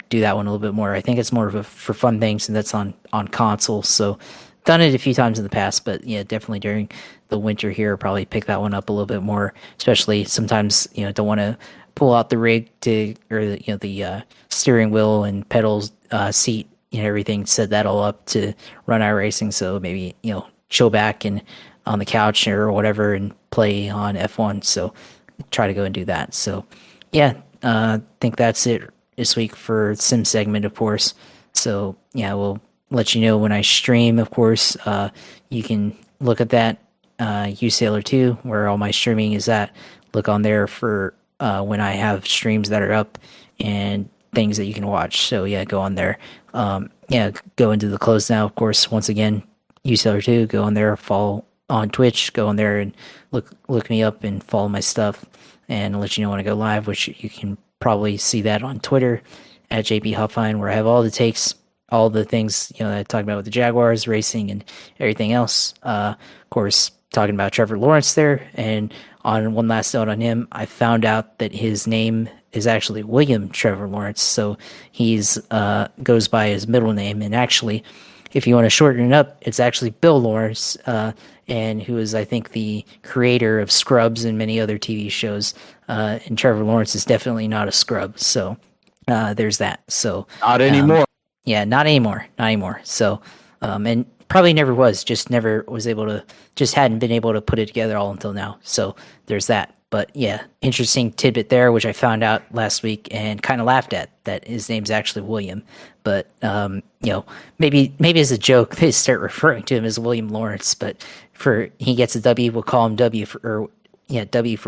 Do that one a little bit more. I think it's more of a for fun things, and that's on console. So done it a few times in the past, but yeah, definitely during the winter here, probably pick that one up a little bit more. Especially sometimes don't want to pull out the rig the steering wheel and pedals, seat, everything, set that all up to run iRacing. So maybe chill back and on the couch or whatever and play on F1. So try to go and do that. So yeah, I think that's it this week for Sim segment, of course. So yeah, we'll let you know when I stream, of course. You can look at that, uSailor 2, where all my streaming is at. Look on there for when I have streams that are up and things that you can watch. So yeah, go on there. Go into the close now, of course. Once again, uSailor 2, go on there, follow on Twitch, go on there and look me up and follow my stuff, and I'll let you know when I go live, which you can probably see that on Twitter at JP Hopfine, where I have all the takes, all the things that I talked about with the Jaguars racing and everything else. Of course, talking about Trevor Lawrence there, and on one last note on him, I found out that his name is actually William Trevor Lawrence, so he's goes by his middle name, and actually, if you want to shorten it up, it's actually Bill Lawrence, and who is, I think, the creator of Scrubs and many other TV shows. And Trevor Lawrence is definitely not a scrub, so there's that. So Not anymore. Yeah, not anymore. So, and probably never was, just hadn't been able to put it together all until now. So there's that. But yeah, interesting tidbit there, which I found out last week and kind of laughed at, that his name's actually William. But, maybe as a joke, they start referring to him as William Lawrence, but he gets a W, we'll call him W for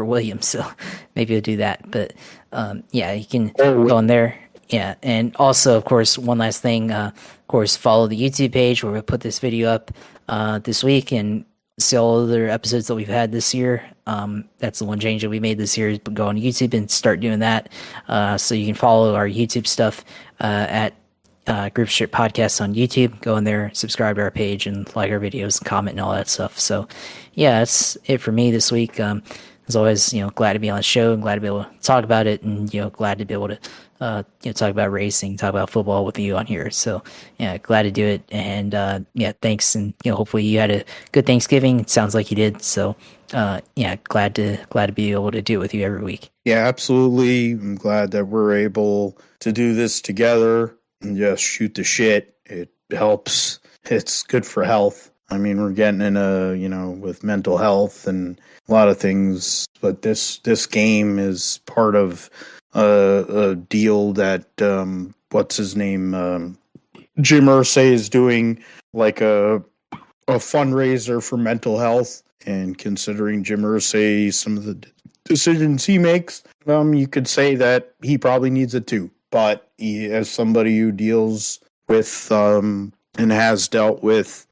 William. So maybe we'll do that. But, you can go on there. Yeah, and also, of course, one last thing, follow the YouTube page where we put this video up this week, and see all other episodes that we've had this year. That's the one change that we made this year, is go on YouTube and start doing that. So you can follow our YouTube stuff at Group Strip Podcast on YouTube. Go in there, subscribe to our page, and like our videos, and comment, and all that stuff. So yeah, that's it for me this week. As always, glad to be on the show, and glad to be able to talk about it, and glad to be able to talk about racing, talk about football with you on here. So yeah, glad to do it, and thanks, and hopefully you had a good Thanksgiving. It sounds like you did. So glad to be able to do it with you every week. Yeah, absolutely. I'm glad that we're able to do this together and just shoot the shit. It helps. It's good for health. I mean, we're getting in with mental health and a lot of things, but this game is part of a deal that what's his name, Jim Irsay is doing, like a fundraiser for mental health. And considering Jim Irsay, some of the decisions he makes, you could say that he probably needs it too. but as somebody who deals with and has dealt with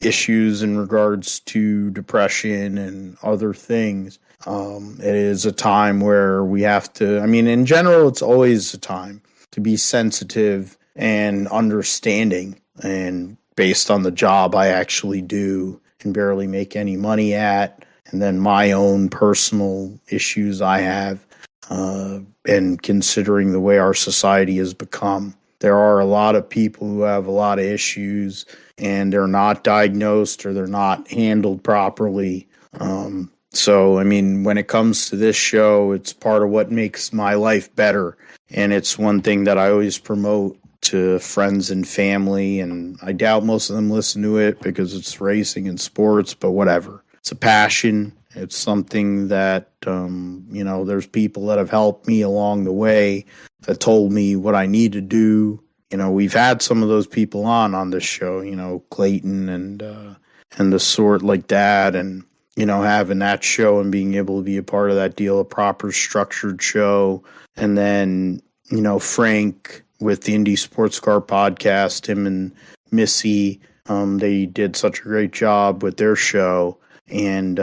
issues in regards to depression and other things, it is a time where we have to, I mean, in general, it's always a time to be sensitive and understanding. And based on the job I actually do and barely make any money at, and then my own personal issues I have, and considering the way our society has become, there are a lot of people who have a lot of issues and they're not diagnosed or they're not handled properly. So, I mean, when it comes to this show, it's part of what makes my life better. And it's one thing that I always promote to friends and family. And I doubt most of them listen to it because it's racing and sports, but whatever. It's a passion. It's something that, there's people that have helped me along the way that told me what I need to do. We've had some of those people on this show, Clayton and the sort like that. And, having that show and being able to be a part of that deal, a proper structured show. And then, Frank with the Indie Sports Car podcast, him and Missy, they did such a great job with their show. And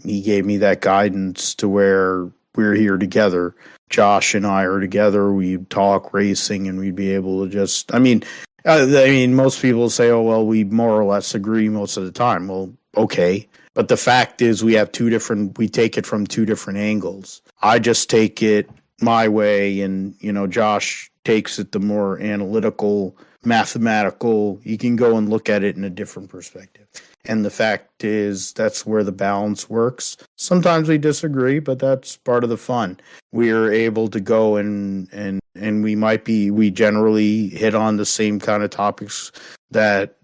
he gave me that guidance to where we're here together. Josh and I are together. We'd talk racing and we'd be able to just, most people say, oh, well, we more or less agree most of the time. Well, okay. But the fact is we take it from two different angles. I just take it my way and, Josh takes it the more analytical, mathematical. You can go and look at it in a different perspective. And the fact is that's where the balance works. Sometimes we disagree, but that's part of the fun. We are able to go and we generally hit on the same kind of topics that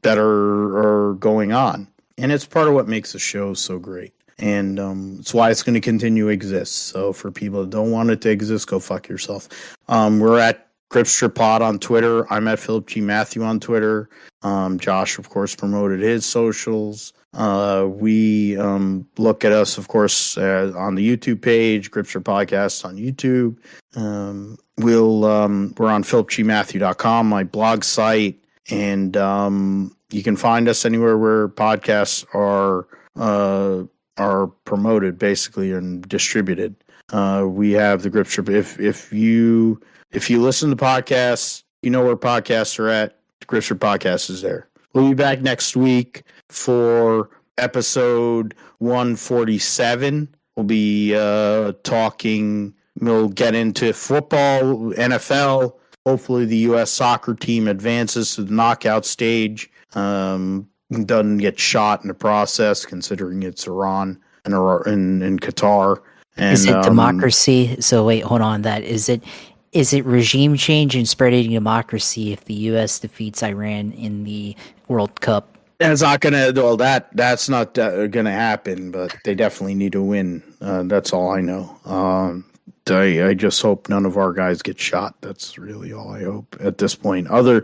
are going on. And it's part of what makes the show so great. And it's why it's going to continue to exist. So for people that don't want it to exist, go fuck yourself. We're at Gripster Pod on Twitter. I'm at Philip G. Matthew on Twitter. Josh, of course, promoted his socials. We look at us, of course, on the YouTube page, Gripster Podcast on YouTube. We're on philipgmatthew.com, my blog site, and you can find us anywhere where podcasts are promoted, basically, and distributed. We have the Gripster. If you listen to podcasts, you know where podcasts are at. The Gripster Podcast is there. We'll be back next week for episode 147. We'll be talking. We'll get into football, NFL. Hopefully, the U.S. soccer team advances to the knockout stage. Doesn't get shot in the process, considering it's Iran and Qatar. And, is it democracy? So wait, hold on. Is it regime change and spreading democracy if the U.S. defeats Iran in the World Cup? That's not gonna. Well, that's not gonna happen. But they definitely need to win. That's all I know. I just hope none of our guys get shot. That's really all I hope at this point. Other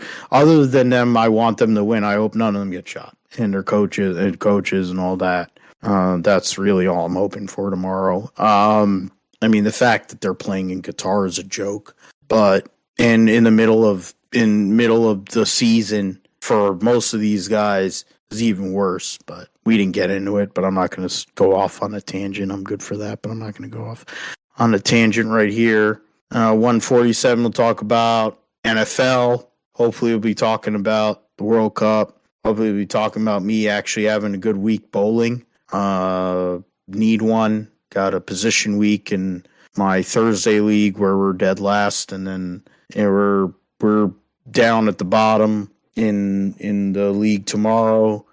than them, I want them to win. I hope none of them get shot and their coaches and all that. That's really all I'm hoping for tomorrow. The fact that they're playing in Qatar is a joke, but in the middle of the season for most of these guys is even worse. But we didn't get into it. But I'm not going to go off on a tangent. I'm good for that, but I'm not going to go off on a tangent right here. 147, we'll talk about NFL. Hopefully, we'll be talking about the World Cup. Hopefully, we'll be talking about me actually having a good week bowling. Need one. Got a position week in my Thursday league where we're dead last, and then we're down at the bottom in the league tomorrow.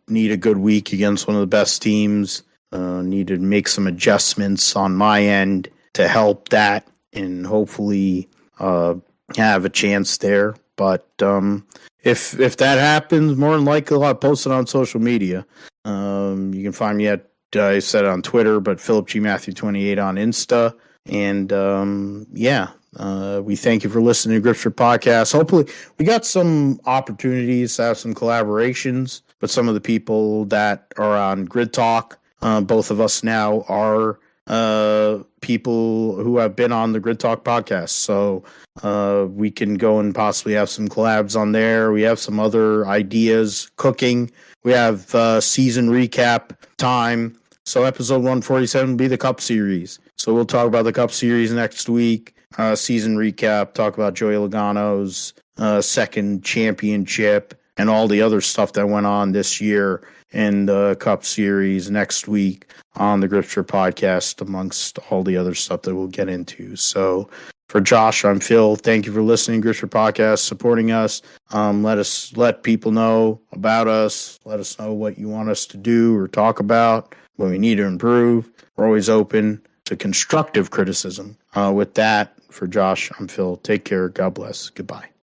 Need a good week against one of the best teams. Need to make some adjustments on my end to help that and hopefully have a chance there. But if that happens, more than likely I'll post it on social media. You can find me at, I said it on Twitter, but Philip G. Matthew 28 on Insta. And we thank you for listening to Gripster Podcast. Hopefully we got some opportunities to have some collaborations with some of the people that are on Grid Talk. Both of us now are people who have been on the Grid Talk podcast. So we can go and possibly have some collabs on there. We have some other ideas cooking. We have season recap time. So episode 147 will be the Cup Series. So we'll talk about the Cup Series next week. Season recap, talk about Joey Logano's second championship and all the other stuff that went on this year in the Cup Series next week on the Gripster podcast, amongst all the other stuff that we'll get into. So for Josh, I'm Phil. Thank you for listening to Gripster Podcast, supporting us. Let people know about us. Let us know what you want us to do or talk about, what we need to improve. We're always open to constructive criticism. With that, for Josh, I'm Phil. Take care. God bless. Goodbye.